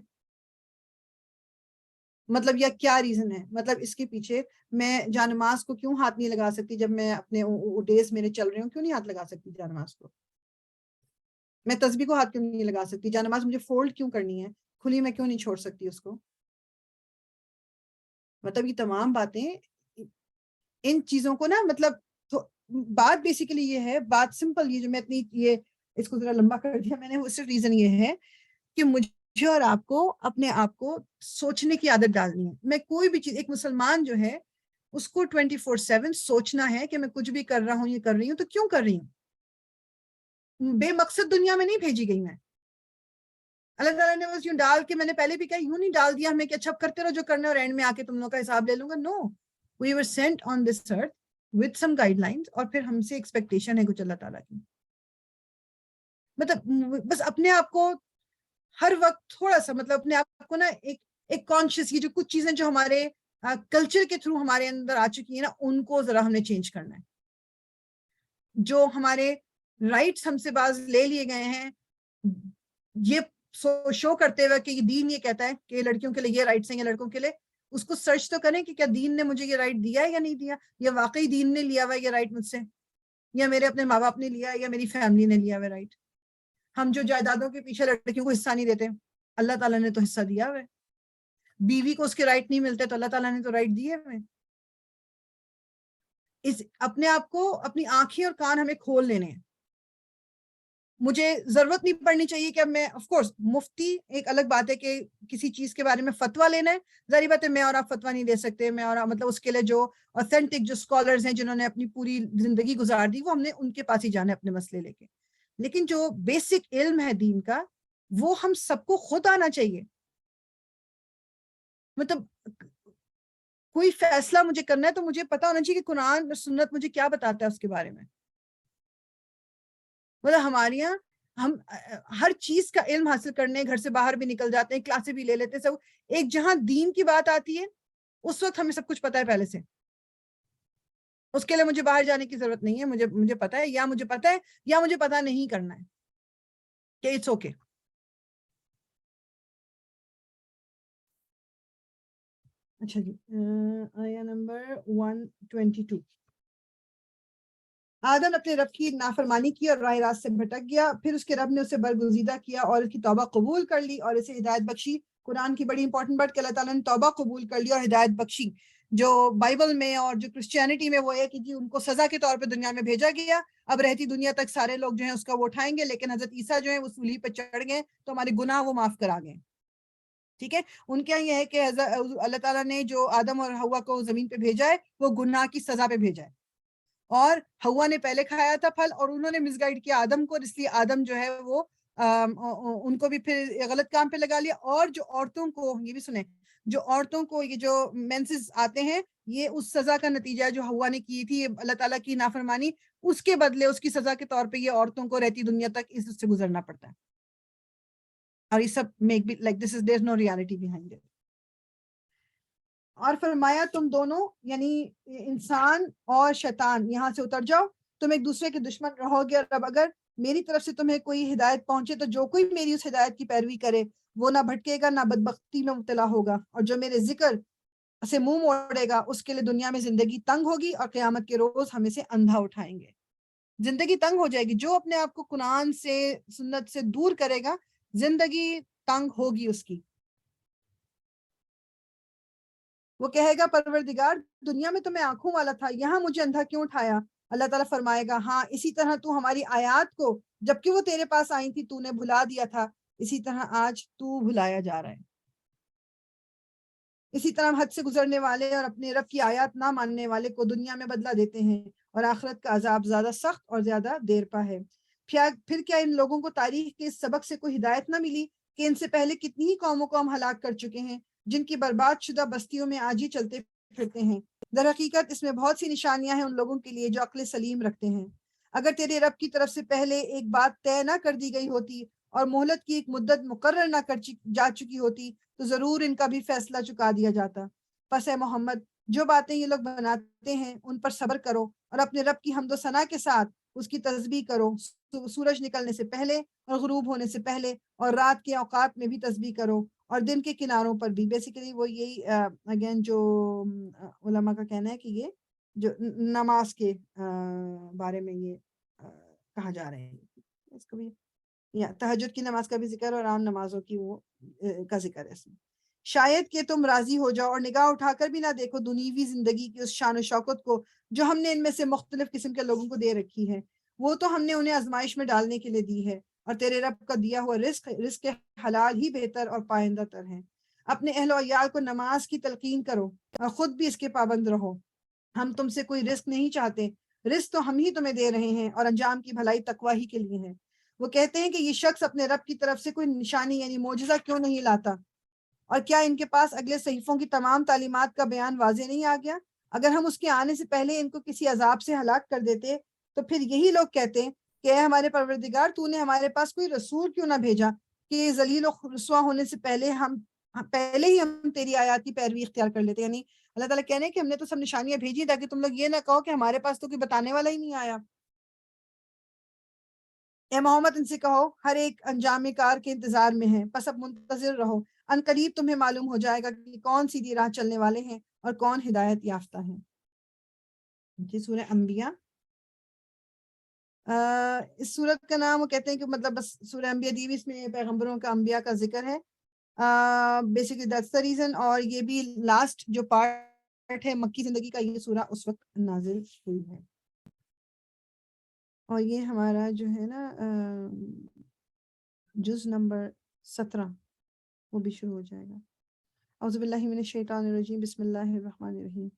مطلب یا کیا ریزن ہے؟ مطلب اس کے پیچھے میں جانماز کو کیوں ہاتھ نہیں لگا سکتی جب میں اپنے ڈیز میرے چل رہے ہوں, کیوں نہیں ہاتھ لگا سکتی جانماز کو؟ میں تسبیح کو ہاتھ کیوں نہیں لگا سکتی؟ جانماز مجھے فولڈ کیوں کرنی ہے, کھلی میں کیوں نہیں چھوڑ سکتی اس کو؟ مطلب یہ تمام باتیں, ان چیزوں کو نا, مطلب بات بیسیکلی یہ ہے, بات سمپل, یہ جو میں اتنی یہ اس کو ذرا لمبا کر دیا میں نے, وہ صرف ریزن یہ ہے کہ مجھے اور آپ کو اپنے آپ کو سوچنے کی عادت ڈالنی ہے. میں کوئی بھی چیز, ایک مسلمان جو ہے اس کو 24/7 سوچنا ہے کہ میں کچھ بھی کر رہا ہوں, یہ کر رہی ہوں تو کیوں کر رہی ہوں. بے مقصد دنیا میں نہیں بھیجی گئی میں. اللہ تعالیٰ نے بس یوں ڈال کے, میں نے پہلے بھی کہا, یوں نہیں ڈال دیا ہمیں کہ اچھا کرتے رہو جو کرنا ہے اور اینڈ میں آ کے تم لوگوں کا حساب لے لوں گا. نو, we were sent on this earth with some guidelines, اور پھر ہم سے ایکسپیکٹیشن ہے کچھ اللہ تعالیٰ کی. مطلب بس اپنے آپ کو ہر وقت تھوڑا سا, مطلب اپنے آپ کو نا ایک کانشیس, یہ جو کچھ چیزیں جو ہمارے کلچر کے تھرو ہمارے اندر آ چکی ہیں نا, ان کو ذرا ہم نے چینج کرنا ہے. جو ہمارے رائٹس ہم سے بعض لے لیے گئے ہیں, یہ شو کرتے ہوئے کہ یہ دین یہ کہتا ہے کہ لڑکیوں کے لیے یہ رائٹس ہیں یا لڑکوں کے لیے, اس کو سرچ تو کریں کہ کیا دین نے مجھے یہ رائٹ دیا ہے یا نہیں دیا, یا واقعی دین نے لیا ہوا ہے یہ رائٹ مجھ سے, یا میرے اپنے ماں باپ نے لیا ہے, یا میری فیملی نے لیا ہوا ہے رائٹ. ہم جو جائیدادوں کے پیچھے لڑکیوں کو حصہ نہیں دیتے, اللہ تعالیٰ نے تو حصہ دیا ہوا ہے. بیوی کو اس کے رائٹ نہیں ملتے تو اللہ تعالیٰ نے تو رائٹ دیے ہوئے. اپنے آپ کو, اپنی آنکھیں اور کان ہمیں کھول لینے ہیں. مجھے ضرورت نہیں پڑنی چاہیے کہ اب میں, آف کورس مفتی ایک الگ بات ہے کہ کسی چیز کے بارے میں فتویٰ لینا ہے, ظاہری بات ہے میں اور آپ فتویٰ نہیں دے سکتے, میں اور مطلب اس کے لیے جو اوتھینٹک جو اسکالرز ہیں جنہوں نے اپنی پوری زندگی گزار دی, وہ ہم نے ان کے پاس ہی جانا ہے اپنے مسئلے لے کے. لیکن جو بیسک علم ہے دین کا, وہ ہم سب کو خود آنا چاہیے. مطلب کوئی فیصلہ مجھے کرنا ہے تو مجھے پتا ہونا چاہیے کہ قرآن اور سنت مجھے کیا بتاتا ہے اس کے بارے میں. مطلب ہمارے یہاں ہم ہر چیز کا علم حاصل کرنے گھر سے باہر بھی نکل جاتے ہیں, کلاسیں بھی لے لیتے ہیں, سب ایک جہاں دین کی بات آتی ہے اس وقت ہمیں سب کچھ پتا ہے پہلے سے. اس کے لیے مجھے باہر جانے کی ضرورت نہیں ہے, مجھے پتا ہے, یا مجھے پتا ہے یا مجھے پتا نہیں کرنا ہے کہ اٹس اوکے. اچھا جی, آیا نمبر 122. آدم اپنے رب کی نافرمانی کی اور راہ راست سے بھٹک گیا, پھر اس کے رب نے اسے برگزیدہ کیا اور اس کی توبہ قبول کر لی اور اسے ہدایت بخشی. قرآن کی بڑی امپورٹنٹ بات کہ اللہ تعالیٰ نے توبہ قبول کر لی اور ہدایت بخشی. جو بائبل میں اور جو کرسچینٹی میں وہ ہے کہ جی ان کو سزا کے طور پہ دنیا میں بھیجا گیا, اب رہتی دنیا تک سارے لوگ جو ہیں اس کا وہ اٹھائیں گے, لیکن حضرت عیسیٰ جو ہیں وہ صلیب پہ چڑھ گئے تو ہمارے گناہ وہ معاف کرا گئے. ٹھیک ہے, ان کے یہ ہے کہ اللہ تعالیٰ نے جو آدم اور حوا کو زمین پہ بھیجا ہے وہ گناہ کی سزا پہ بھیجا ہے, اور حوا نے پہلے کھایا تھا پھل اور انہوں نے مس گائیڈ کیا آدم کو, اس لیے آدم جو ہے وہ ان کو بھی پھر غلط کام پہ لگا لیا. اور جو عورتوں کو, یہ بھی سنیں, جو عورتوں کو یہ جو مینسز آتے ہیں یہ اس سزا کا نتیجہ ہے جو حوا نے کی تھی اللہ تعالیٰ کی نافرمانی, اس کے بدلے اس کی سزا کے طور پہ یہ عورتوں کو رہتی دنیا تک اس سے گزرنا پڑتا ہے. اور یہ سب make be like this is there no reality behind it. اور فرمایا تم دونوں یعنی انسان اور شیطان یہاں سے اتر جاؤ, تم ایک دوسرے کے دشمن رہو گے, اور اب اگر میری طرف سے تمہیں کوئی ہدایت پہنچے تو جو کوئی میری اس ہدایت کی پیروی کرے وہ نہ بھٹکے گا نہ بدبختی میں مبتلا ہوگا, اور جو میرے ذکر سے منہ موڑے گا اس کے لیے دنیا میں زندگی تنگ ہوگی اور قیامت کے روز ہم اسے اندھا اٹھائیں گے. زندگی تنگ ہو جائے گی, جو اپنے آپ کو قرآن سے سنت سے دور کرے گا زندگی تنگ ہوگی اس کی. وہ کہے گا پروردگار دنیا میں تو میں آنکھوں والا تھا, یہاں مجھے اندھا کیوں اٹھایا, اللہ تعالیٰ فرمائے گا ہاں اسی طرح تو ہماری آیات کو جبکہ وہ تیرے پاس آئی تھی تو نے بھلا دیا تھا، اسی طرح آج تو بھلایا جا رہا ہے۔ اسی طرح ہم حد سے گزرنے والے اور اپنے رب کی آیات نہ ماننے والے کو دنیا میں بدلہ دیتے ہیں اور آخرت کا عذاب زیادہ سخت اور زیادہ دیر پا ہے۔ پھر کیا ان لوگوں کو تاریخ کے اس سبق سے کوئی ہدایت نہ ملی کہ ان سے پہلے کتنی ہی قوموں کو ہم ہلاک کر چکے ہیں جن کی برباد شدہ بستیوں میں آج ہی چلتے پھرتے ہیں۔ در حقیقت اس میں بہت سی نشانیاں ہیں ان لوگوں کے لیے جو عقل سلیم رکھتے ہیں۔ اگر تیرے رب کی طرف سے پہلے ایک بات طے نہ کر دی گئی ہوتی اور مہلت کی ایک مدت مقرر نہ جا چکی ہوتی تو ضرور ان کا بھی فیصلہ چکا دیا جاتا۔ پس اے محمد جو باتیں یہ لوگ بناتے ہیں ان پر صبر کرو اور اپنے رب کی حمد و ثنا کے ساتھ اس کی تسبیح کرو، سورج نکلنے سے پہلے اور غروب ہونے سے پہلے، اور رات کے اوقات میں بھی تسبیح کرو اور دن کے کناروں پر بھی۔ بیسیکلی وہ یہی اگین جو علماء کا کہنا ہے کہ یہ جو نماز کے بارے میں یہ کہا جا رہا ہے، اس کو بھی یا تہجد کی نماز کا بھی ذکر اور عام نمازوں کی وہ کا ذکر ہے اس میں۔ شاید کہ تم راضی ہو جاؤ اور نگاہ اٹھا کر بھی نہ دیکھو دنیوی زندگی کی اس شان و شوکت کو جو ہم نے ان میں سے مختلف قسم کے لوگوں کو دے رکھی ہے۔ وہ تو ہم نے انہیں آزمائش میں ڈالنے کے لیے دی ہے، اور تیرے رب کا دیا ہوا رزق حلال ہی بہتر اور پائندہ تر ہے۔ اپنے اہل و عیال کو نماز کی تلقین کرو اور خود بھی اس کے پابند رہو۔ ہم تم سے کوئی رزق نہیں چاہتے، رزق تو ہم ہی تمہیں دے رہے ہیں، اور انجام کی بھلائی تقوی ہی کے لیے ہے۔ وہ کہتے ہیں کہ یہ شخص اپنے رب کی طرف سے کوئی نشانی یعنی معجزہ کیوں نہیں لاتا، اور کیا ان کے پاس اگلے صحیفوں کی تمام تعلیمات کا بیان واضح نہیں آ گیا؟ اگر ہم اس کے آنے سے پہلے ان کو کسی عذاب سے ہلاک کر دیتے تو پھر یہی لوگ کہتے کہ اے ہمارے پروردگار تو نے ہمارے پاس کوئی رسول کیوں نہ بھیجا کہ ذلیل و رسوا ہونے سے پہلے ہی ہم تیری آیات کی پیروی اختیار کر لیتے۔ یعنی اللہ تعالیٰ کہنے کہ ہم نے تو سب نشانیاں بھیجی تاکہ تم لوگ یہ نہ کہو کہ ہمارے پاس تو کوئی بتانے والا ہی نہیں آیا۔ اے محمد ان سے کہو ہر ایک انجام کار کے انتظار میں ہے، پس اب منتظر رہو، ان قریب تمہیں معلوم ہو جائے گا کہ کون سیدھی راہ چلنے والے ہیں اور کون ہدایت یافتہ ہیں۔ جی سورہ انبیاء، اس سورت کا نام وہ کہتے ہیں کہ مطلب بس سورہ انبیاء دی اس میں پیغمبروں کا انبیاء کا ذکر ہے، بیسیکلی دیٹس the reason، اور یہ بھی لاسٹ جو پارٹ ہے مکی زندگی کا یہ سورہ اس وقت نازل ہوئی ہے۔ اور یہ ہمارا جو ہے نا جز نمبر 17 وہ بھی شروع ہو جائے گا۔ اعوذ باللہ من الشیطان الرجیم، بسم اللہ الرحمن الرحیم۔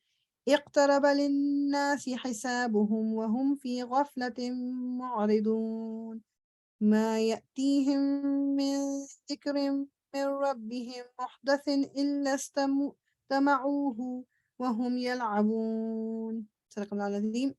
اقترب للناس حسابهم وهم في غفلة معرضون ما يأتيهم من ذكر من ربهم محدث إلا استمعوه وهم يلعبون۔ صدق اللہ العظیم۔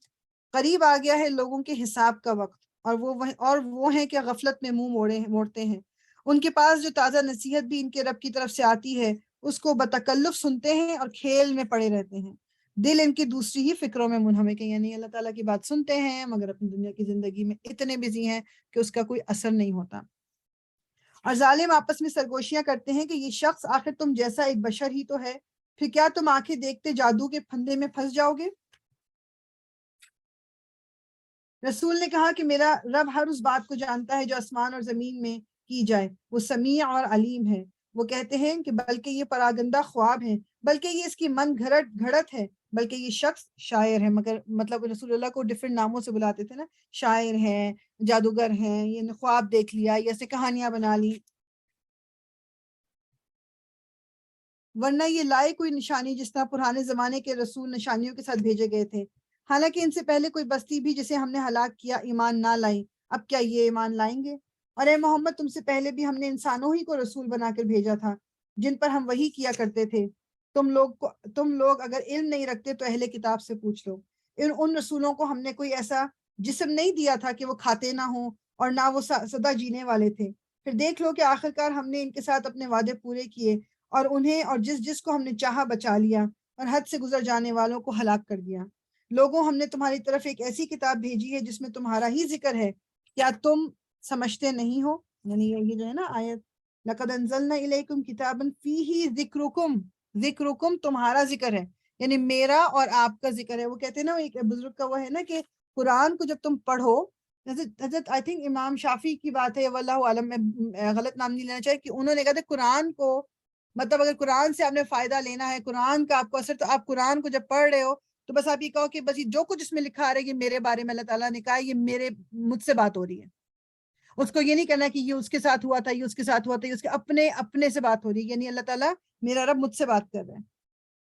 قریب آ گیا ہے لوگوں کے حساب کا وقت، اور وہ ہیں کہ غفلت میں منہ موڑتے ہیں۔ ان کے پاس جو تازہ نصیحت بھی ان کے رب کی طرف سے آتی ہے اس کو بتکلف سنتے ہیں اور کھیل میں پڑے رہتے ہیں۔ دل ان کی دوسری ہی فکروں میں منہمک ہے، یعنی اللہ تعالیٰ کی بات سنتے ہیں مگر اپنی دنیا کی زندگی میں اتنے بزی ہیں کہ اس کا کوئی اثر نہیں ہوتا۔ اور ظالم آپس میں سرگوشیاں کرتے ہیں کہ یہ شخص آخر تم جیسا ایک بشر ہی تو ہے، پھر کیا تم آنکھیں دیکھتے جادو کے پھندے میں پھنس جاؤ گے؟ رسول نے کہا کہ میرا رب ہر اس بات کو جانتا ہے جو آسمان اور زمین میں کی جائے، وہ سمیع اور علیم ہے۔ وہ کہتے ہیں کہ بلکہ یہ پراگندہ خواب ہیں، بلکہ یہ اس کی من گھڑت ہے، بلکہ یہ شخص شاعر ہے۔ مگر مطلب رسول اللہ کو ڈیفرنٹ ناموں سے بلاتے تھے نا، شاعر ہیں، جادوگر ہیں، یہ خواب دیکھ لیا، یہ ایسے کہانیاں بنا لی، ورنہ یہ لائے کوئی نشانی جس طرح پرانے زمانے کے رسول نشانیوں کے ساتھ بھیجے گئے تھے، حالانکہ ان سے پہلے کوئی بستی بھی جسے ہم نے ہلاک کیا ایمان نہ لائی، اب کیا یہ ایمان لائیں گے؟ اور اے محمد تم سے پہلے بھی ہم نے انسانوں ہی کو رسول بنا کر بھیجا تھا جن پر ہم وحی کیا کرتے تھے۔ تم لوگ اگر علم نہیں رکھتے تو اہل کتاب سے پوچھ لو، ان رسولوں کو ہم نے کوئی ایسا جسم نہیں دیا تھا کہ وہ کھاتے نہ ہوں اور نہ وہ سدا جینے والے تھے۔ پھر دیکھ لو کہ آخرکار ہم نے ان کے ساتھ اپنے وعدے پورے کیے اور انہیں اور جس کو ہم نے چاہا بچا لیا، اور حد سے گزر جانے والوں کو ہلاک کر دیا۔ لوگوں ہم نے تمہاری طرف ایک ایسی کتاب بھیجی ہے جس میں تمہارا ہی ذکر ہے، کیا تم سمجھتے نہیں ہو؟ یعنی یہ جو ہے نا آیت، لَقَدْ أَنزَلْنَا إِلَيْكُمْ كِتَابًا فِيهِ ذِكْرُكُمْ تمہارا ذکر ہے، یعنی میرا اور آپ کا ذکر ہے۔ وہ کہتے ہیں نا ایک بزرگ کا وہ ہے نا کہ قرآن کو جب تم پڑھو، حضرت آئی تھنک امام شافی کی بات ہے، واللہ عالم، میں غلط نام نہیں لینا چاہیے، کہ انہوں نے کہا تھا قرآن کو مطلب اگر قرآن سے آپ نے فائدہ لینا ہے، قرآن کا آپ کو اثر، تو آپ قرآن کو جب پڑھ رہے ہو تو بس آپ یہ کہو کہ بس یہ جو کچھ اس میں لکھا آ رہا ہے یہ میرے بارے میں اللہ تعالیٰ نے کہا یہ مجھ سے بات ہو رہی ہے. اس کو یہ نہیں کہنا کہ یہ اس کے ساتھ ہوا تھا، یہ اس کے ساتھ ہوا تھا، یہ اس کے اپنے سے بات ہو رہی ہے، یعنی اللہ تعالیٰ میرا رب مجھ سے بات کر رہا ہے.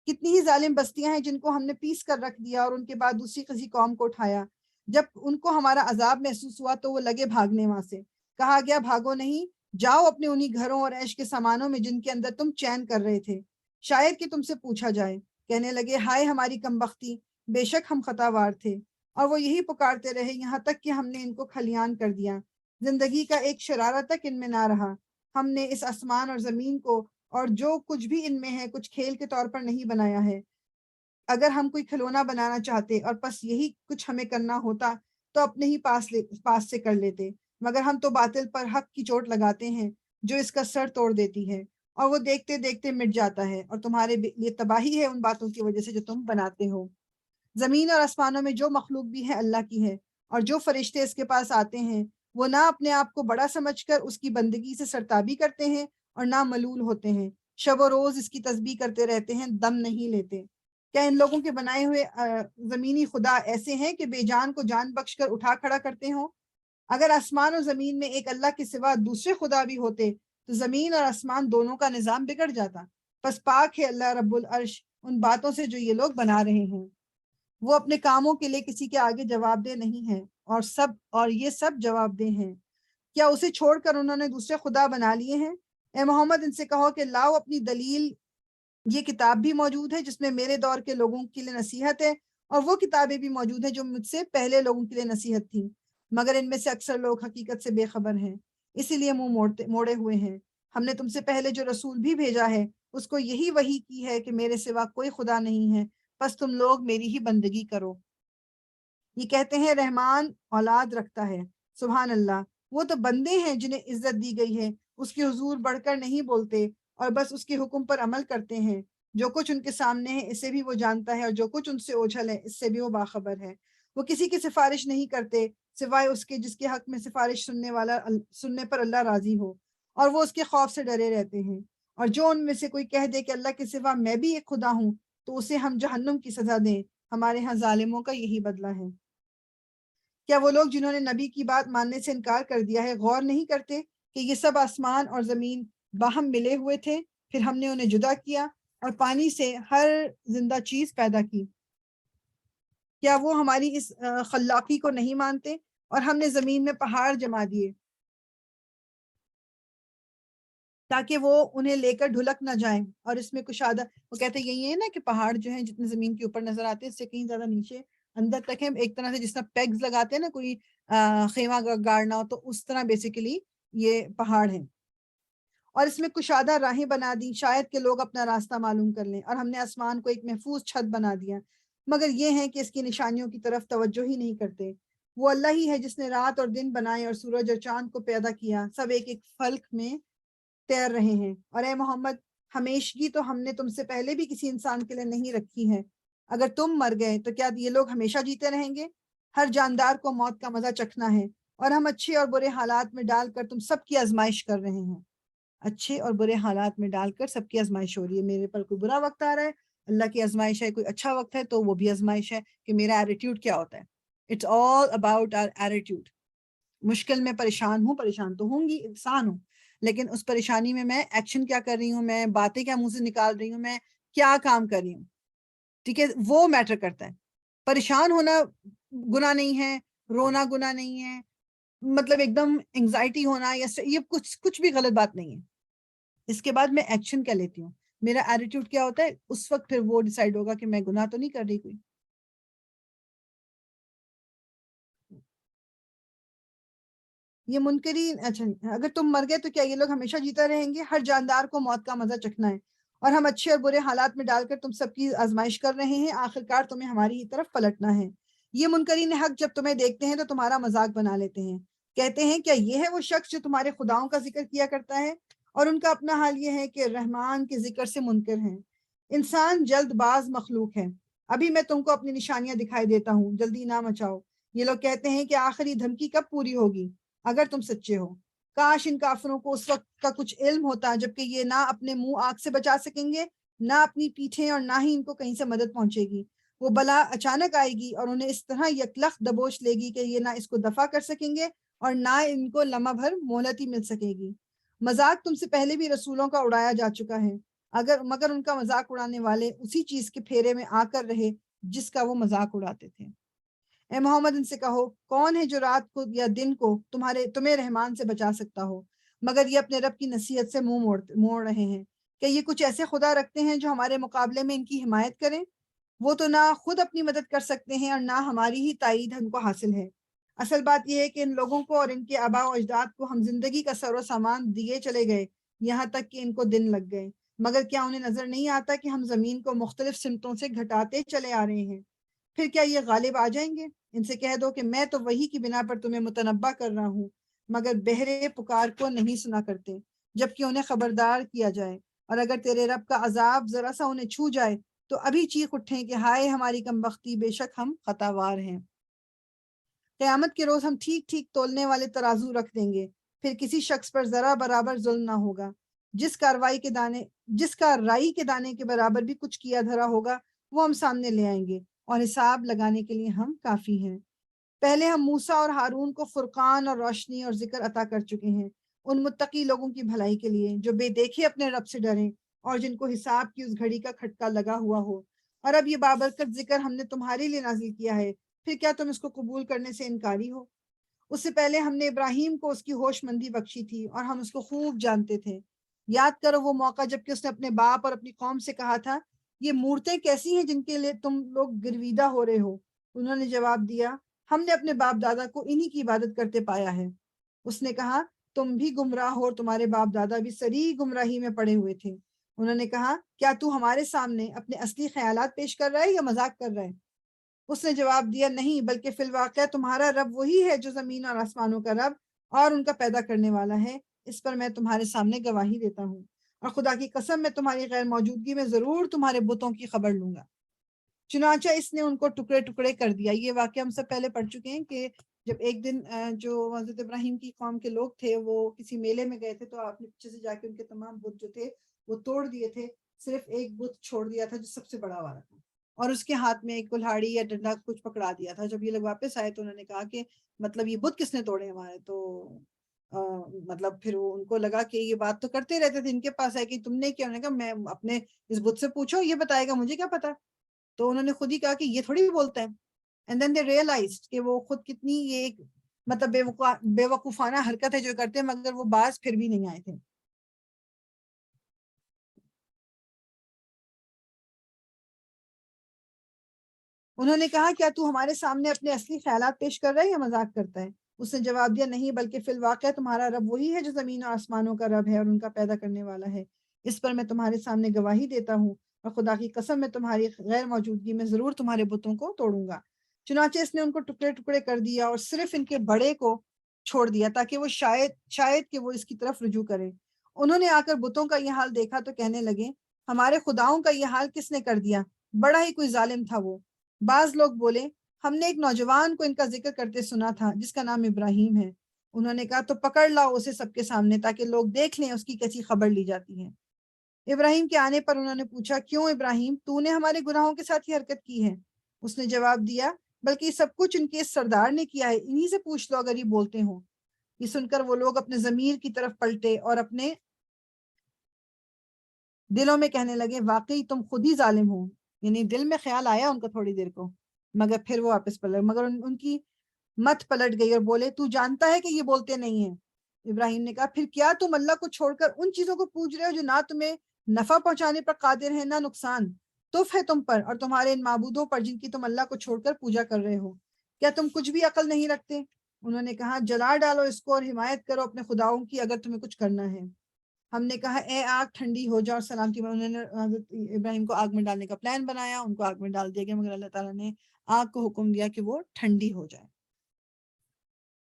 کتنی ہی ظالم بستیاں ہیں جن کو ہم نے پیس کر رکھ دیا اور ان کے بعد دوسری کسی قوم کو اٹھایا. جب ان کو ہمارا عذاب محسوس ہوا تو وہ لگے بھاگنے وہاں سے. کہا گیا بھاگو نہیں، جاؤ اپنے انہی گھروں اور عیش کے سامانوں میں جن کے اندر تم چین کر رہے تھے، شاید کہ تم سے پوچھا جائے. کہنے لگے ہائے ہماری کمبختی، بے شک ہم خطا وار تھے. اور وہ یہی پکارتے رہے یہاں تک کہ ہم نے ان کو کھلیان کر دیا. زندگی کا ایک شرارہ تک ان میں نہ رہا. ہم نے اس آسمان اور زمین کو اور جو کچھ بھی ان میں ہے کچھ کھیل کے طور پر نہیں بنایا ہے. اگر ہم کوئی کھلونا بنانا چاہتے اور بس یہی کچھ ہمیں کرنا ہوتا تو اپنے ہی پاس سے کر لیتے، مگر ہم تو باطل پر حق کی چوٹ لگاتے ہیں جو اس کا سر توڑ دیتی ہے، اور وہ دیکھتے دیکھتے مٹ جاتا ہے، اور تمہارے لیے تباہی ہے ان باتوں کی وجہ سے جو تم بناتے ہو. زمین اور آسمانوں میں جو مخلوق بھی ہے اللہ کی ہے، اور جو فرشتے اس کے پاس آتے ہیں وہ نہ اپنے آپ کو بڑا سمجھ کر اس کی بندگی سے سرتابی کرتے ہیں اور نہ ملول ہوتے ہیں. شب و روز اس کی تسبیح کرتے رہتے ہیں، دم نہیں لیتے. کیا ان لوگوں کے بنائے ہوئے زمینی خدا ایسے ہیں کہ بے جان کو جان بخش کر اٹھا کھڑا کرتے ہوں؟ اگر آسمان اور زمین میں ایک اللہ کے سوا دوسرے خدا بھی ہوتے تو زمین اور آسمان دونوں کا نظام بگڑ جاتا. پس پاک ہے اللہ رب العرش ان باتوں سے جو یہ لوگ بنا رہے ہیں. وہ اپنے کاموں کے لیے کسی کے آگے جواب دہ نہیں ہے، اور یہ سب جواب دہ ہیں. کیا اسے چھوڑ کر انہوں نے دوسرے خدا بنا لیے ہیں؟ اے محمد ان سے کہو کہ لاؤ اپنی دلیل. یہ کتاب بھی موجود ہے جس میں میرے دور کے لوگوں کے لیے نصیحت ہے، اور وہ کتابیں بھی موجود ہیں جو مجھ سے پہلے لوگوں کے لیے نصیحت تھیں، مگر ان میں سے اکثر لوگ حقیقت سے بے خبر ہیں، اسی لیے منہ موڑے ہوئے ہیں. ہم نے تم سے پہلے جو رسول بھی بھیجا ہے اس کو یہی وحی کی ہے کہ میرے سوا کوئی خدا نہیں ہے، بس تم لوگ میری ہی بندگی کرو. یہ کہتے ہیں رحمان اولاد رکھتا ہے. سبحان اللہ، وہ تو بندے ہیں جنہیں عزت دی گئی ہے، اس کے حضور بڑھ کر نہیں بولتے اور بس اس کے حکم پر عمل کرتے ہیں. جو کچھ ان کے سامنے ہے اسے بھی وہ جانتا ہے، اور جو کچھ ان سے اوجھل ہے اس سے بھی وہ باخبر ہے. وہ کسی کی سفارش نہیں کرتے سوائے اس کے جس کے حق میں سفارش سننے پر اللہ راضی ہو، اور وہ اس کے خوف سے ڈرے رہتے ہیں. اور جو ان میں سے کوئی کہہ دے کہ اللہ کے سوا میں بھی ایک خدا ہوں تو اسے ہم جہنم کی سزا دیں، ہمارے ہاں ظالموں کا یہی بدلہ ہے. کیا وہ لوگ جنہوں نے نبی کی بات ماننے سے انکار کر دیا ہے غور نہیں کرتے کہ یہ سب آسمان اور زمین باہم ملے ہوئے تھے، پھر ہم نے انہیں جدا کیا اور پانی سے ہر زندہ چیز پیدا کی؟ کیا وہ ہماری اس خلاقی کو نہیں مانتے؟ اور ہم نے زمین میں پہاڑ جما دیے تاکہ وہ انہیں لے کر ڈھلک نہ جائیں، اور اس میں کشادہ. وہ کہتے ہیں یہی ہے نا کہ پہاڑ جو ہیں جتنے زمین کے اوپر نظر آتے ہیں اس سے کہیں زیادہ نیچے اندر تک ہے، ایک طرح سے جس طرح پیگز لگاتے ہیں نا کوئی خیمہ گاڑنا ہو، تو اس طرح بیسیکلی یہ پہاڑ ہیں. اور اس میں کشادہ راہیں بنا دی شاید کہ لوگ اپنا راستہ معلوم کر لیں. اور ہم نے آسمان کو ایک محفوظ چھت بنا دیا، مگر یہ ہے کہ اس کی نشانیوں کی طرف توجہ ہی نہیں کرتے. وہ اللہ ہی ہے جس نے رات اور دن بنائے اور سورج اور چاند کو پیدا کیا، سب ایک ایک فلک میں تیر رہے ہیں. اور اے محمد ہمیشگی تو ہم نے تم سے پہلے بھی کسی انسان کے لیے نہیں رکھی ہے. اگر تم مر گئے تو کیا یہ لوگ ہمیشہ جیتے رہیں گے؟ ہر جاندار کو موت کا مزہ چکھنا ہے، اور ہم اچھے اور برے حالات میں ڈال کر تم سب کی آزمائش کر رہے ہیں. اچھے اور برے حالات میں ڈال کر سب کی آزمائش ہو رہی ہے. میرے پر کوئی برا وقت آ رہا ہے، اللہ کی آزمائش ہے. کوئی اچھا وقت ہے تو وہ بھی آزمائش ہے کہ میرا ایٹیٹیوڈ کیا ہوتا ہے. It's all about our attitude. مشکل میں پریشان تو ہوں گی، انسان ہوں، لیکن اس پریشانی میں ایکشن کیا کر رہی ہوں، میں باتیں کیا منہ سے نکال رہی ہوں، میں کیا کام کر رہی ہوں، ٹھیک ہے، وہ میٹر کرتا ہے. پریشان ہونا گناہ نہیں ہے، رونا گناہ نہیں ہے، مطلب ایک دم انگزائٹی ہونا یا یہ کچھ بھی غلط بات نہیں ہے. اس کے بعد میں ایکشن کیا لیتی ہوں، میرا ایٹیٹیوڈ کیا ہوتا ہے، اس وقت پھر وہ ڈیسائیڈ ہوگا کہ میں گناہ تو نہیں کر رہی کوئی. یہ منکرین. اچھا اگر تم مر گئے تو کیا یہ لوگ ہمیشہ جیتا رہیں گے؟ ہر جاندار کو موت کا مزہ چکھنا ہے، اور ہم اچھے اور برے حالات میں ڈال کر تم سب کی آزمائش کر رہے ہیں، آخرکار تمہیں ہماری ہی طرف پلٹنا ہے. یہ منکرین حق جب تمہیں دیکھتے ہیں تو تمہارا مذاق بنا لیتے ہیں، کہتے ہیں کیا یہ ہے وہ شخص جو تمہارے خداؤں کا ذکر کیا کرتا ہے؟ اور ان کا اپنا حال یہ ہے کہ رحمان کے ذکر سے منکر ہیں. انسان جلد باز مخلوق ہے، ابھی میں تم کو اپنی نشانیاں دکھائی دیتا ہوں، جلدی نہ مچاؤ. یہ لوگ کہتے ہیں کہ آخری دھمکی کب پوری ہوگی اگر تم سچے ہو. کاش ان کافروں کو اس وقت کا کچھ علم ہوتا جبکہ یہ نہ اپنے منہ آگ سے بچا سکیں گے، نہ اپنی پیٹھیں، اور نہ ہی ان کو کہیں سے مدد پہنچے گی. وہ بلا اچانک آئے گی اور انہیں اس طرح یکلخت دبوچ لے گی کہ یہ نہ اس کو دفع کر سکیں گے اور نہ ان کو لمحہ بھر مہلت ہی مل سکے گی۔ مذاق تم سے پہلے بھی رسولوں کا اڑایا جا چکا ہے، مگر ان کا مذاق اڑانے والے اسی چیز کے پھیرے میں آ کر رہے جس کا وہ مذاق اڑاتے تھے۔ اے محمد ان سے کہو، کون ہے جو رات کو یا دن کو تمہیں رحمان سے بچا سکتا ہو، مگر یہ اپنے رب کی نصیحت سے منہ موڑ رہے ہیں کہ یہ کچھ ایسے خدا رکھتے ہیں جو ہمارے مقابلے میں ان کی حمایت کریں؟ وہ تو نہ خود اپنی مدد کر سکتے ہیں اور نہ ہماری ہی تائید ان کو حاصل ہے۔ اصل بات یہ ہے کہ ان لوگوں کو اور ان کے آباء و اجداد کو ہم زندگی کا سر و سامان دیے چلے گئے یہاں تک کہ ان کو دن لگ گئے، مگر کیا انہیں نظر نہیں آتا کہ ہم زمین کو مختلف سمتوں سے گھٹاتے چلے آ رہے ہیں؟ پھر کیا یہ غالب آ جائیں گے؟ ان سے کہہ دو کہ میں تو وہی کی بنا پر تمہیں متنبع کر رہا ہوں، مگر بہرے پکار کو نہیں سنا کرتے جبکہ انہیں خبردار کیا جائے، اور اگر تیرے رب کا عذاب ذرا سا انہیں چھو جائے تو ابھی چیخ اٹھیں کہ ہائے ہماری کمبختی، بے شک ہم خطاوار ہیں۔ قیامت کے روز ہم ٹھیک ٹھیک تولنے والے ترازو رکھ دیں گے، پھر کسی شخص پر ذرا برابر ظلم نہ ہوگا۔ جس کا رائی کے دانے کے برابر بھی کچھ کیا دھرا ہوگا وہ ہم سامنے لے آئیں گے، اور حساب لگانے کے لیے ہم کافی ہیں۔ پہلے ہم موسیٰ اور ہارون کو فرقان اور روشنی اور ذکر عطا کر چکے ہیں، ان متقی لوگوں کی بھلائی کے لیے جو بے دیکھے اپنے رب سے ڈریں اور جن کو حساب کی اس گھڑی کا کھٹکا لگا ہوا ہو۔ اور اب یہ بابرکت ذکر ہم نے تمہارے لیے نازل کیا ہے، پھر کیا تم اس کو قبول کرنے سے انکاری ہو؟ اس سے پہلے ہم نے ابراہیم کو اس کی ہوش مندی بخشی تھی اور ہم اس کو خوب جانتے تھے۔ یاد کرو وہ موقع جب کہ اس نے اپنے باپ اور اپنی قوم سے کہا تھا، یہ مورتیں کیسی ہیں جن کے لیے تم لوگ گرویدہ ہو رہے ہو؟ انہوں نے جواب دیا، ہم نے اپنے باپ دادا کو انہی کی عبادت کرتے پایا ہے۔ اس نے کہا، تم بھی گمراہ ہو اور تمہارے باپ دادا بھی سری گمراہی میں پڑے ہوئے تھے۔ انہوں نے کہا، کیا تو ہمارے سامنے اپنے اصلی خیالات پیش کر رہا ہے یا مذاق کر رہا ہے؟ اس نے جواب دیا، نہیں، بلکہ فی الواقع تمہارا رب وہی ہے جو زمین اور آسمانوں کا رب اور ان کا پیدا کرنے والا ہے، اس پر میں تمہارے سامنے گواہی دیتا ہوں، اور خدا کی قسم میں تمہاری غیر موجودگی میں ضرور تمہارے بتوں کی خبر لوں گا۔ چنانچہ اس نے ان کو ٹکڑے ٹکڑے کر دیا۔ یہ واقعہ ہم سب پہلے پڑھ چکے ہیں کہ جب ایک دن جو حضرت ابراہیم کی قوم کے لوگ تھے وہ کسی میلے میں گئے تھے، تو آپ نے پیچھے سے جا کے ان کے تمام بت جو تھے وہ توڑ دیے تھے، صرف ایک بت چھوڑ دیا تھا جو سب سے بڑا والا تھا، اور اس کے ہاتھ میں ایک کلہاڑی یا ڈنڈا کچھ پکڑا دیا تھا۔ جب یہ لوگ واپس آئے تو انہوں نے کہا کہ مطلب یہ بت کس نے توڑے ہمارے؟ تو مطلب پھر ان کو لگا کہ یہ بات تو کرتے رہتے تھے، ان کے پاس آئے کہ تم نے کیا؟ انہوں نے کہا میں اپنے اس بت سے پوچھو، یہ بتائے گا، مجھے کیا پتا۔ تو انہوں نے خود ہی کہا کہ یہ تھوڑی بھی بولتا ہے۔ اینڈ دین دے ریئلائزڈ کہ وہ خود کتنی یہ ایک مطلب بے وقوفانہ حرکت ہے جو کرتے ہیں، مگر وہ باز پھر بھی نہیں آئے تھے۔ انہوں نے کہا، کیا تو ہمارے سامنے اپنے اصلی خیالات پیش کر رہا ہے یا مذاق کرتا ہے؟ اس نے جواب دیا، نہیں، بلکہ فی الواقع تمہارا رب وہی ہے جو زمین اور آسمانوں کا رب ہے اور ان کا پیدا کرنے والا ہے، اس پر میں تمہارے سامنے گواہی دیتا ہوں، اور خدا کی قسم میں تمہاری غیر موجودگی میں ضرور تمہارے بتوں کو توڑوں گا۔ چنانچہ اس نے ان کو ٹکڑے ٹکڑے کر دیا اور صرف ان کے بڑے کو چھوڑ دیا تاکہ وہ شاید کہ وہ اس کی طرف رجوع کریں۔ انہوں نے آ کر بتوں کا یہ حال دیکھا تو کہنے لگے، ہمارے خداؤں کا یہ حال کس نے کر دیا؟ بڑا ہی کوئی ظالم تھا وہ۔ بعض لوگ بولے، ہم نے ایک نوجوان کو ان کا ذکر کرتے سنا تھا جس کا نام ابراہیم ہے۔ انہوں نے کہا، تو پکڑ لاؤ اسے سب کے سامنے تاکہ لوگ دیکھ لیں اس کی کیسی خبر لی جاتی ہے۔ ابراہیم کے آنے پر انہوں نے پوچھا، کیوں ابراہیم، تو نے ہمارے گناہوں کے ساتھ یہ حرکت کی ہے؟ اس نے جواب دیا، بلکہ یہ سب کچھ ان کے اس سردار نے کیا ہے، انہی سے پوچھ لو اگر یہ بولتے ہوں۔ یہ سن کر وہ لوگ اپنے ضمیر کی طرف پلٹے اور اپنے دلوں میں کہنے لگے، واقعی تم خود ہی ظالم ہو۔ یعنی دل میں خیال آیا ان کو تھوڑی دیر کو، مگر پھر وہ واپس پلٹ، مگر ان کی مت پلٹ گئی اور بولے، تو جانتا ہے کہ یہ بولتے نہیں ہیں۔ ابراہیم نے کہا، پھر کیا تم اللہ کو چھوڑ کر ان چیزوں کو پوج رہے ہو جو نہ تمہیں نفع پہنچانے پر قادر ہیں نہ نقصان؟ تف ہے تم پر اور تمہارے ان معبودوں پر جن کی تم اللہ کو چھوڑ کر پوجا کر رہے ہو، کیا تم کچھ بھی عقل نہیں رکھتے؟ انہوں نے کہا، جلا ڈالو اس کو اور حمایت کرو اپنے خداؤں کی اگر تمہیں کچھ کرنا ہے۔ ہم نے کہا، اے آگ ٹھنڈی ہو جا اور سلامتی میں۔ انہوں نے حضرت ابراہیم کو آگ میں ڈالنے کا پلان بنایا، ان کو آگ میں ڈال دیا گیا، مگر اللہ تعالیٰ نے آگ کو حکم دیا کہ وہ ٹھنڈی ہو جائے۔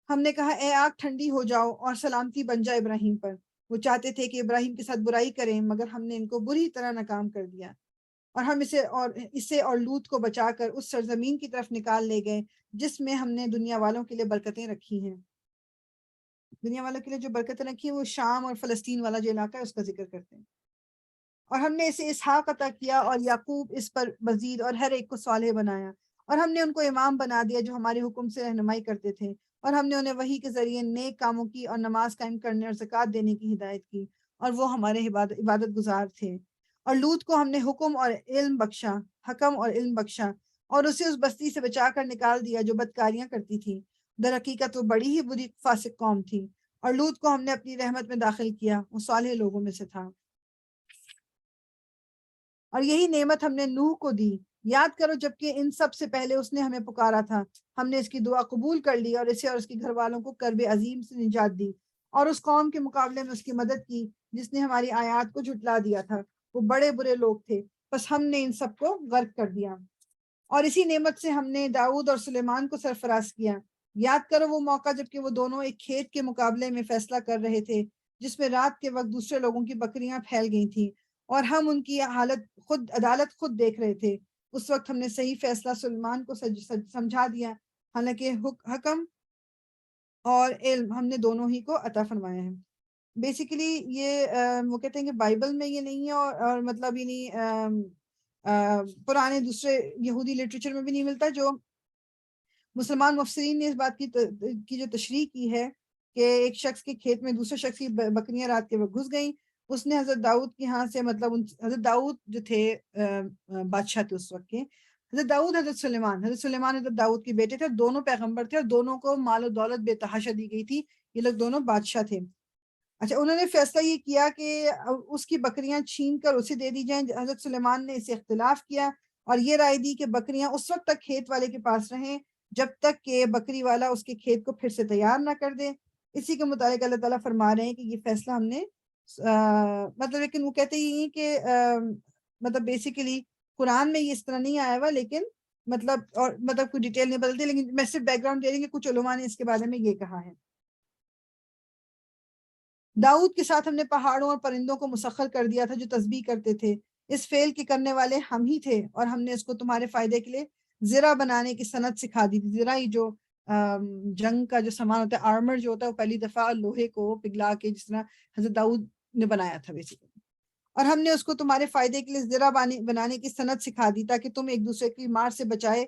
ہم نے کہا، اے آگ ٹھنڈی ہو جاؤ اور سلامتی بن جائے ابراہیم پر۔ وہ چاہتے تھے کہ ابراہیم کے ساتھ برائی کریں، مگر ہم نے ان کو بری طرح ناکام کر دیا، اور ہم اسے اور لوط کو بچا کر اس سرزمین کی طرف نکال لے گئے جس میں ہم نے دنیا والوں کے لیے برکتیں رکھی ہیں۔ دنیا والوں کے لیے جو برکتیں رکھی ہیں وہ شام اور فلسطین والا جو علاقہ ہے اس کا ذکر کرتے ہیں۔ اور ہم نے اسے اسحاق عطا کیا اور یعقوب اس پر مزید، اور ہر ایک کو صالح بنایا، اور ہم نے ان کو امام بنا دیا جو ہمارے حکم سے رہنمائی کرتے تھے، اور ہم نے انہیں وحی کے ذریعے نیک کاموں کی اور نماز قائم کرنے اور زکوٰۃ دینے کی ہدایت کی، اور وہ ہمارے عبادت گزار تھے۔ اور لوط کو ہم نے حکم اور علم بخشا، حکم اور علم بخشا، اور اسے اس بستی سے بچا کر نکال دیا جو بدکاریاں کرتی تھی، در حقیقت وہ بڑی ہی بری فاسق قوم تھی۔ اور لوط کو ہم نے اپنی رحمت میں داخل کیا، وہ صالح لوگوں میں سے تھا۔ اور یہی نعمت ہم نے نوح کو دی، یاد کرو جبکہ ان سب سے پہلے اس نے ہمیں پکارا تھا، ہم نے اس کی دعا قبول کر لی اور اسے اور اس کے گھر والوں کو کرب عظیم سے نجات دی، اور اس قوم کے مقابلے میں اس کی مدد کی جس نے ہماری آیات کو جھٹلا دیا تھا، وہ بڑے برے لوگ تھے، بس ہم نے ان سب کو غرق کر دیا۔ اور اسی نعمت سے ہم نے داؤد اور سلیمان کو سرفراز کیا، یاد کرو وہ موقع جبکہ وہ دونوں ایک کھیت کے مقابلے میں فیصلہ کر رہے تھے جس میں رات کے وقت دوسرے لوگوں کی بکریاں پھیل گئی تھیں، اور ہم ان کی عدالت خود دیکھ رہے تھے۔ اس وقت ہم نے صحیح فیصلہ سلیمان کو سمجھا دیا، حالانکہ حکم اور علم ہم نے دونوں ہی کو عطا فرمایا ہے۔ بیسیکلی یہ وہ کہتے ہیں کہ بائبل میں یہ نہیں ہے، اور مطلب یہ نہیں پرانے دوسرے یہودی لٹریچر میں بھی نہیں ملتا۔ جو مسلمان مفسرین نے اس بات کی جو تشریح کی ہے کہ ایک شخص کے کھیت میں دوسرے شخص کی بکریاں رات کے وقت گھس گئیں، اس نے حضرت داؤد کے ہاں سے مطلب حضرت داؤد جو تھے بادشاہ تھے اس وقت کے، حضرت داؤد حضرت سلیمان حضرت داؤد کے بیٹے تھے، دونوں پیغمبر تھے، اور دونوں کو مال و دولت بے تحاشا دی گئی تھی، یہ لوگ دونوں بادشاہ تھے۔ اچھا، انہوں نے فیصلہ یہ کیا کہ اس کی بکریاں چھین کر اسے دے دی جائیں۔ حضرت سلیمان نے اسے اختلاف کیا اور یہ رائے دی کہ بکریاں اس وقت تک کھیت والے کے پاس رہیں جب تک کہ بکری والا اس کے کھیت کو پھر سے تیار نہ کر دے۔ اسی کے مطابق اللہ تعالیٰ فرما رہے ہیں کہ یہ فیصلہ ہم نے مطلب، لیکن وہ کہتے ہی کہ مطلب بیسیکلی قرآن میں یہ اس طرح نہیں آیا ہوا، لیکن مطلب اور مطلب کوئی ڈیٹیل نہیں بدلتی، لیکن میں صرف بیک گراؤنڈ دے رہی ہوں کہ کچھ علماء نے اس کے بارے میں یہ کہا ہے۔ داؤد کے ساتھ ہم نے پہاڑوں اور پرندوں کو مسخر کر دیا تھا جو تسبیح کرتے تھے، اس فعل کے کرنے والے ہم ہی تھے، اور ہم نے اس کو تمہارے فائدے کے لیے زرہ بنانے کی صنعت سکھا دی تھی۔ زرہ ہی جو جنگ کا جو سامان ہوتا ہے، آرمر جو ہوتا ہے، وہ پہلی دفعہ لوہے کو پگھلا کے جس طرح حضرت داؤد نے بنایا تھا بیسیکلی، اور ہم نے اس کو تمہارے فائدے کے لیے زرہ بنانے کی صنعت سکھا دی تاکہ تم ایک دوسرے کی مار سے بچائے،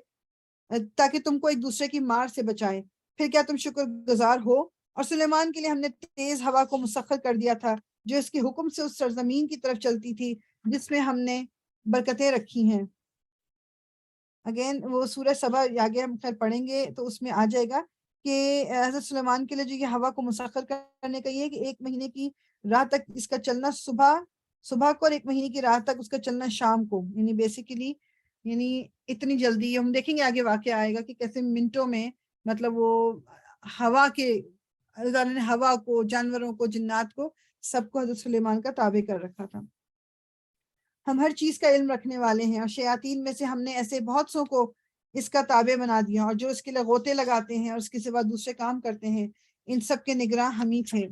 تاکہ تم کو ایک دوسرے کی مار سے بچائے، پھر کیا تم شکر گزار ہو؟ اور سلیمان کے لیے ہم نے تیز ہوا کو مسخر کر دیا تھا جو اس کے حکم سے اس سرزمین کی طرف چلتی تھی جس میں ہم نے برکتیں رکھی ہیں۔ اگین وہ سورہ سبا آگے ہم خیر پڑھیں گے تو اس میں آ جائے گا کہ حضرت سلیمان کے لیے جو یہ ہوا کو مسخر کرنے کا یہ ہے کہ ایک مہینے کی راہ تک اس کا چلنا صبح کو، اور ایک مہینے کی رات تک اس کا چلنا شام کو، یعنی بیسیکلی یعنی اتنی جلدی ہم دیکھیں گے آگے واقعہ آئے گا کہ کیسے منٹوں میں مطلب وہ ہوا کے اللہ نے ہوا کو، جانوروں کو، جنات کو، سب کو حضرت سلیمان کا تابع کر رکھا تھا۔ ہم ہر چیز کا علم رکھنے والے ہیں، اور شیاطین میں سے ہم نے ایسے بہت سو کو اس کا تابع بنا دیا، اور جو اس کے لیے غوطے لگاتے ہیں اور اس کے سوا دوسرے کام کرتے ہیں، ان سب کے نگراں ہم ہی تھے۔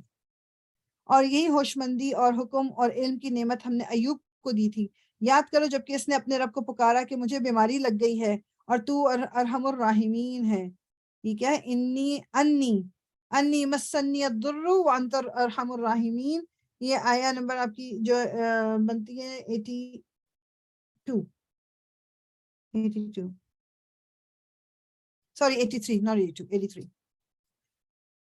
اور یہی ہوشمندی اور حکم اور علم کی نعمت ہم نے ایوب کو دی تھی، یاد کرو جبکہ اس نے اپنے رب کو پکارا کہ مجھے بیماری لگ گئی ہے اور تو ارحم الراحمین ہے۔ ٹھیک ہے، انی مسنی الضر وانت ارحم الراحمین، یہ آیا نمبر آپ کی جو بنتی ہے 82 سوری 83 not 82 83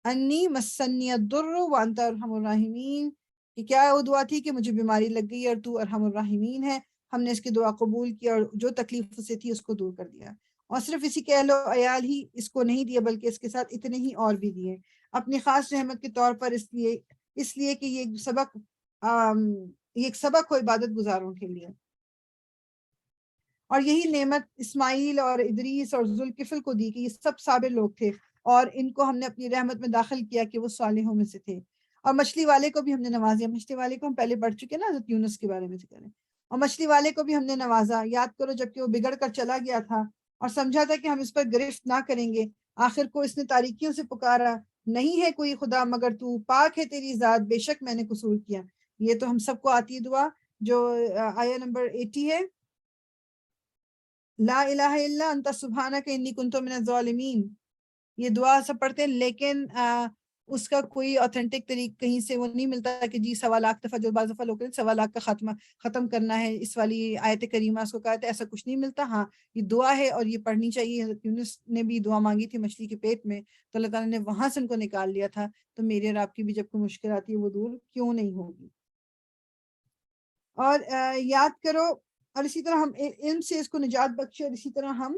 انی مسنی الضر وانت ارحم الراحمین، کہ کیا وہ دعا تھی کہ مجھے بیماری لگ گئی اور تو ارحم الراحمین ہے۔ ہم نے اس کی دعا قبول کی اور جو تکلیف سے تھی اس کو دور کر دیا، اور صرف اسی کے اہل و عیال ہی اس کو نہیں دیا بلکہ اس کے ساتھ اتنے ہی اور بھی دیے اپنی خاص رحمت کے طور پر، اس لیے کہ یہ ایک سبق ہو عبادت گزاروں کے لیے۔ اور یہی نعمت اسماعیل اور ادریس اور ذوالکفل کو دی کہ یہ سب صابر لوگ تھے، اور ان کو ہم نے اپنی رحمت میں داخل کیا کہ وہ صالحوں میں سے تھے۔ اور مچھلی والے کو بھی ہم نے نوازا، مچھلی والے کو ہم پہلے پڑھ چکے نا، حضرت یونس کے بارے میں ذکر ہے، اور مچھلی والے کو بھی ہم نے نوازا، یاد کرو جبکہ وہ بگڑ کر چلا گیا تھا اور سمجھا تھا کہ ہم اس پر گرفت نہ کریں گے، آخر کو اس نے تاریکیوں سے پکارا، نہیں ہے کوئی خدا مگر تو، پاک ہے تیری ذات، بے شک میں نے قصور کیا۔ یہ تو ہم سب کو آتی ہے دعا جو آیا نمبر 80 ہے، لا الہ الا انت سبحانک انی کنت من الظالمین، یہ دعا سب پڑھتے ہیں، لیکن اس کا کوئی آتھینٹک طریقہ کہیں سے وہ نہیں ملتا کہ جی 1.25 دفعہ جو بعض دفعہ لوگ کہتے ہیں 1.25 کا ختم کرنا ہے اس والی آیت کریمہ اس کو کہا تھا، ایسا کچھ نہیں ملتا. ہاں یہ دعا ہے اور یہ پڑھنی چاہیے. حضرت یونس نے بھی دعا مانگی تھی مچھلی کے پیٹ میں تو اللہ تعالیٰ نے وہاں سے ان کو نکال لیا تھا. تو میرے اور آپ کی بھی جب کوئی مشکل آتی ہے وہ دور کیوں نہیں ہوگی. اور یاد کرو، اور اسی طرح ہم علم سے اس کو نجات بخشے، اور اسی طرح ہم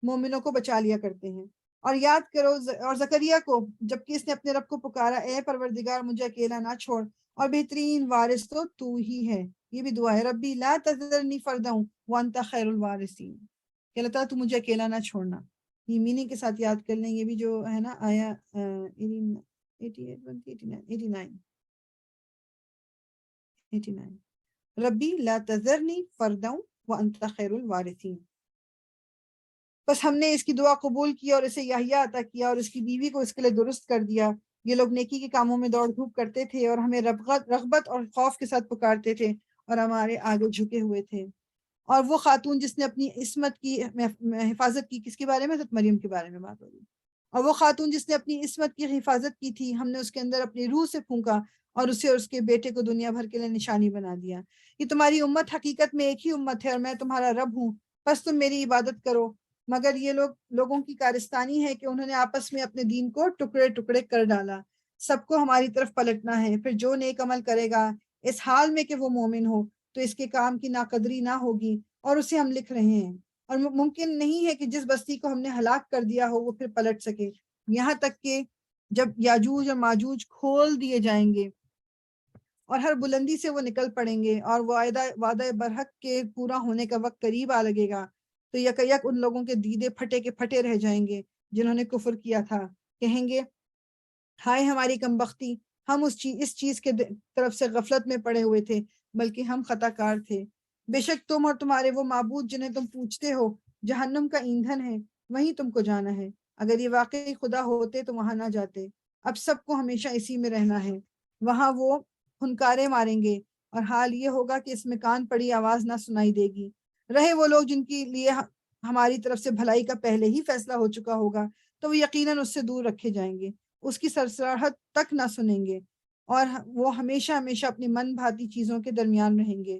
مومنوں کو بچا لیا کرتے ہیں. اور یاد کرو اور زکریا کو جبکہ اس نے اپنے رب کو پکارا، اے پروردگار مجھے اکیلا نہ چھوڑ اور بہترین وارث تو ہی ہے. یہ بھی دعا ہے، ربی لا تذرنی فردا وانت خیر الوارثین، کہ اللہ تعالیٰ تو مجھے اکیلا نہ چھوڑنا. یہ میننگ کے ساتھ یاد کر لیں. یہ بھی جو ہے نا آیا 89 ربی لا تذرنی فردا وانت خیر الوارثین. بس ہم نے اس کی دعا قبول کی اور اسے یحییٰ عطا کیا اور اس کی بیوی کو اس کے لیے درست کر دیا. یہ لوگ نیکی کے کاموں میں دوڑ دھوپ کرتے تھے اور ہمیں رغبت اور خوف کے ساتھ پکارتے تھے اور ہمارے آگے جھکے ہوئے تھے. اور وہ خاتون جس نے اپنی عصمت کی حفاظت کی، کس کے بارے میں؟ حضرت مریم کے بارے میں بات ہو رہی. اور وہ خاتون جس نے اپنی عصمت کی حفاظت کی تھی، ہم نے اس کے اندر اپنی روح سے پھونکا اور اسے اور اس کے بیٹے کو دنیا بھر کے لیے نشانی بنا دیا. یہ تمہاری امت حقیقت میں ایک ہی امت ہے اور میں تمہارا رب ہوں، بس تم میری عبادت کرو. مگر یہ لوگوں کی کارستانی ہے کہ انہوں نے آپس میں اپنے دین کو ٹکڑے ٹکڑے کر ڈالا. سب کو ہماری طرف پلٹنا ہے. پھر جو نیک عمل کرے گا اس حال میں کہ وہ مومن ہو تو اس کے کام کی ناقدری نہ ہوگی، اور اسے ہم لکھ رہے ہیں. اور ممکن نہیں ہے کہ جس بستی کو ہم نے ہلاک کر دیا ہو وہ پھر پلٹ سکے، یہاں تک کہ جب یاجوج اور ماجوج کھول دیے جائیں گے اور ہر بلندی سے وہ نکل پڑیں گے اور وعدہ برحق کے پورا ہونے کا وقت قریب آ لگے گا، تو یک ان لوگوں کے دیدے پھٹے کے پھٹے رہ جائیں گے جنہوں نے کفر کیا تھا. کہیں گے ہائے ہماری کمبختی، ہم اس چیز کے طرف سے غفلت میں پڑے ہوئے تھے، بلکہ ہم خطا کار تھے. بے شک تم اور تمہارے وہ معبود جنہیں تم پوچھتے ہو جہنم کا ایندھن ہے، وہیں تم کو جانا ہے. اگر یہ واقعی خدا ہوتے تو وہاں نہ جاتے. اب سب کو ہمیشہ اسی میں رہنا ہے. وہاں وہ ہنکارے ماریں گے اور حال یہ ہوگا کہ اس میں کان پڑی آواز نہ سنائی دے گی. رہے وہ لوگ جن کے لیے ہماری طرف سے بھلائی کا پہلے ہی فیصلہ ہو چکا ہوگا تو وہ یقیناً اس سے دور رکھے جائیں گے، اس کی سرسراہٹ تک نہ سنیں گے، اور وہ ہمیشہ ہمیشہ اپنی من بھاتی چیزوں کے درمیان رہیں گے.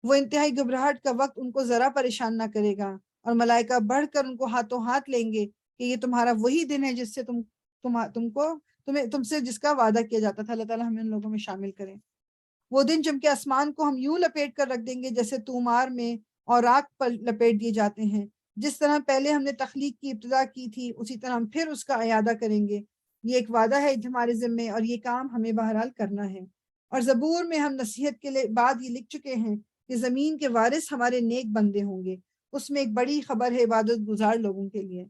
وہ انتہائی گھبراہٹ کا وقت ان کو ذرا پریشان نہ کرے گا، اور ملائکہ بڑھ کر ان کو ہاتھوں ہاتھ لیں گے کہ یہ تمہارا وہی دن ہے جس سے تم سے جس کا وعدہ کیا جاتا تھا. اللہ تعالیٰ ہمیں ان لوگوں میں شامل کریں. وہ دن جب کہ آسمان کو ہم یوں لپیٹ کر رکھ دیں گے جیسے تومار میں اور راکھ پر لپیٹ دیے جاتے ہیں. جس طرح پہلے ہم نے تخلیق کی ابتدا کی تھی اسی طرح ہم پھر اس کا اعادہ کریں گے. یہ ایک وعدہ ہے ہمارے ذمے اور یہ کام ہمیں بہرحال کرنا ہے. اور زبور میں ہم نصیحت کے بعد یہ لکھ چکے ہیں کہ زمین کے وارث ہمارے نیک بندے ہوں گے. اس میں ایک بڑی خبر ہے عبادت گزار لوگوں کے لیے.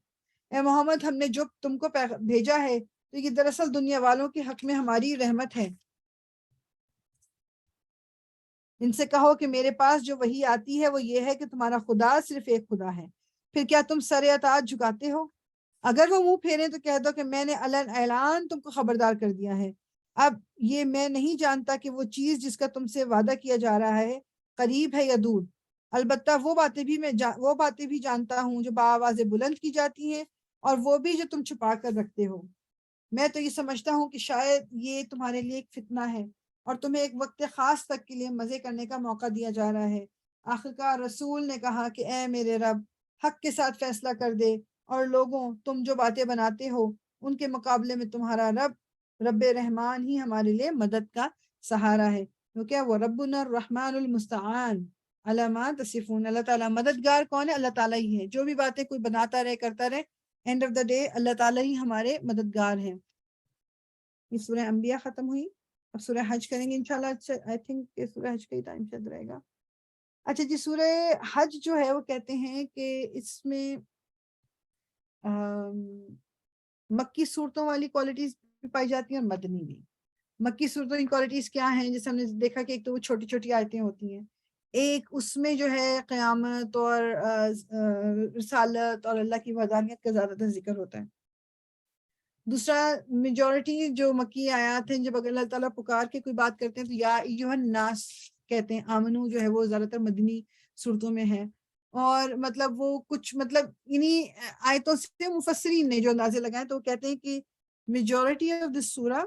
اے محمد، ہم نے جو تم کو بھیجا ہے تو یہ دراصل دنیا والوں کے حق میں ہماری رحمت ہے. ان سے کہو کہ میرے پاس جو وحی آتی ہے وہ یہ ہے کہ تمہارا خدا صرف ایک خدا ہے، پھر کیا تم سر اطاعت جھکاتے ہو؟ اگر وہ منہ پھیریں تو کہہ دو کہ میں نے اعلان تم کو خبردار کر دیا ہے. اب یہ میں نہیں جانتا کہ وہ چیز جس کا تم سے وعدہ کیا جا رہا ہے قریب ہے یا دور. البتہ وہ باتیں بھی جانتا ہوں جو بآواز بلند کی جاتی ہیں اور وہ بھی جو تم چھپا کر رکھتے ہو. میں تو یہ سمجھتا ہوں کہ شاید یہ تمہارے لیے ایک فتنہ ہے اور تمہیں ایک وقت خاص تک کے لیے مزے کرنے کا موقع دیا جا رہا ہے. آخرکار رسول نے کہا کہ اے میرے رب، حق کے ساتھ فیصلہ کر دے، اور لوگوں تم جو باتیں بناتے ہو ان کے مقابلے میں تمہارا رب رحمان ہی ہمارے لیے مدد کا سہارا ہے. کیونکہ وہ ربنا الرحمن المستعان علی ما تصفون. اللہ تعالیٰ مددگار کون ہے؟ اللہ تعالیٰ ہی ہے. جو بھی باتیں کوئی بناتا رہے کرتا رہے، اینڈ آف دا ڈے اللہ تعالیٰ ہی ہمارے مددگار ہیں. یہ سورہ انبیاء ختم ہوئی. اب سورہ حج کریں گے انشاءاللہ. آئی تھنک کہ سورہ حج کا ہی ٹائم شاید رہے گا. اچھا جی، سورہ حج جو ہے وہ کہتے ہیں کہ اس میں مکی صورتوں والی کوالٹیز بھی پائی جاتی ہیں اور مدنی بھی. مکی صورتوں کی کوالٹیز کیا ہیں؟ جیسے ہم نے دیکھا کہ ایک تو وہ چھوٹی چھوٹی آیتیں ہوتی ہیں، ایک اس میں جو ہے قیامت اور رسالت اور اللہ کی وحدانیت کا زیادہ تر ذکر ہوتا ہے. دوسرا میجورٹی جو مکی آیات ہیں جب اگر اللہ تعالیٰ پکار کے کوئی بات کرتے ہیں تو یا ایھا الناس کہتے ہیں. آمنو جو ہے وہ زیادہ تر مدنی صورتوں میں ہے. اور مطلب وہ کچھ مطلب انہی آیتوں سے مفسرین نے جو اندازے لگائے تو وہ کہتے ہیں کہ majority of this surah,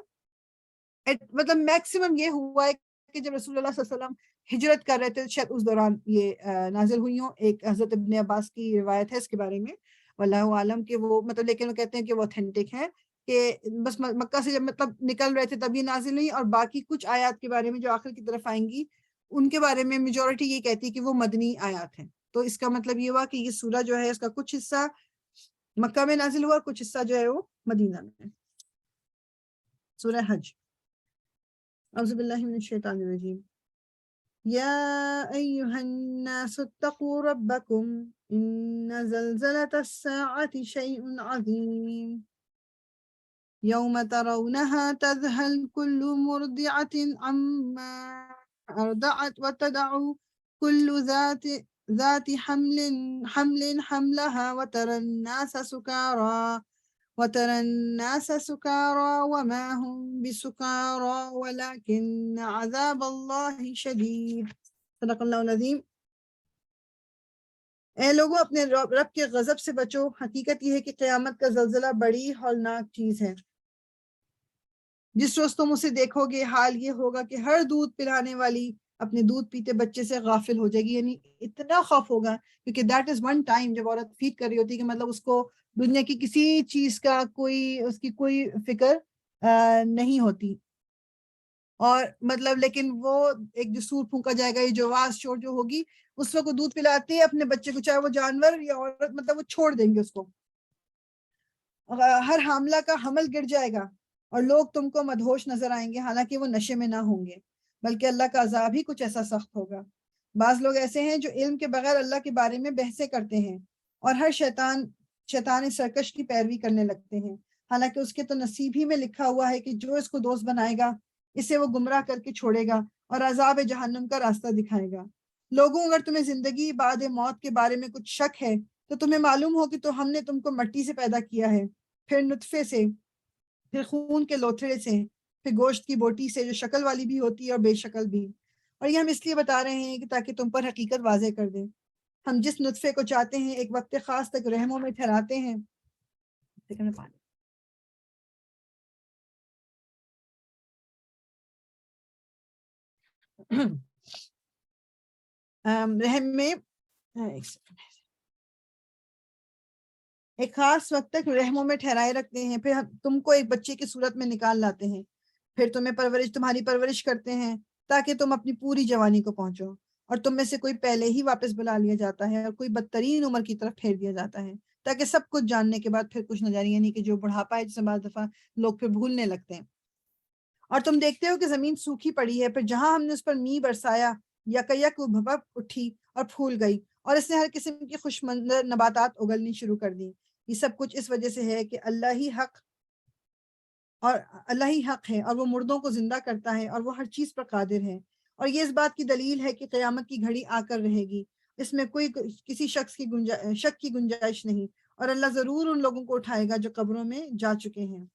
مطلب میکسیمم یہ ہوا ہے کہ جب رسول اللہ صلی اللہ علیہ وسلم ہجرت کر رہے تھے شاید اس دوران یہ نازل ہوئی ہوں. ایک حضرت ابن عباس کی روایت ہے اس کے بارے میں، واللہ عالم، کہ وہ مطلب لیکن وہ کہتے ہیں کہ وہ اوتھینٹک ہے کہ بس مکہ سے جب مطلب نکل رہے تھے تب یہ نازل ہوئی. اور باقی کچھ آیات کے بارے میں جو آخر کی طرف آئیں گی ان کے بارے میں میجورٹی یہ کہتی ہے کہ وہ مدنی آیات ہیں. تو اس کا مطلب یہ ہوا کہ یہ سورہ جو ہے اس کا کچھ حصہ مکہ میں نازل ہوا اور کچھ حصہ جو ہے وہ مدینہ میں. سورہ حج. اعوذ باللہ من الشیطان الرجیم. یا ایہا الناس اتقوا ربکم ان زلزلۃ الساعۃ شیء عظیم یوم ترونها تذہل کل مرضعۃ عما ارضعت وتضع کل ذات حمل حملها وترى الناس سكارى وما هم بسكارى ولكن عذاب الله شديد. صدق اللہ العظیم. اے لوگوں اپنے رب کے غضب سے بچو، حقیقت یہ ہے کہ قیامت کا زلزلہ بڑی ہولناک چیز ہے. جس روز تم اسے دیکھو گے حال یہ ہوگا کہ ہر دودھ پلانے والی اپنے دودھ پیتے بچے سے غافل ہو جائے گی. یعنی اتنا خوف ہوگا کیونکہ دیٹ از ون ٹائم جب عورت فیڈ کر رہی ہوتی ہے کہ مطلب اس کو دنیا کی کسی چیز کا اس کی کوئی فکر نہیں ہوتی. اور مطلب لیکن وہ ایک جو سور پھونکا جائے گا، یہ جو آواز شور جو ہوگی، اس وقت وہ دودھ پلاتے ہیں اپنے بچے کو، چاہے وہ جانور یا عورت، مطلب وہ چھوڑ دیں گے اس کو. ہر حاملہ کا حمل گر جائے گا اور لوگ تم کو مدہوش نظر آئیں گے حالانکہ وہ نشے میں نہ ہوں گے، بلکہ اللہ کا عذاب ہی کچھ ایسا سخت ہوگا. بعض لوگ ایسے ہیں جو علم کے بغیر اللہ کے بارے میں بحثیں کرتے ہیں اور ہر شیطان سرکش کی پیروی کرنے لگتے ہیں، حالانکہ اس کے تو نصیب ہی میں لکھا ہوا ہے کہ جو اس کو دوست بنائے گا اسے وہ گمراہ کر کے چھوڑے گا اور عذاب جہنم کا راستہ دکھائے گا. لوگوں اگر تمہیں زندگی بعد موت کے بارے میں کچھ شک ہے تو تمہیں معلوم ہو کہ تو ہم نے تم کو مٹی سے پیدا کیا ہے، پھر نطفے سے، پھر خون کے لوتھڑے سے، پھر گوشت کی بوٹی سے جو شکل والی بھی ہوتی ہے اور بے شکل بھی. اور یہ ہم اس لیے بتا رہے ہیں کہ تاکہ تم پر حقیقت واضح کر دیں. ہم جس نطفے کو چاہتے ہیں ایک وقت خاص تک رحموں میں ٹھہراتے ہیں. رحم میں ایک خاص وقت تک رحموں میں ٹھہرائے رکھتے ہیں، پھر تم کو ایک بچے کی صورت میں نکال لاتے ہیں، پھر تمہاری پرورش کرتے ہیں تاکہ تم اپنی پوری جوانی کو پہنچو. اور تم میں سے کوئی پہلے ہی واپس بلا لیا جاتا ہے اور کوئی بدترین عمر کی طرف پھیر دیا جاتا ہے تاکہ سب کچھ جاننے کے بعد پھر کچھ نہ جانے، یعنی کہ جو بڑھاپا ہے جسے بعض دفعہ لوگ پھر بھولنے لگتے ہیں. اور تم دیکھتے ہو کہ زمین سوکھی پڑی ہے، پھر جہاں ہم نے اس پر می برسایا یک وہ بھپک اٹھی اور پھول گئی اور اس نے ہر قسم کی خوش منظر نباتات اگلنی شروع کر دی. یہ سب کچھ اس وجہ سے ہے کہ اللہ ہی حق ہے اور وہ مردوں کو زندہ کرتا ہے اور وہ ہر چیز پر قادر ہے. اور یہ اس بات کی دلیل ہے کہ قیامت کی گھڑی آ کر رہے گی، اس میں کوئی کسی شک کی گنجائش نہیں، اور اللہ ضرور ان لوگوں کو اٹھائے گا جو قبروں میں جا چکے ہیں.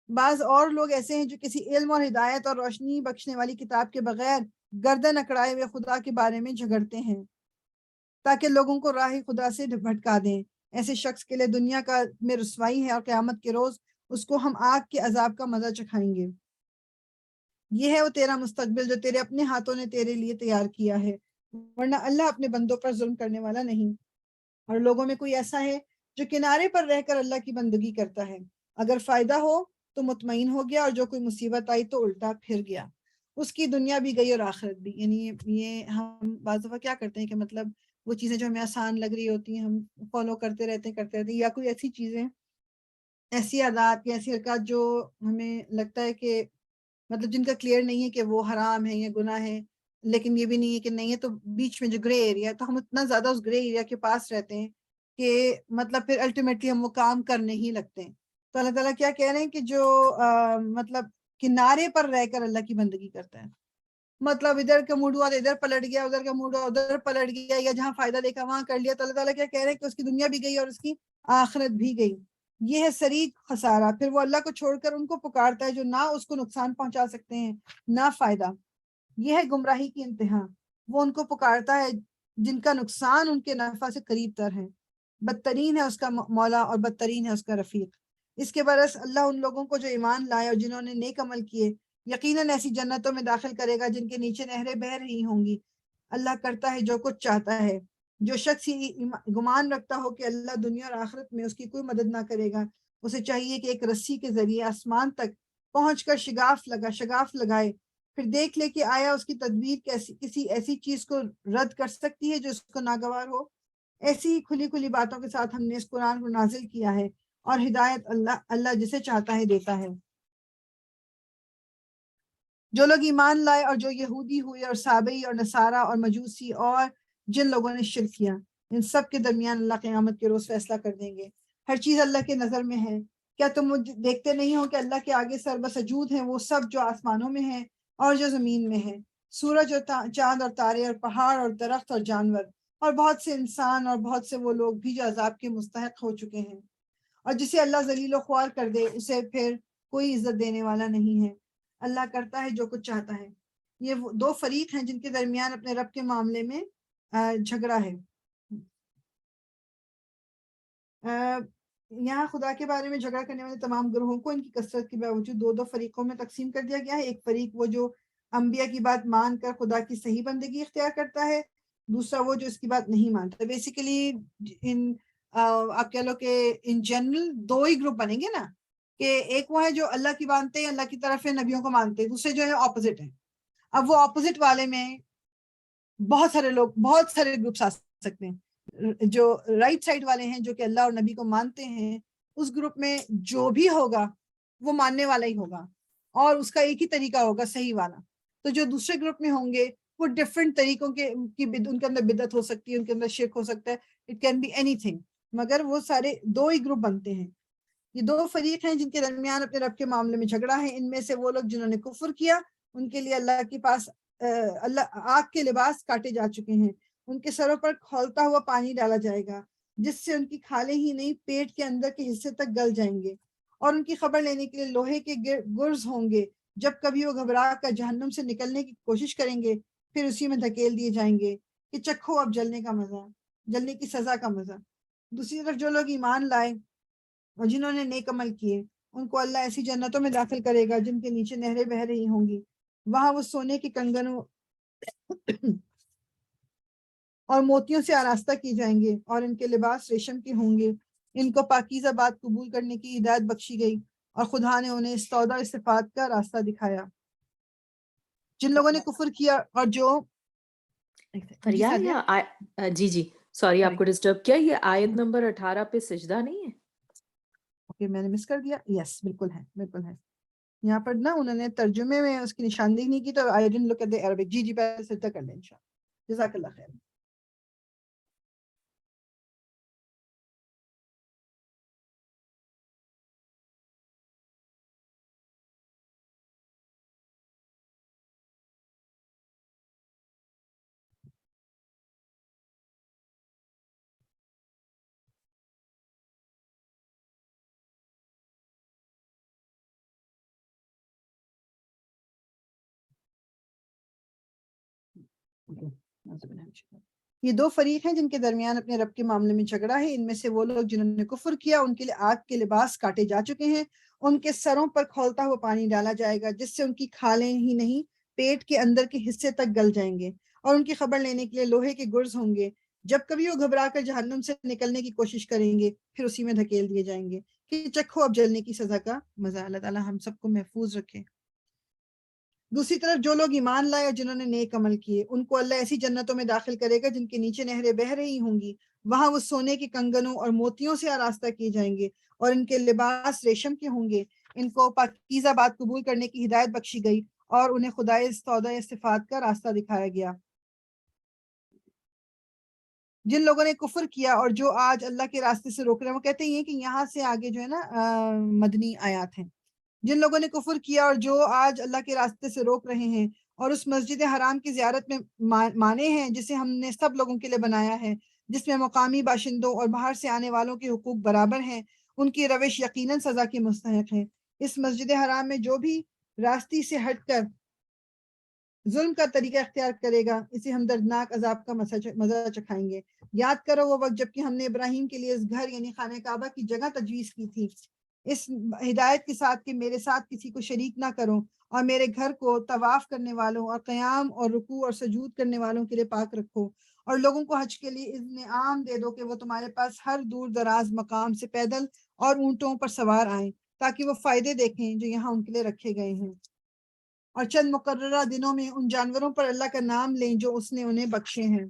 بعض اور لوگ ایسے ہیں جو کسی علم اور ہدایت اور روشنی بخشنے والی کتاب کے بغیر گردن اکڑائے ہوئے خدا کے بارے میں جھگڑتے ہیں تاکہ لوگوں کو راہ خدا سے بھٹکا دیں. ایسے شخص کے لیے دنیا میں رسوائی ہے اور قیامت کے روز اس کو ہم آگ کے عذاب کا مزہ چکھائیں گے. یہ ہے وہ تیرا مستقبل جو تیرے اپنے ہاتھوں نے تیرے لیے تیار کیا ہے، ورنہ اللہ اپنے بندوں پر ظلم کرنے والا نہیں. اور لوگوں میں کوئی ایسا ہے جو کنارے پر رہ کر اللہ کی بندگی کرتا ہے، اگر فائدہ ہو تو مطمئن ہو گیا اور جو کوئی مصیبت آئی تو الٹا پھر گیا. اس کی دنیا بھی گئی اور آخرت بھی. یعنی یہ ہم بعض دفعہ کیا کرتے ہیں کہ مطلب وہ چیزیں جو ہمیں آسان لگ رہی ہوتی ہیں ہم فالو کرتے رہتے ہیں، یا کوئی ایسی چیزیں، ایسی عادات یا ایسی حرکات جو ہمیں لگتا ہے کہ مطلب جن کا کلیئر نہیں ہے کہ وہ حرام ہے یا گناہ ہے، لیکن یہ بھی نہیں ہے کہ نہیں ہے، تو بیچ میں جو گرے ایریا، تو ہم اتنا زیادہ اس گرے ایریا کے پاس رہتے ہیں کہ مطلب پھر الٹیمیٹلی ہم وہ کام کرنے ہی لگتے ہیں. تو اللہ تعالیٰ کیا کہہ رہے ہیں کہ جو مطلب کنارے پر رہ کر اللہ کی بندگی کرتا ہے، مطلب ادھر کا موڈ ہوا تو ادھر پلٹ گیا، ادھر کا موڈ ہوا ادھر پلٹ گیا، یا جہاں فائدہ دیکھا وہاں کر لیا، تو اللہ تعالیٰ کیا کہہ رہے ہیں کہ اس کی دنیا بھی گئی اور اس کی آخرت بھی گئی. یہ ہے شریک خسارہ. پھر وہ اللہ کو چھوڑ کر ان کو پکارتا ہے جو نہ اس کو نقصان پہنچا سکتے ہیں نہ فائدہ. یہ ہے گمراہی کی انتہا. وہ ان کو پکارتا ہے جن کا نقصان ان کے نفع سے قریب تر ہے. بدترین ہے اس کا مولا اور بدترین ہے اس کا رفیق۔ اس کے برعکس اللہ ان لوگوں کو جو ایمان لائے اور جنہوں نے نیک عمل کیے یقیناً ایسی جنتوں میں داخل کرے گا جن کے نیچے نہریں بہہ رہی ہوں گی۔ اللہ کرتا ہے جو کچھ چاہتا ہے۔ جو شخص یہ گمان رکھتا ہو کہ اللہ دنیا اور آخرت میں اس کی کوئی مدد نہ کرے گا، اسے چاہیے کہ ایک رسی کے ذریعے آسمان تک پہنچ کر شگاف لگائے، پھر دیکھ لے کہ آیا اس کی تدبیر کسی ایسی چیز کو رد کر سکتی ہے جو اس کو ناگوار ہو۔ ایسی ہی کھلی باتوں کے ساتھ ہم نے اس قرآن کو نازل کیا ہے، اور ہدایت اللہ جسے چاہتا ہے دیتا ہے۔ جو لوگ ایمان لائے اور جو یہودی ہوئے اور سابئی اور نصارہ اور مجوسی اور جن لوگوں نے شرک کیا، ان سب کے درمیان اللہ قیامت کے روز فیصلہ کر دیں گے۔ ہر چیز اللہ کے نظر میں ہے۔ کیا تم دیکھتے نہیں ہو کہ اللہ کے آگے سر بسجود ہیں وہ سب جو آسمانوں میں ہیں اور جو زمین میں ہیں، سورج اور چاند اور تارے اور پہاڑ اور درخت اور جانور اور بہت سے انسان اور بہت سے وہ لوگ بھی جو عذاب کے مستحق ہو چکے ہیں۔ اور جسے اللہ ذلیل و خوار کر دے اسے پھر کوئی عزت دینے والا نہیں ہے۔ اللہ کرتا ہے جو کچھ چاہتا ہے۔ یہ وہ دو فریق ہیں جن کے درمیان اپنے رب کے معاملے میں جھگڑا ہے۔ یہاں خدا کے بارے میں جھگڑا کرنے والے تمام گروہوں کو ان کی کثرت کے باوجود دو فریقوں میں تقسیم کر دیا گیا ہے۔ ایک فریق وہ جو انبیاء کی بات مان کر خدا کی صحیح بندگی اختیار کرتا ہے، دوسرا وہ جو اس کی بات نہیں مانتا۔ بیسیکلی آپ کہہ لو کہ in general do he group بنیں گے نا، کہ ایک وہ ہے جو اللہ کی مانتے ہیں، اللہ کی طرف ہے، نبیوں کو مانتے ہیں، دوسرے جو ہے اپوزٹ ہیں۔ اب وہ اپوزٹ والے میں بہت سارے گروپس آ سکتے ہیں۔ جو رائٹ سائڈ والے ہیں جو کہ اللہ اور نبی کو مانتے ہیں، اس گروپ میں جو بھی ہوگا وہ ماننے والا ہی ہوگا اور اس کا ایک ہی طریقہ ہوگا صحیح والا۔ تو جو دوسرے گروپ میں ہوں گے وہ ڈفرینٹ طریقوں ان کے اندر بدعت ہو سکتی ہے، ان کے اندر شرک ہو سکتا ہے، اٹ کین بی اینی تھنگ، مگر وہ سارے دو ہی گروپ بنتے ہیں۔ یہ دو فریق ہیں جن کے درمیان اپنے رب کے معاملے میں جھگڑا ہے۔ ان میں سے وہ لوگ جنہوں نے کفر کیا ان کے لیے اللہ کے پاس آگ کے لباس کاٹے جا چکے ہیں، ان کے سروں پر کھولتا ہوا پانی ڈالا جائے گا جس سے ان کی کھالیں ہی نہیں پیٹ کے اندر کے حصے تک گل جائیں گے، اور ان کی خبر لینے کے لیے لوہے کے گرز ہوں گے۔ جب کبھی وہ گھبرا کر جہنم سے نکلنے کی کوشش کریں گے پھر اسی میں دھکیل دیے جائیں گے کہ چکھو اب جلنے کا مزہ، جلنے کی سزا کا مزہ۔ دوسری طرف جو لوگ ایمان لائے اور جنہوں نے نیک عمل کیے ان کو اللہ ایسی جنتوں میں داخل کرے گا جن کے نیچے نہریں بہہ رہی ہوں گی۔ وہاں وہ سونے کے کنگنوں اور موتیوں سے آراستہ کی جائیں گے اور ان کے لباس ریشم کے ہوں گے۔ ان کو پاکیزہ بات قبول کرنے کی ہدایت بخشی گئی اور خدا نے انہیں استودع صفات کا راستہ دکھایا۔ جن لوگوں نے کفر کیا اور جو فریا جی سوری آپ کو ڈسٹرب کیا، یہ آیت نمبر 18 پہ سجدہ نہیں ہے؟ اوکے میں نے مس کر دیا، یس بالکل ہے، بالکل ہے۔ یہاں پر نا انہوں نے ترجمے میں اس کی نشاندہی نہیں کی تو I didn't look at the Arabic۔ جی پہلے سجدہ کر لیں انشاءاللہ۔ جزاک اللہ خیر۔ یہ دو فریق ہیں جن کے درمیان اپنے رب کے معاملے میں جھگڑا ہے۔ ان میں سے وہ لوگ جنہوں نے کفر کیا ان کے لیے آگ کے لباس کاٹے جا چکے ہیں، ان کے سروں پر کھولتا ہوا پانی ڈالا جائے گا جس سے ان کی کھالیں ہی نہیں پیٹ کے اندر کے حصے تک گل جائیں گے، اور ان کی خبر لینے کے لیے لوہے کے گرز ہوں گے۔ جب کبھی وہ گھبرا کر جہنم سے نکلنے کی کوشش کریں گے پھر اسی میں دھکیل دیے جائیں گے کہ چکھو اب جلنے کی سزا کا مزہ۔ اللہ تعالیٰ ہم سب کو محفوظ رکھے۔ دوسری طرف جو لوگ ایمان لائے اور جنہوں نے نیک عمل کیے ان کو اللہ ایسی جنتوں میں داخل کرے گا جن کے نیچے نہریں بہہ رہی ہوں گی۔ وہاں وہ سونے کے کنگنوں اور موتیوں سے آراستہ کیے جائیں گے اور ان کے لباس ریشم کے ہوں گے۔ ان کو پاکیزہ بات قبول کرنے کی ہدایت بخشی گئی اور انہیں خدائے استودع صفات کا راستہ دکھایا گیا۔ جن لوگوں نے کفر کیا اور جو آج اللہ کے راستے سے روک رہے ہیں، وہ کہتے ہیں کہ یہاں سے آگے جو ہے نا مدنی آیات ہیں۔ جن لوگوں نے کفر کیا اور جو آج اللہ کے راستے سے روک رہے ہیں اور اس مسجد حرام کی زیارت میں مانے ہیں جسے ہم نے سب لوگوں کے لیے بنایا ہے، جس میں مقامی باشندوں اور باہر سے آنے والوں کے حقوق برابر ہیں، ان کی روش یقیناً سزا کی مستحق ہے۔ اس مسجد حرام میں جو بھی راستی سے ہٹ کر ظلم کا طریقہ اختیار کرے گا اسے ہم دردناک عذاب کا مزہ چکھائیں گے۔ یاد کرو وہ وقت جب کہ ہم نے ابراہیم کے لیے اس گھر یعنی خانہ کعبہ کی جگہ تجویز کی تھی، اس ہدایت کے ساتھ کہ میرے ساتھ کسی کو شریک نہ کرو اور میرے گھر کو طواف کرنے والوں اور قیام اور رکوع اور سجود کرنے والوں کے لیے پاک رکھو، اور لوگوں کو حج کے لیے اذن عام دے دو کہ وہ تمہارے پاس ہر دور دراز مقام سے پیدل اور اونٹوں پر سوار آئیں تاکہ وہ فائدے دیکھیں جو یہاں ان کے لیے رکھے گئے ہیں، اور چند مقررہ دنوں میں ان جانوروں پر اللہ کا نام لیں جو اس نے انہیں بخشے ہیں،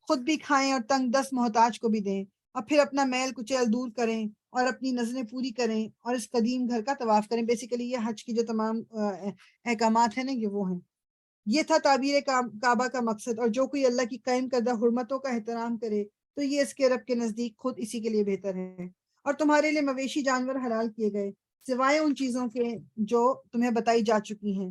خود بھی کھائیں اور تنگ دست محتاج کو بھی دیں، اور پھر اپنا میل کچیل دور کریں اور اپنی نظریں پوری کریں اور اس قدیم گھر کا طواف کریں۔ بیسیکلی یہ حج کی جو تمام احکامات ہیں نا یہ وہ ہیں۔ یہ تھا تعبیر کعبہ کا مقصد، اور جو کوئی اللہ کی قائم کردہ حرمتوں کا احترام کرے تو یہ اس کے رب کے نزدیک خود اسی کے لیے بہتر ہے۔ اور تمہارے لیے مویشی جانور حلال کیے گئے سوائے ان چیزوں کے جو تمہیں بتائی جا چکی ہیں،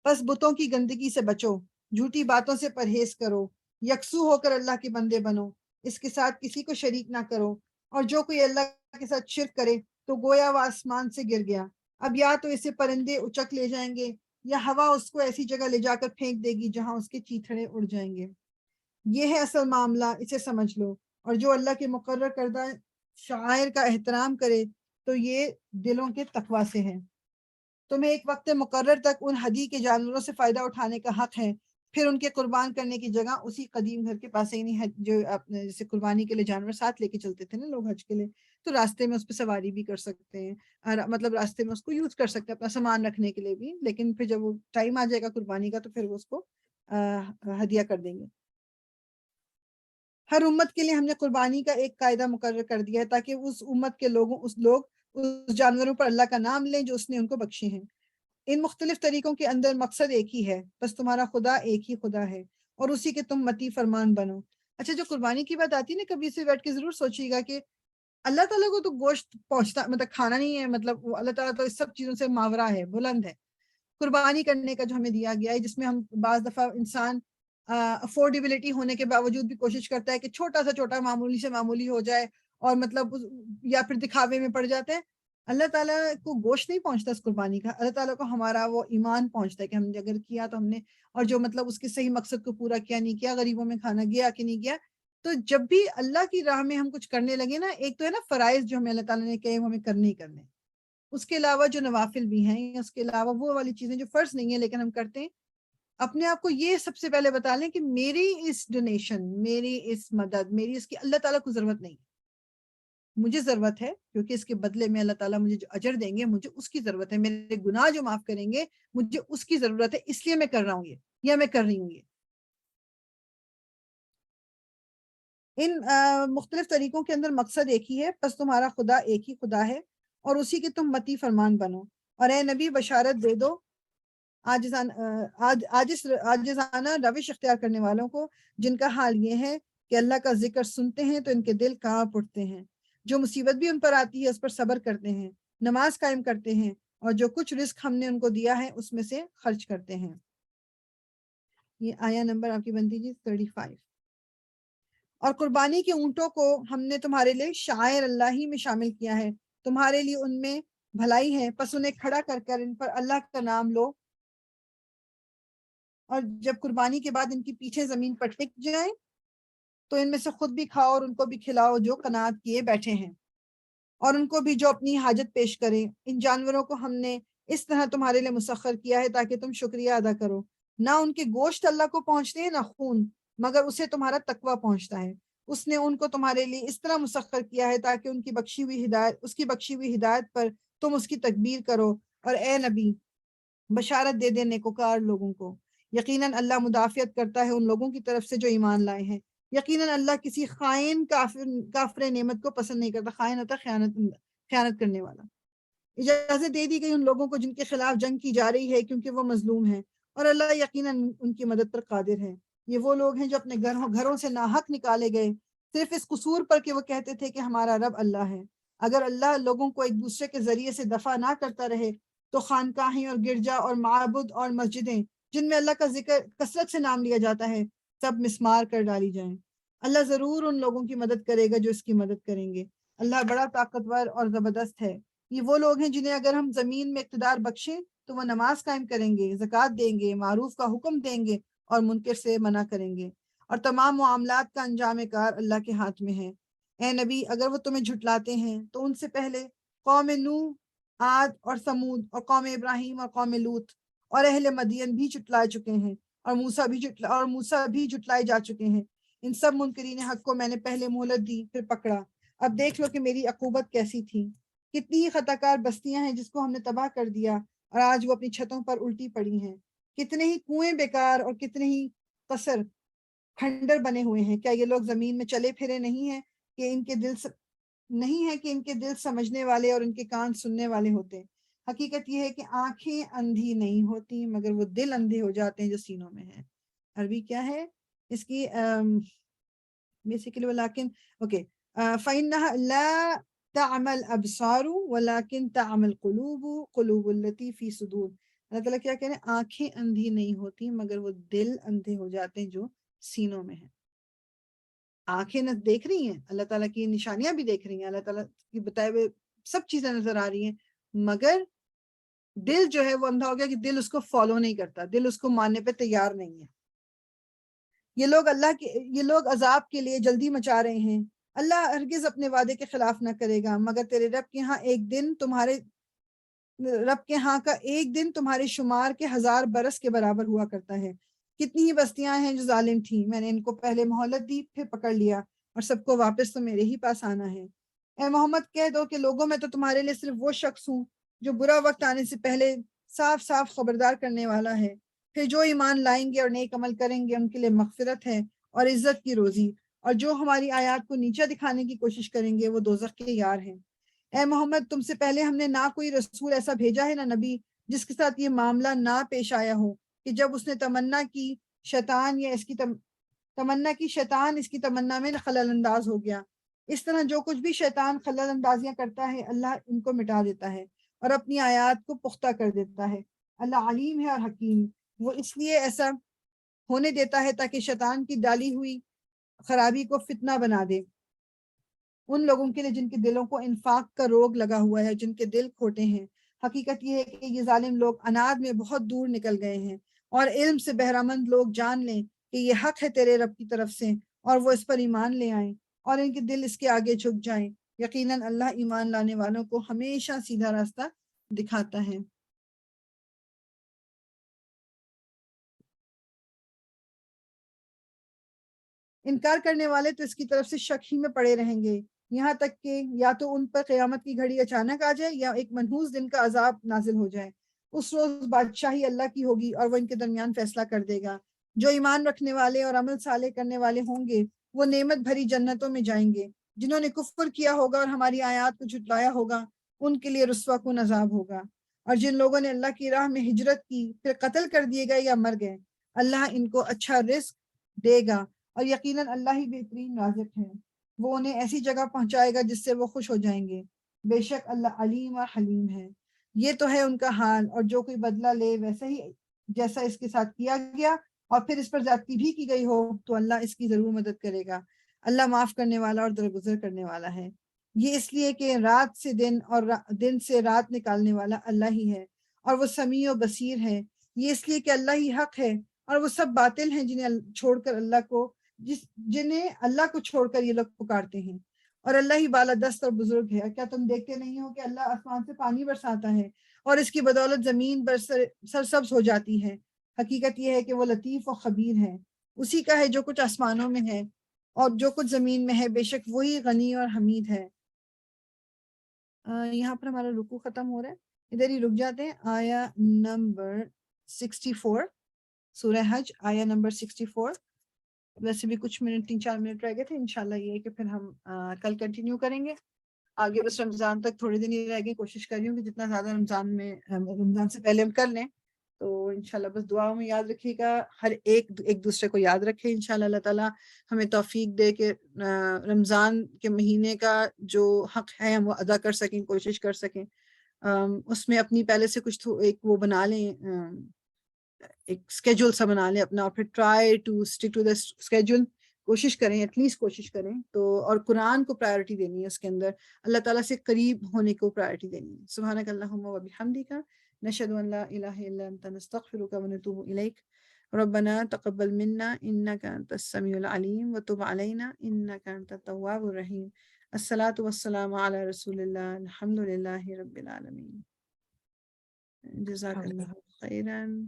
بس بتوں کی گندگی سے بچو، جھوٹی باتوں سے پرہیز کرو، یکسو ہو کر اللہ کے بندے بنو، اس کے ساتھ کسی کو شریک نہ کرو، اور جو کوئی اللہ کے ساتھ شرک کرے تو گویا وہ آسمان سے گر گیا، اب یا تو اسے پرندے اچک لے جائیں گے یا ہوا اس کو ایسی جگہ لے جا کر پھینک دے گی جہاں اس کے چیتھڑے اڑ جائیں گے۔ یہ ہے اصل معاملہ، اسے سمجھ لو، اور جو اللہ کے مقرر کردہ شعائر کا احترام کرے تو یہ دلوں کے تقوی سے ہے۔ تمہیں ایک وقت مقرر تک ان ہدی کے جانوروں سے فائدہ اٹھانے کا حق ہے، پھر ان کے قربان کرنے کی جگہ اسی قدیم گھر کے پاس ہے، یعنی جو جیسے قربانی کے لیے جانور ساتھ لے کے چلتے تھے نا لوگ حج کے لیے، تو راستے میں اس پہ سواری بھی کر سکتے ہیں، اور مطلب راستے میں اس کو یوز کر سکتے ہیں اپنا سامان رکھنے کے لیے بھی، لیکن پھر جب وہ ٹائم آ جائے گا قربانی کا تو پھر وہ اس کو ہدیہ کر دیں گے۔ ہر امت کے لیے ہم نے قربانی کا ایک قاعدہ مقرر کر دیا ہے تاکہ اس امت کے لوگ اس جانوروں پر اللہ کا نام لیں جو اس نے ان کو بخشے ہیں۔ ان مختلف طریقوں کے اندر مقصد ایک ہی ہے، بس تمہارا خدا ایک ہی خدا ہے اور اسی کے تم متی فرمان بنو۔ اچھا، جو قربانی کی بات آتی ہے نا، کبھی سے بیٹھ کے ضرور سوچیے گا کہ اللہ تعالیٰ کو تو گوشت پہنچتا مطلب کھانا نہیں ہے، مطلب اللہ تعالیٰ تو اس سب چیزوں سے ماورا ہے، بلند ہے۔ قربانی کرنے کا جو ہمیں دیا گیا ہے، جس میں ہم بعض دفعہ انسان افورڈیبلٹی ہونے کے باوجود بھی کوشش کرتا ہے کہ چھوٹا سا چھوٹا معمولی سے معمولی ہو جائے، اور مطلب یا پھر دکھاوے میں پڑ جاتے ہیں۔ اللہ تعالیٰ کو گوشت نہیں پہنچتا اس قربانی کا، اللہ تعالیٰ کو ہمارا وہ ایمان پہنچتا ہے کہ ہم نے اگر کیا تو ہم نے، اور جو مطلب اس کے صحیح مقصد کو پورا کیا نہیں کیا، غریبوں میں کھانا گیا کہ نہیں گیا۔ تو جب بھی اللہ کی راہ میں ہم کچھ کرنے لگے نا، ایک تو ہے نا فرائض جو ہمیں اللہ تعالیٰ نے کہے وہ ہمیں کرنے ہی کرنے، اس کے علاوہ جو نوافل بھی ہیں، اس کے علاوہ وہ والی چیزیں جو فرض نہیں ہیں لیکن ہم کرتے ہیں، اپنے آپ کو یہ سب سے پہلے بتا لیں کہ میری اس ڈونیشن، میری اس مدد، میری اس کی اللہ تعالیٰ کو ضرورت نہیں، مجھے ضرورت ہے کیونکہ اس کے بدلے میں اللہ تعالیٰ مجھے جو اجر دیں گے مجھے اس کی ضرورت ہے، میرے گناہ جو معاف کریں گے مجھے اس کی ضرورت ہے، اس لیے میں کر رہا ہوں یہ، یا میں کر رہی ہوں یہ۔ ان مختلف طریقوں کے اندر مقصد ایک ہی ہے، بس تمہارا خدا ایک ہی خدا ہے اور اسی کے تم متی فرمان بنو، اور اے نبی بشارت دے دو عاجزانہ روش اختیار کرنے والوں کو، جن کا حال یہ ہے کہ اللہ کا ذکر سنتے ہیں تو ان کے دل کانپ اٹھتے ہیں، جو مصیبت بھی ان پر آتی ہے اس پر صبر کرتے ہیں، نماز قائم کرتے ہیں، اور جو کچھ رزق ہم نے ان کو دیا ہے اس میں سے خرچ کرتے ہیں۔ یہ آیا نمبر آپ کی بنتی جی 35۔ اور قربانی کے اونٹوں کو ہم نے تمہارے لیے شعائر اللہ ہی میں شامل کیا ہے، تمہارے لیے ان میں بھلائی ہے، پس انہیں کھڑا کر کر ان پر اللہ کا نام لو، اور جب قربانی کے بعد ان کی پیچھے زمین پر ٹک جائیں تو ان میں سے خود بھی کھاؤ اور ان کو بھی کھلاؤ جو قناعت کیے بیٹھے ہیں، اور ان کو بھی جو اپنی حاجت پیش کریں۔ ان جانوروں کو ہم نے اس طرح تمہارے لیے مسخر کیا ہے تاکہ تم شکریہ ادا کرو، نہ ان کے گوشت اللہ کو پہنچتے ہیں نہ خون، مگر اسے تمہارا تقوی پہنچتا ہے۔ اس نے ان کو تمہارے لیے اس طرح مسخر کیا ہے تاکہ اس کی بخشی ہوئی ہدایت پر تم اس کی تکبیر کرو، اور اے نبی بشارت دے دے نیکوکار لوگوں کو، یقیناً اللہ مدافعت کرتا ہے ان لوگوں کی طرف سے جو ایمان لائے ہیں، یقیناً اللہ کسی خائن کافر نعمت کو پسند نہیں کرتا۔ خائن ہوتا خیانت کرنے والا۔ اجازت دے دی گئی ان لوگوں کو جن کے خلاف جنگ کی جا رہی ہے کیونکہ وہ مظلوم ہیں، اور اللہ یقیناً ان کی مدد پر قادر ہے۔ یہ وہ لوگ ہیں جو اپنے گھروں سے ناحق نکالے گئے صرف اس قصور پر کہ وہ کہتے تھے کہ ہمارا رب اللہ ہے۔ اگر اللہ لوگوں کو ایک دوسرے کے ذریعے سے دفع نہ کرتا رہے تو خانقاہیں اور گرجا اور معابد اور مسجدیں جن میں اللہ کا ذکر کثرت سے نام لیا جاتا ہے سب مسمار کر ڈالی جائیں۔ اللہ ضرور ان لوگوں کی مدد کرے گا جو اس کی مدد کریں گے، اللہ بڑا طاقتور اور زبردست ہے۔ یہ وہ لوگ ہیں جنہیں اگر ہم زمین میں اقتدار بخشیں تو وہ نماز قائم کریں گے، زکوٰۃ دیں گے، معروف کا حکم دیں گے اور منکر سے منع کریں گے، اور تمام معاملات کا انجام کار اللہ کے ہاتھ میں ہے۔ اے نبی، اگر وہ تمہیں جھٹلاتے ہیں تو ان سے پہلے قوم نوح، عاد اور ثمود اور قوم ابراہیم اور قوم لوط اور اہل مدین بھی جھٹلائے چکے ہیں، اور موسیٰ بھی جھٹلائے جا چکے ہیں۔ ان سب منکرین حق کو میں نے پہلے مہلت دی، پھر پکڑا۔ اب دیکھ لو کہ میری عقوبت کیسی تھی۔ کتنی ہی خطا کار بستیاں ہیں جس کو ہم نے تباہ کر دیا، اور آج وہ اپنی چھتوں پر الٹی پڑی ہیں۔ کتنے ہی کنویں بیکار اور کتنے ہی قصر کھنڈر بنے ہوئے ہیں۔ کیا یہ لوگ زمین میں چلے پھرے نہیں ہیں کہ ان کے دل سمجھنے والے اور ان کے کان سننے والے ہوتے؟ حقیقت یہ ہے کہ آنکھیں اندھی نہیں ہوتی مگر وہ دل اندھے ہو جاتے ہیں جو سینوں میں ہیں۔ عربی کیا ہے اس کی؟ بیسیکلی ولیکن فَإِنَّهَا لَا تَعْمَى الْأَبْصَارُ وَلَكِنْ تَعْمَى الْقُلُوبُ الَّتِي فِي صُدُورِ۔ اللہ تعالیٰ کیا کہہ رہے ہیں؟ آنکھیں اندھی نہیں ہوتی مگر وہ دل اندھے ہو جاتے ہیں جو سینوں میں ہیں۔ آنکھیں نہ دیکھ رہی ہیں، اللہ تعالیٰ کی نشانیاں بھی دیکھ رہی ہیں، اللہ تعالیٰ کی بتائے ہوئے سب چیزیں نظر آ رہی ہیں، مگر دل جو ہے وہ اندھا ہو گیا کہ دل اس کو فالو نہیں کرتا، دل اس کو ماننے پہ تیار نہیں ہے۔ یہ لوگ عذاب کے لیے جلدی مچا رہے ہیں۔ اللہ ہرگز اپنے وعدے کے خلاف نہ کرے گا، مگر تیرے رب کے ہاں کا ایک دن تمہارے شمار کے 1000 برس کے برابر ہوا کرتا ہے۔ کتنی ہی بستیاں ہیں جو ظالم تھیں، میں نے ان کو پہلے مہلت دی، پھر پکڑ لیا، اور سب کو واپس تو میرے ہی پاس آنا ہے۔ اے محمد کہہ دو کہ لوگوں میں تو تمہارے لیے صرف وہ شخص ہوں جو برا وقت آنے سے پہلے صاف صاف خبردار کرنے والا ہے۔ پھر جو ایمان لائیں گے اور نیک عمل کریں گے ان کے لیے مغفرت ہے اور عزت کی روزی، اور جو ہماری آیات کو نیچا دکھانے کی کوشش کریں گے وہ دوزخ کے یار ہیں۔ اے محمد، تم سے پہلے ہم نے نہ کوئی رسول ایسا بھیجا ہے نہ نبی جس کے ساتھ یہ معاملہ نہ پیش آیا ہو کہ جب اس نے تمنا کی شیطان اس کی تمنا میں خلل انداز ہو گیا۔ اس طرح جو کچھ بھی شیطان خلل اندازیاں کرتا ہے اللہ ان کو مٹا دیتا ہے اور اپنی آیات کو پختہ کر دیتا ہے۔ اللہ علیم ہے اور حکیم، وہ اس لیے ایسا ہونے دیتا ہے تاکہ شیطان کی ڈالی ہوئی خرابی کو فتنہ بنا دے ان لوگوں کے لیے جن کے دلوں کو انفاق کا روگ لگا ہوا ہے، جن کے دل کھوٹے ہیں۔ حقیقت یہ ہے کہ یہ ظالم لوگ اناد میں بہت دور نکل گئے ہیں، اور علم سے بہرامند لوگ جان لیں کہ یہ حق ہے تیرے رب کی طرف سے، اور وہ اس پر ایمان لے آئیں اور ان کے دل اس کے آگے جھک جائیں۔ یقیناً اللہ ایمان لانے والوں کو ہمیشہ سیدھا راستہ دکھاتا ہے۔ انکار کرنے والے تو اس کی طرف سے شک ہی میں پڑے رہیں گے، یہاں تک کہ یا تو ان پر قیامت کی گھڑی اچانک آ جائے یا ایک منحوس دن کا عذاب نازل ہو جائے۔ اس روز بادشاہی اللہ کی ہوگی اور وہ ان کے درمیان فیصلہ کر دے گا۔ جو ایمان رکھنے والے اور عمل صالح کرنے والے ہوں گے وہ نعمت بھری جنتوں میں جائیں گے۔ جنہوں نے کفر کیا ہوگا اور ہماری آیات کو جھٹلایا ہوگا ان کے لیے رسوا کن عذاب ہوگا۔ اور جن لوگوں نے اللہ کی راہ میں ہجرت کی پھر قتل کر دیے گئے یا مر گئے، اللہ ان کو اچھا رزق دے گا، اور یقیناً اللہ ہی بہترین رازق ہے۔ وہ انہیں ایسی جگہ پہنچائے گا جس سے وہ خوش ہو جائیں گے۔ بے شک اللہ علیم اور حلیم ہے۔ یہ تو ہے ان کا حال، اور جو کوئی بدلہ لے ویسا ہی جیسا اس کے ساتھ کیا گیا اور پھر اس پر زیادتی بھی کی گئی ہو تو اللہ اس کی ضرور مدد کرے گا۔ اللہ معاف کرنے والا اور درگزر کرنے والا ہے۔ یہ اس لیے کہ رات سے دن اور دن سے رات نکالنے والا اللہ ہی ہے، اور وہ سمیع و بصیر ہے۔ یہ اس لیے کہ اللہ ہی حق ہے اور وہ سب باطل ہیں جنہیں اللہ کو چھوڑ کر یہ لوگ پکارتے ہیں، اور اللہ ہی بالادست اور بزرگ ہے۔ کیا تم دیکھتے نہیں ہو کہ اللہ آسمان سے پانی برساتا ہے اور اس کی بدولت زمین سرسبز ہو جاتی ہے؟ حقیقت یہ ہے کہ وہ لطیف و خبیر ہے۔ اسی کا ہے جو کچھ آسمانوں میں ہے اور جو کچھ زمین میں ہے، بے شک وہی غنی اور حمید ہے۔ یہاں پر ہمارا رکوع ختم ہو رہا ہے، ادھر ہی رک جاتے ہیں۔ آیا نمبر 64، سورہ حج، آیا نمبر 64۔ ویسے بھی کچھ منٹ 3-4 منٹ رہ گئے تھے، انشاءاللہ یہ ہے کہ پھر ہم کل کنٹینیو کریں گے آگے۔ بس رمضان تک تھوڑے دن ہی رہ گئے، کوشش کر رہی ہوں کہ جتنا زیادہ رمضان سے پہلے ہم کر لیں۔ تو انشاءاللہ بس دعاؤں میں یاد رکھیے گا، ہر ایک دوسرے کو یاد رکھے۔ انشاءاللہ اللہ تعالیٰ ہمیں توفیق دے کہ رمضان کے مہینے کا جو حق ہے ہم وہ ادا کر سکیں، کوشش کر سکیں۔ اس میں اپنی پہلے سے کچھ ایک وہ بنا لیں، ایک اسکیجول سا بنا لیں اپنا، اور پھر try to stick to the schedule, کوشش کریں، ایٹ لیسٹ کوشش کریں تو۔ اور قرآن کو پرائیورٹی دینی ہے، اس کے اندر اللہ تعالیٰ سے قریب ہونے کو پرائیورٹی دینی ہے۔ سبحانک اللہم و بحمدک، نشهد أن لا إله إلا أنت نستغفرك ونتوب إليك ربنا تقبل منا إنك أنت السميع العليم وتب علينا إنك أنت التواب الرحيم الصلاة والسلام على رسول الله الحمد لله رب العالمين جزاك الله خيرا